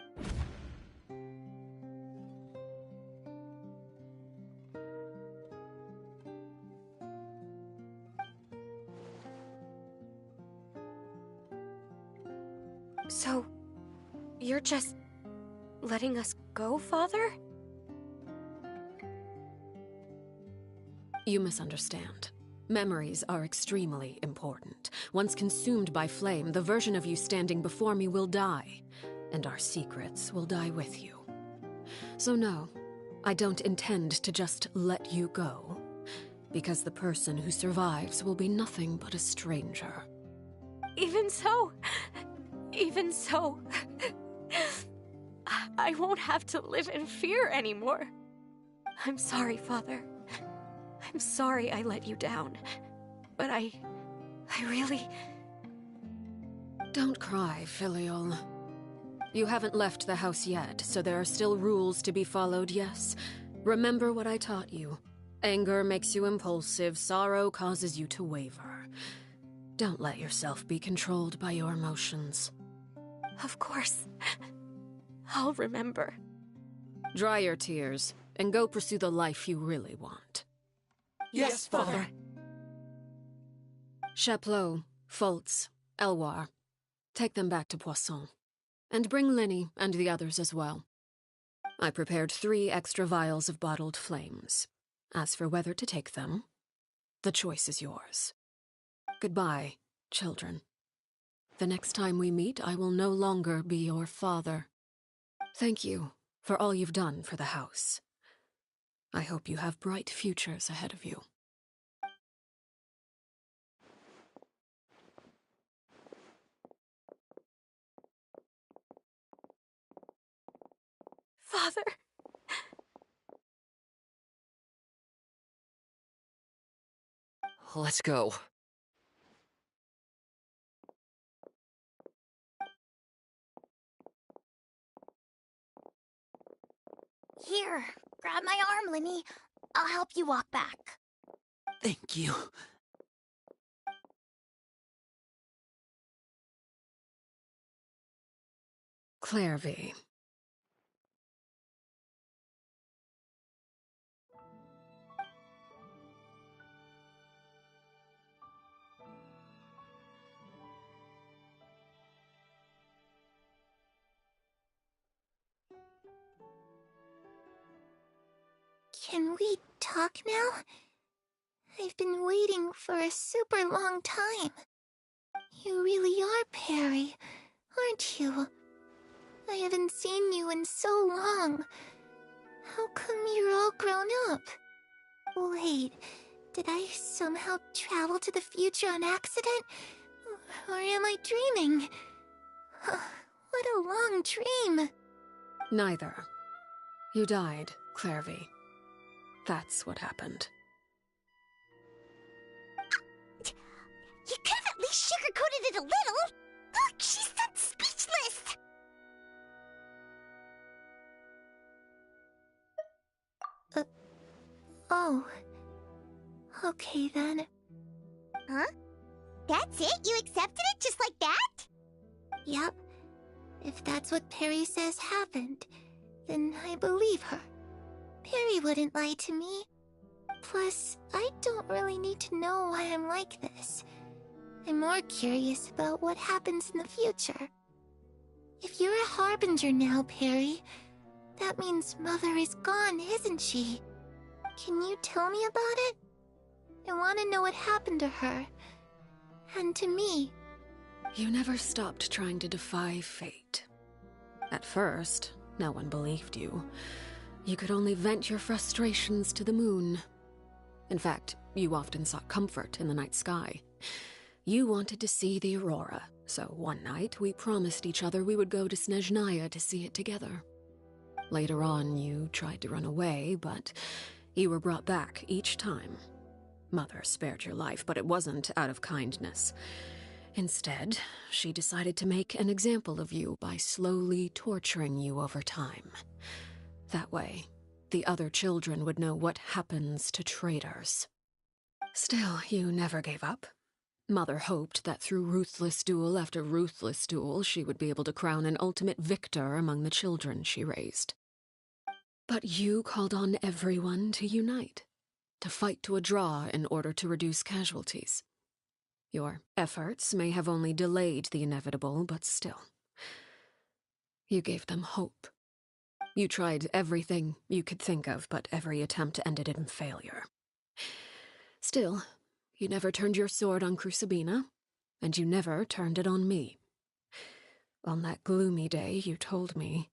Speaker 14: So, you're just letting us go, Father?
Speaker 3: You misunderstand. Memories are extremely important. Once consumed by flame, the version of you standing before me will die, and our secrets will die with you. So no, I don't intend to just let you go, because the person who survives will be nothing but a stranger.
Speaker 14: Even so, I won't have to live in fear anymore. I'm sorry, Father. I'm sorry I let you down, but I really...
Speaker 3: Don't cry, Filial. You haven't left the house yet, so there are still rules to be followed, yes. Remember what I taught you. Anger makes you impulsive, sorrow causes you to waver. Don't let yourself be controlled by your emotions.
Speaker 14: Of course. I'll remember.
Speaker 3: Dry your tears, and go pursue the life you really want.
Speaker 12: Yes, Father.
Speaker 3: Chaplot, Foltz, Elwar, take them back to Poisson. And bring Linny and the others as well. I prepared 3 extra vials of bottled flames. As for whether to take them, the choice is yours. Goodbye, children. The next time we meet, I will no longer be your father. Thank you for all you've done for the house. I hope you have bright futures ahead of you.
Speaker 14: Father!
Speaker 4: Let's go.
Speaker 5: Here, grab my arm, Linny. I'll help you walk back.
Speaker 1: Thank you.
Speaker 3: Clairvy.
Speaker 9: Can we talk now? I've been waiting for a super long time. You really are Perry, aren't you? I haven't seen you in so long. How come you're all grown up? Wait, Did I somehow travel to the future on accident? Or am I dreaming? What a long dream.
Speaker 3: Neither. You died, Clairvy. That's what happened.
Speaker 2: You could have at least sugarcoated it a little. Look, she's done speechless.
Speaker 9: Oh. Okay then.
Speaker 2: Huh? That's it? You accepted it just like that?
Speaker 9: Yep. If that's what Perry says happened, then I believe her. Perry wouldn't lie to me. Plus, I don't really need to know why I'm like this. I'm more curious about what happens in the future. If you're a harbinger now, Perry, that means Mother is gone, isn't she? Can you tell me about it? I want to know what happened to her. And to me.
Speaker 3: You never stopped trying to defy fate. At first, no one believed you. You could only vent your frustrations to the moon. In fact, you often sought comfort in the night sky. You wanted to see the aurora, so one night we promised each other we would go to Snezhnaya to see it together. Later on, you tried to run away, but you were brought back each time. Mother spared your life, but it wasn't out of kindness. Instead, she decided to make an example of you by slowly torturing you over time. That way, the other children would know what happens to traitors. Still, you never gave up. Mother hoped that through ruthless duel after ruthless duel, she would be able to crown an ultimate victor among the children she raised. But you called on everyone to unite, to fight to a draw in order to reduce casualties. Your efforts may have only delayed the inevitable, but still. You gave them hope. You tried everything you could think of, but every attempt ended in failure. Still, you never turned your sword on Crucibina, and you never turned it on me. On that gloomy day, you told me,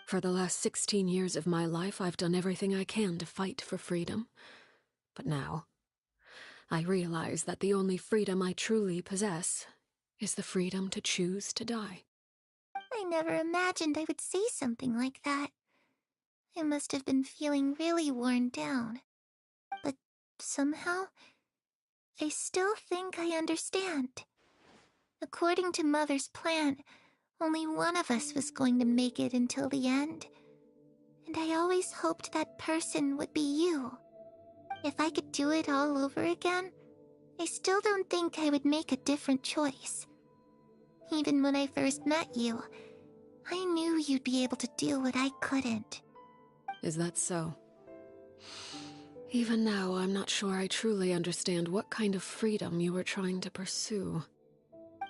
Speaker 3: "For the last 16 years of my life, I've done everything I can to fight for freedom. But now, I realize that the only freedom I truly possess is the freedom to choose to die."
Speaker 9: I never imagined I would say something like that. I must have been feeling really worn down. But somehow, I still think I understand. According to Mother's plan, only one of us was going to make it until the end. And I always hoped that person would be you. If I could do it all over again, I still don't think I would make a different choice. Even when I first met you, I knew you'd be able to do what I couldn't.
Speaker 3: Is that so? Even now, I'm not sure I truly understand what kind of freedom you were trying to pursue.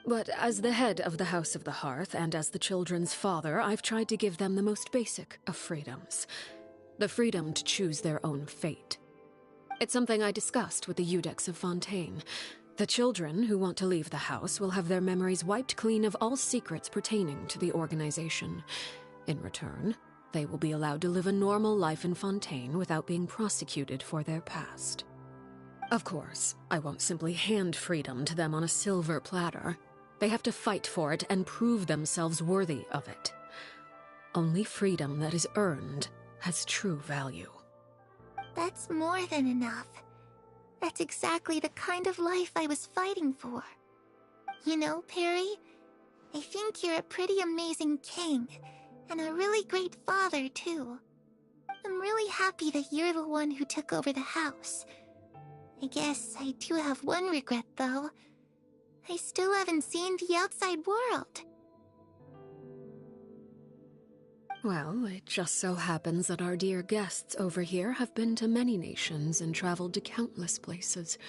Speaker 3: But as the head of the House of the Hearth and as the children's father, I've tried to give them the most basic of freedoms. The freedom to choose their own fate. It's something I discussed with the Eudex of Fontaine. The children who want to leave the house will have their memories wiped clean of all secrets pertaining to the organization. In return, they will be allowed to live a normal life in Fontaine without being prosecuted for their past. Of course, I won't simply hand freedom to them on a silver platter. They have to fight for it and prove themselves worthy of it. Only freedom that is earned has true value.
Speaker 9: That's more than enough. That's exactly the kind of life I was fighting for. You know, Perry, I think you're a pretty amazing king, and a really great father, too. I'm really happy that you're the one who took over the house. I guess I do have one regret, though. I still haven't seen the outside world.
Speaker 3: Well, it just so happens that our dear guests over here have been to many nations and traveled to countless places.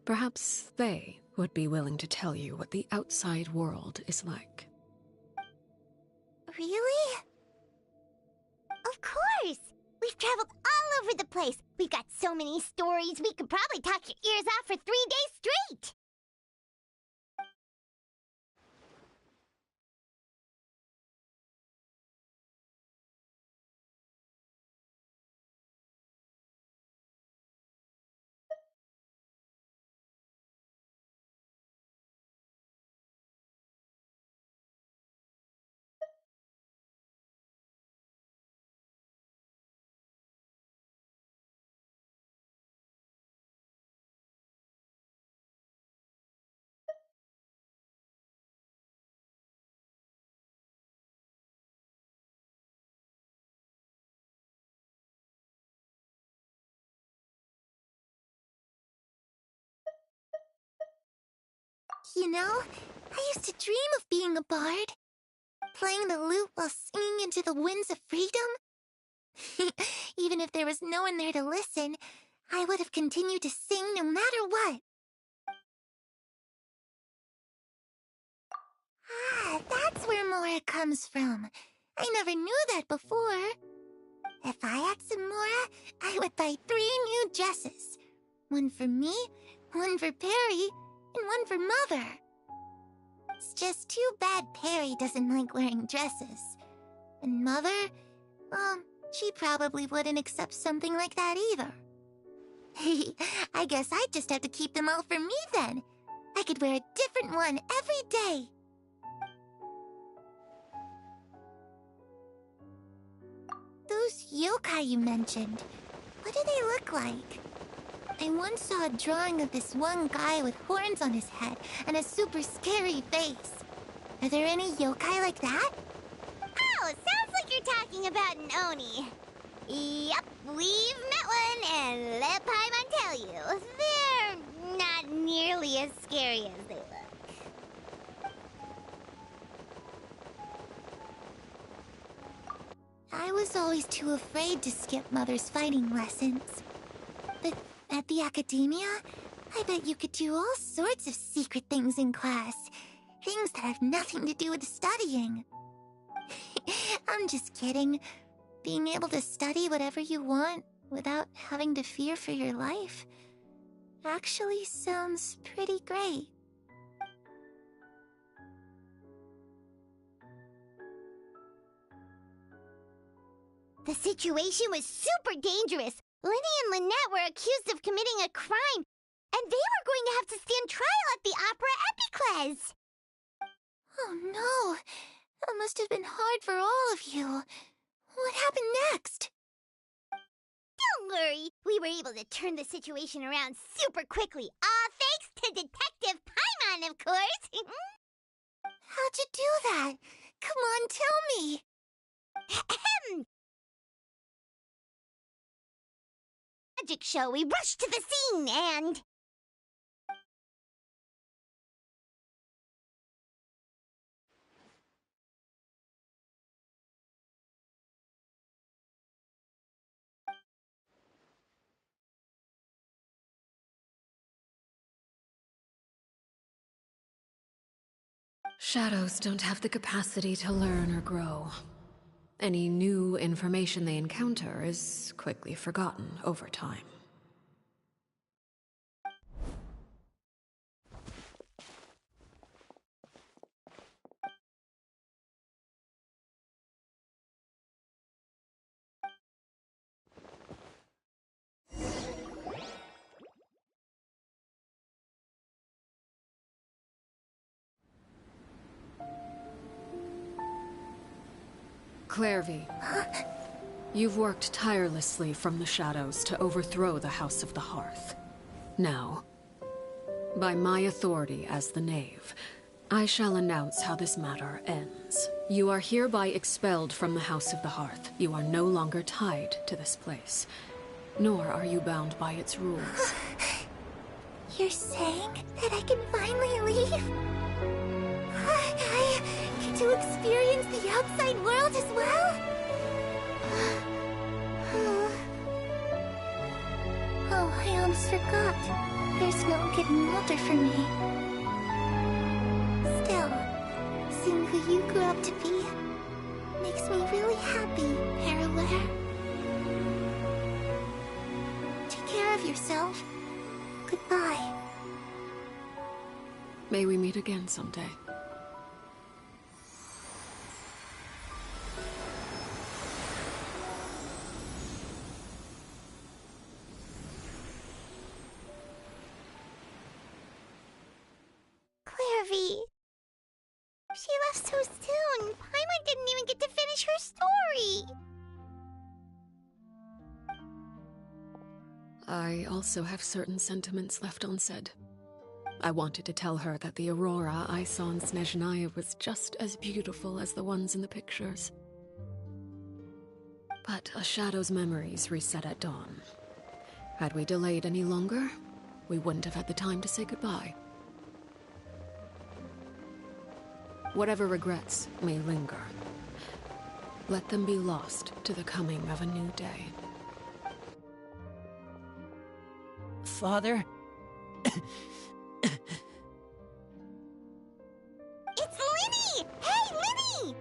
Speaker 3: Perhaps they would be willing to tell you what the outside world is like.
Speaker 2: Really? Of course! We've traveled all over the place. We've got so many stories, we could probably talk your ears off for 3 days straight!
Speaker 9: You know, I used to dream of being a bard. Playing the lute while singing into the winds of freedom. Even if there was no one there to listen, I would have continued to sing no matter what. Ah, that's where Mora comes from. I never knew that before. If I had some Mora, I would buy 3 new dresses. One for me, one for Perry, and one for Mother. It's just too bad Perry doesn't like wearing dresses. And Mother, well, she probably wouldn't accept something like that either. I guess I'd just have to keep them all for me then. I could wear a different one every day. Those yokai you mentioned, what do they look like? I once saw a drawing of this one guy with horns on his head and a super scary face. Are there any yokai like that?
Speaker 2: Oh, sounds like you're talking about an Oni. Yep, we've met one, and let Paimon tell you, they're not nearly as scary as they look.
Speaker 9: I was always too afraid to skip Mother's fighting lessons. But at the academia, I bet you could do all sorts of secret things in class. Things that have nothing to do with studying. I'm just kidding. Being able to study whatever you want without having to fear for your life actually sounds pretty great.
Speaker 2: The situation was super dangerous. Lenny and Lynette were accused of committing a crime, and they were going to have to stand trial at the Opera Epicles.
Speaker 9: Oh no, that must have been hard for all of you. What happened next?
Speaker 2: Don't worry, we were able to turn the situation around super quickly, all thanks to Detective Paimon, of course.
Speaker 9: How'd you do that? Come on, tell me.
Speaker 2: Magic show, we rushed to the scene and...
Speaker 3: Shadows don't have the capacity to learn or grow. Any new information they encounter is quickly forgotten over time. Clairvy, you've worked tirelessly from the shadows to overthrow the House of the Hearth. Now, by my authority as the Knave, I shall announce how this matter ends. You are hereby expelled from the House of the Hearth. You are no longer tied to this place, nor are you bound by its rules.
Speaker 9: You're saying that I can finally leave? I get to experience the outside world as well? Oh, I almost forgot. There's no getting older for me. Still, seeing who you grew up to be makes me really happy, Parallel. Take care of yourself. Goodbye.
Speaker 3: May we meet again someday.
Speaker 2: Clairvy. She left so soon. Paimon didn't even get to finish her story.
Speaker 3: I also have certain sentiments left unsaid. I wanted to tell her that the aurora I saw in Snezhnaya was just as beautiful as the ones in the pictures. But a shadow's memories reset at dawn. Had we delayed any longer, we wouldn't have had the time to say goodbye. Whatever regrets may linger, let them be lost to the coming of a new day.
Speaker 1: Father?
Speaker 2: It's Linny! Hey, Linny!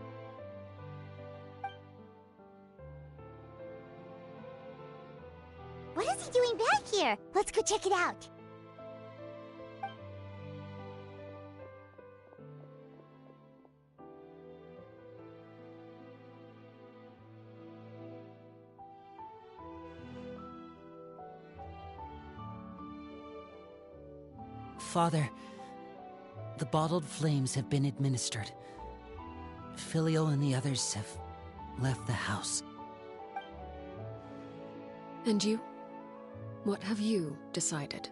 Speaker 2: What is he doing back here? Let's go check it out.
Speaker 1: Father, the bottled flames have been administered. Filial and the others have left the house.
Speaker 3: And you? What have you decided?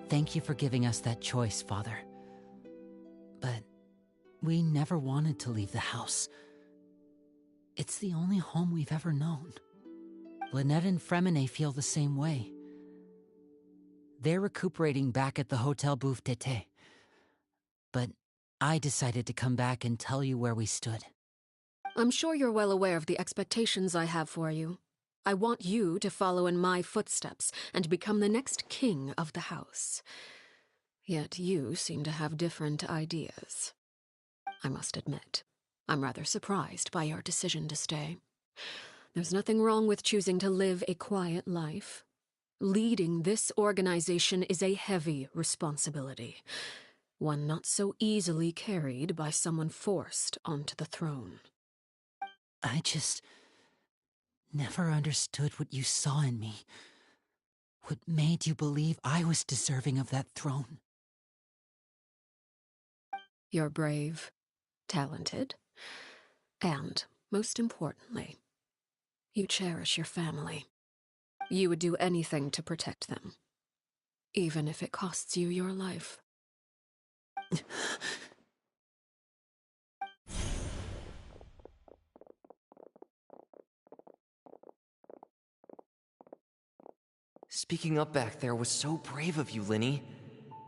Speaker 1: Thank you for giving us that choice, Father. But we never wanted to leave the house. It's the only home we've ever known. Lynette and Fremine feel the same way. They're recuperating back at the Hotel Bouffe Tété. But I decided to come back and tell you where we stood.
Speaker 3: I'm sure you're well aware of the expectations I have for you. I want you to follow in my footsteps and become the next king of the house. Yet you seem to have different ideas. I must admit, I'm rather surprised by your decision to stay. There's nothing wrong with choosing to live a quiet life. Leading this organization is a heavy responsibility, one not so easily carried by someone forced onto the throne.
Speaker 1: I just never understood what you saw in me. What made you believe I was deserving of that throne?
Speaker 3: You're brave, talented, and, most importantly, you cherish your family. You would do anything to protect them, even if it costs you your life.
Speaker 4: Speaking up back there was so brave of you, Linny.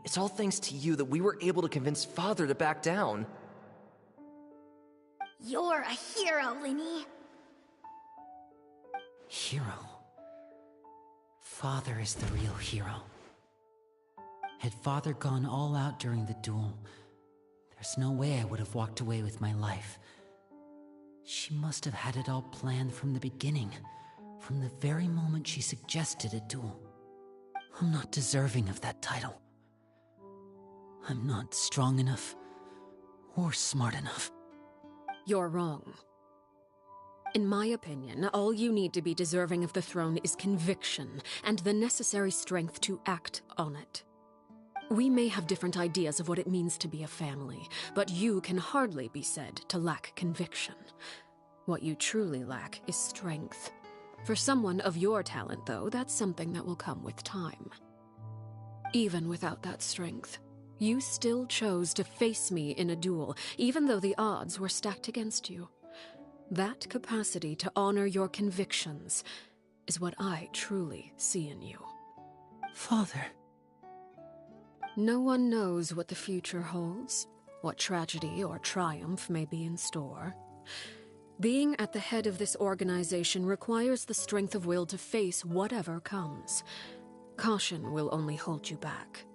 Speaker 4: It's all thanks to you that we were able to convince Father to back down.
Speaker 5: You're a hero, Linny.
Speaker 1: Hero? Father is the real hero. Had Father gone all out during the duel, there's no way I would have walked away with my life. She must have had it all planned from the beginning, from the very moment she suggested a duel. I'm not deserving of that title. I'm not strong enough or smart enough.
Speaker 3: You're wrong. In my opinion, all you need to be deserving of the throne is conviction and the necessary strength to act on it. We may have different ideas of what it means to be a family, but you can hardly be said to lack conviction. What you truly lack is strength. For someone of your talent, though, that's something that will come with time. Even without that strength, you still chose to face me in a duel, even though the odds were stacked against you. That capacity to honor your convictions is what I truly see in you.
Speaker 1: Father.
Speaker 3: No one knows what the future holds, what tragedy or triumph may be in store. Being at the head of this organization requires the strength of will to face whatever comes. Caution will only hold you back.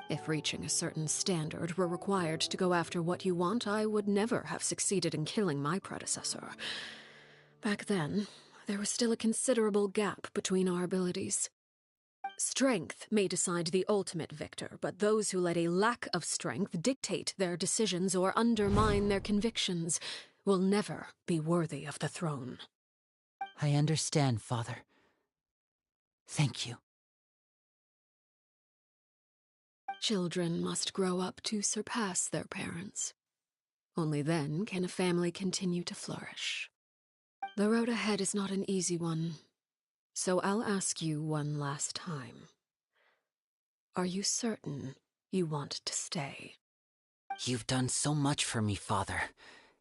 Speaker 3: If reaching a certain standard were required to go after what you want, I would never have succeeded in killing my predecessor. Back then, there was still a considerable gap between our abilities. Strength may decide the ultimate victor, but those who let a lack of strength dictate their decisions or undermine their convictions will never be worthy of the throne.
Speaker 1: I understand, Father. Thank you.
Speaker 3: Children must grow up to surpass their parents. Only then can a family continue to flourish. The road ahead is not an easy one, so I'll ask you one last time. Are you certain you want to stay?
Speaker 1: You've done so much for me, Father,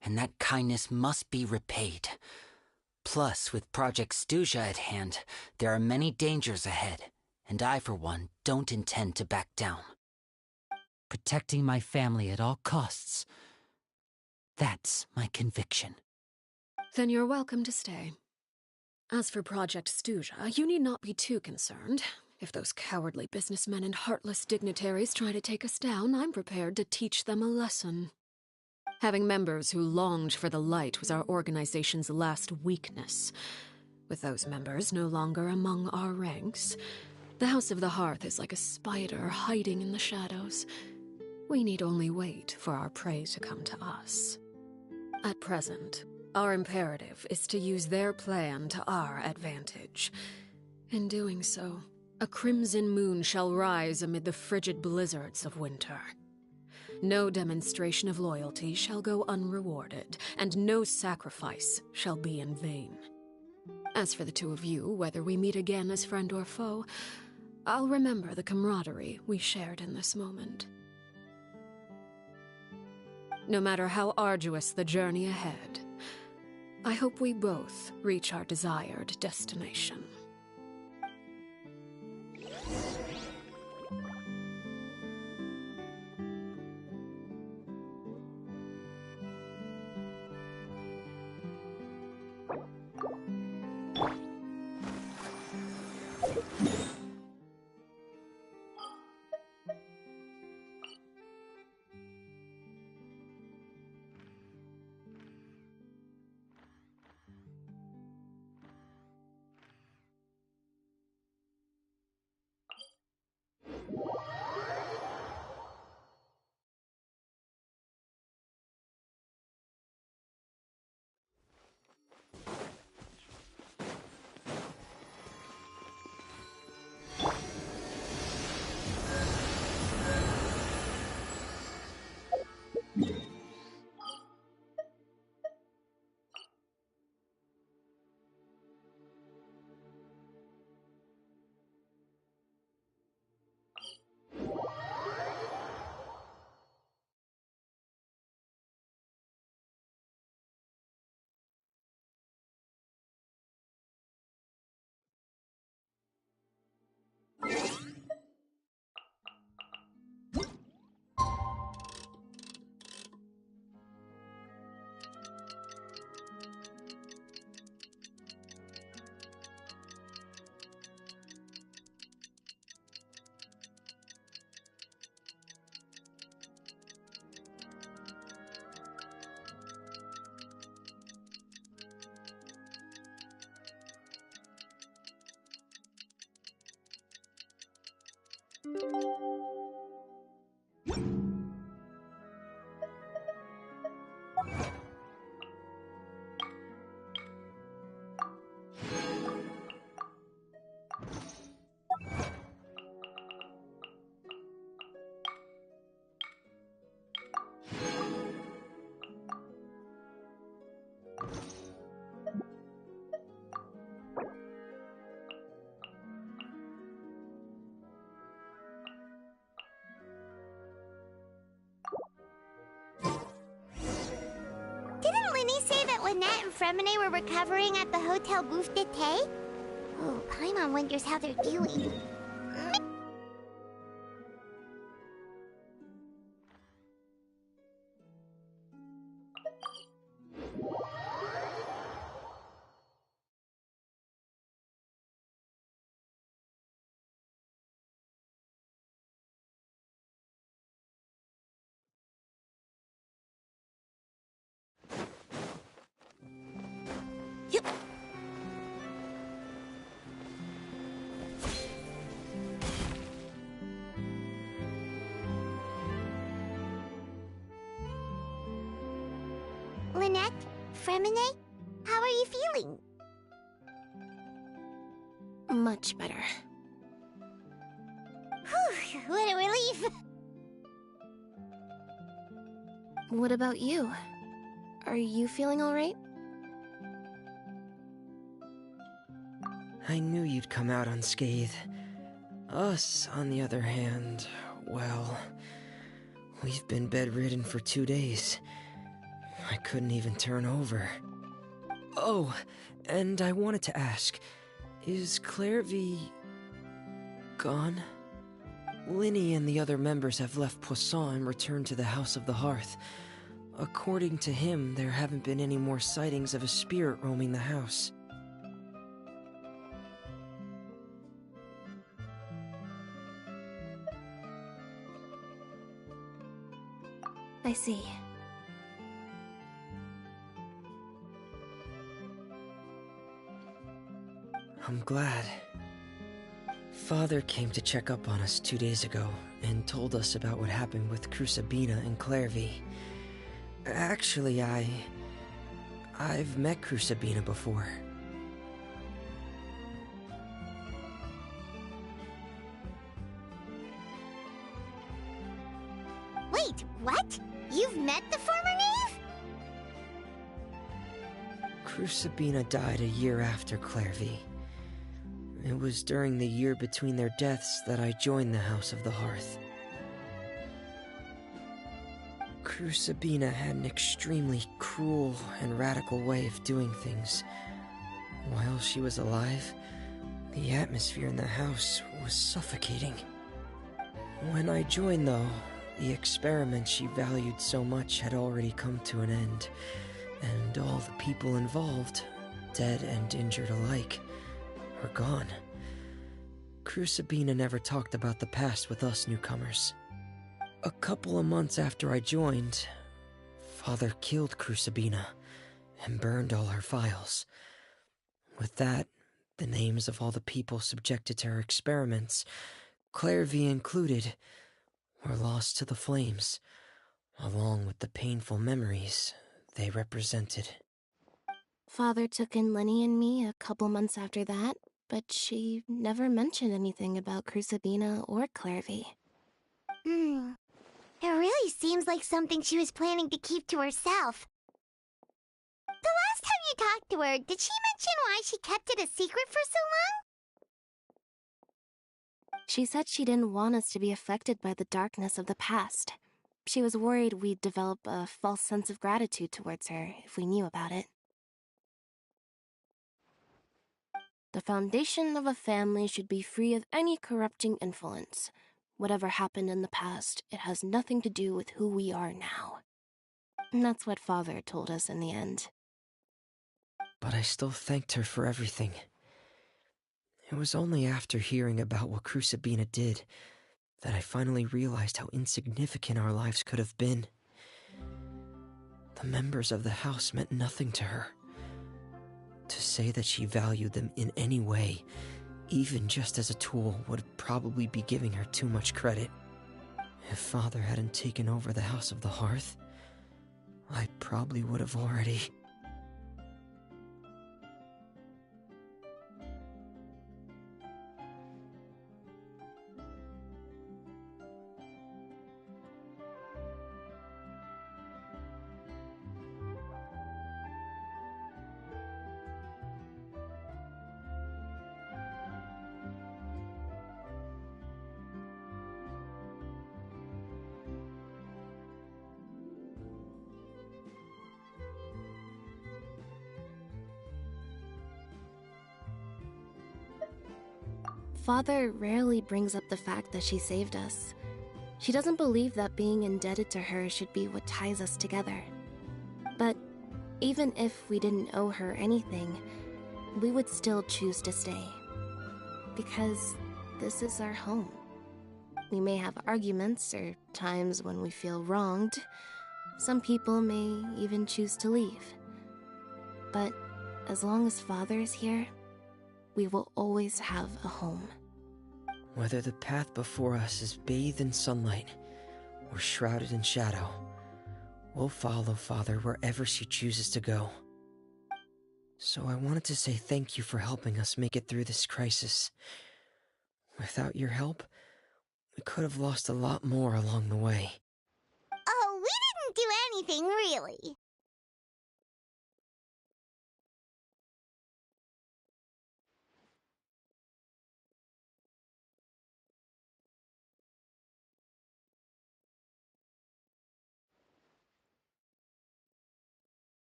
Speaker 1: and that kindness must be repaid. Plus, with Project Stuja at hand, there are many dangers ahead, and I, for one, don't intend to back down. protecting my family at all costs. That's my conviction.
Speaker 3: Then you're welcome to stay. As for Project Stuja, you need not be too concerned. If those cowardly businessmen and heartless dignitaries try to take us down, I'm prepared to teach them a lesson. Having members who longed for the light was our organization's last weakness. With those members no longer among our ranks, the House of the Hearth is like a spider hiding in the shadows. We need only wait for our prey to come to us. At present, our imperative is to use their plan to our advantage. In doing so, a crimson moon shall rise amid the frigid blizzards of winter. No demonstration of loyalty shall go unrewarded, and no sacrifice shall be in vain. As for the two of you, whether we meet again as friend or foe, I'll remember the camaraderie we shared in this moment. No matter how arduous the journey ahead, I hope we both reach our desired destination.
Speaker 2: Didn't Linny say that Lynette and Fremine were recovering at the Hotel Bouffe d'été? Oh, Paimon wonders how they're doing. Lynette? Fremine? How are you feeling?
Speaker 6: Much better.
Speaker 2: Whew, what a relief!
Speaker 6: What about you? Are you feeling alright?
Speaker 8: I knew you'd come out unscathed. Us, on the other hand, well, we've been bedridden for 2 days. I couldn't even turn over. Oh, and I wanted to ask, is Claire V... gone? Linny and the other members have left Poisson and returned to the House of the Hearth. According to him, there haven't been any more sightings of a spirit roaming the house.
Speaker 6: I see.
Speaker 8: I'm glad. Father came to check up on us 2 days ago and told us about what happened with Crucibina and Clairvy. Actually, I've met Crucibina before.
Speaker 2: Wait, what? You've met the former knave?
Speaker 8: Crucibina died a year after Clairvy. It was during the year between their deaths that I joined the House of the Hearth. Crucibina had an extremely cruel and radical way of doing things. While she was alive, the atmosphere in the house was suffocating. When I joined, though, the experiment she valued so much had already come to an end, and all the people involved, dead and injured alike, were gone. Crucibina never talked about the past with us newcomers. A couple of months after I joined, Father killed Crucibina and burned all her files. With that, the names of all the people subjected to her experiments, Clairvy included, were lost to the flames, along with the painful memories they represented.
Speaker 6: Father took in Lenny and me a couple months after that, but she never mentioned anything about Crucibina or Clairvy.
Speaker 2: It really seems like something she was planning to keep to herself. The last time you talked to her, did she mention why she kept it a secret for so long?
Speaker 6: She said she didn't want us to be affected by the darkness of the past. She was worried we'd develop a false sense of gratitude towards her if we knew about it. The foundation of a family should be free of any corrupting influence. Whatever happened in the past, it has nothing to do with who we are now. And that's what Father told us in the end.
Speaker 8: But I still thanked her for everything. It was only after hearing about what Crucibina did that I finally realized how insignificant our lives could have been. The members of the house meant nothing to her. To say that she valued them in any way, even just as a tool, would probably be giving her too much credit. If Father hadn't taken over the House of the Hearth, I probably would have already...
Speaker 6: Father rarely brings up the fact that she saved us. She doesn't believe that being indebted to her should be what ties us together. But even if we didn't owe her anything, we would still choose to stay. Because this is our home. We may have arguments or times when we feel wronged. Some people may even choose to leave. But as long as Father is here, we will always have a home.
Speaker 8: Whether the path before us is bathed in sunlight or shrouded in shadow, we'll follow Father wherever she chooses to go. So I wanted to say thank you for helping us make it through this crisis. Without your help, we could have lost a lot more along the way.
Speaker 2: Oh, we didn't do anything, really.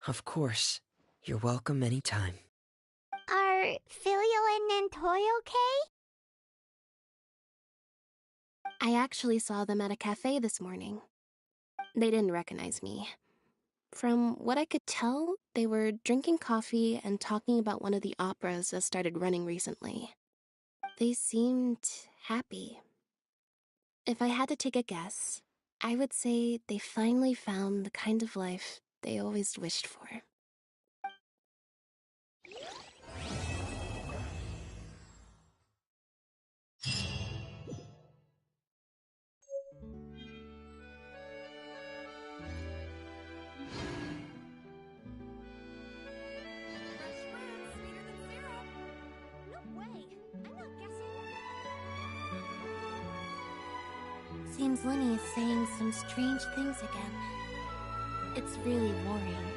Speaker 8: Of course. You're welcome anytime.
Speaker 2: Are Filial and Nantoy okay?
Speaker 6: I actually saw them at a cafe this morning. They didn't recognize me. From what I could tell, they were drinking coffee and talking about one of the operas that started running recently. They seemed happy. If I had to take a guess, I would say they finally found the kind of life they always wished for. Seems Lenny is saying some strange things again. It's really worrying.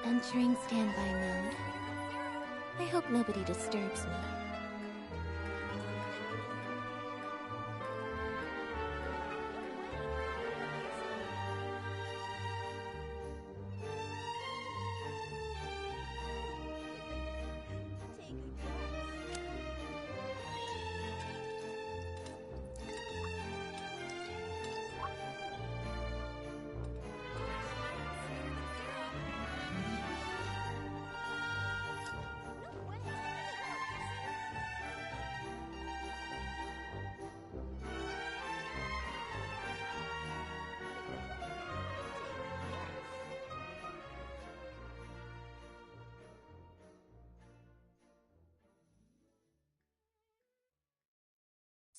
Speaker 6: Entering standby mode. I hope nobody disturbs me.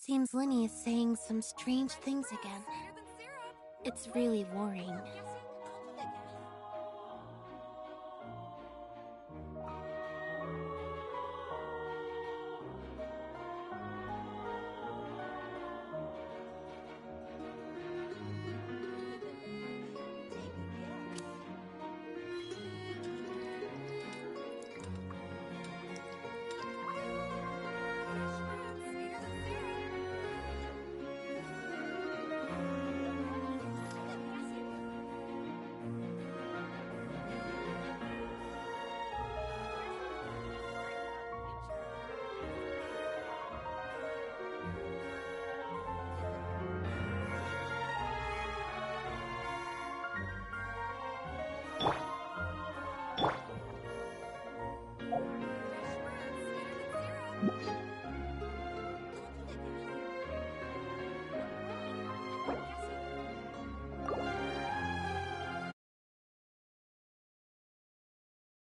Speaker 6: Seems Lenny is saying some strange things again. It's really worrying.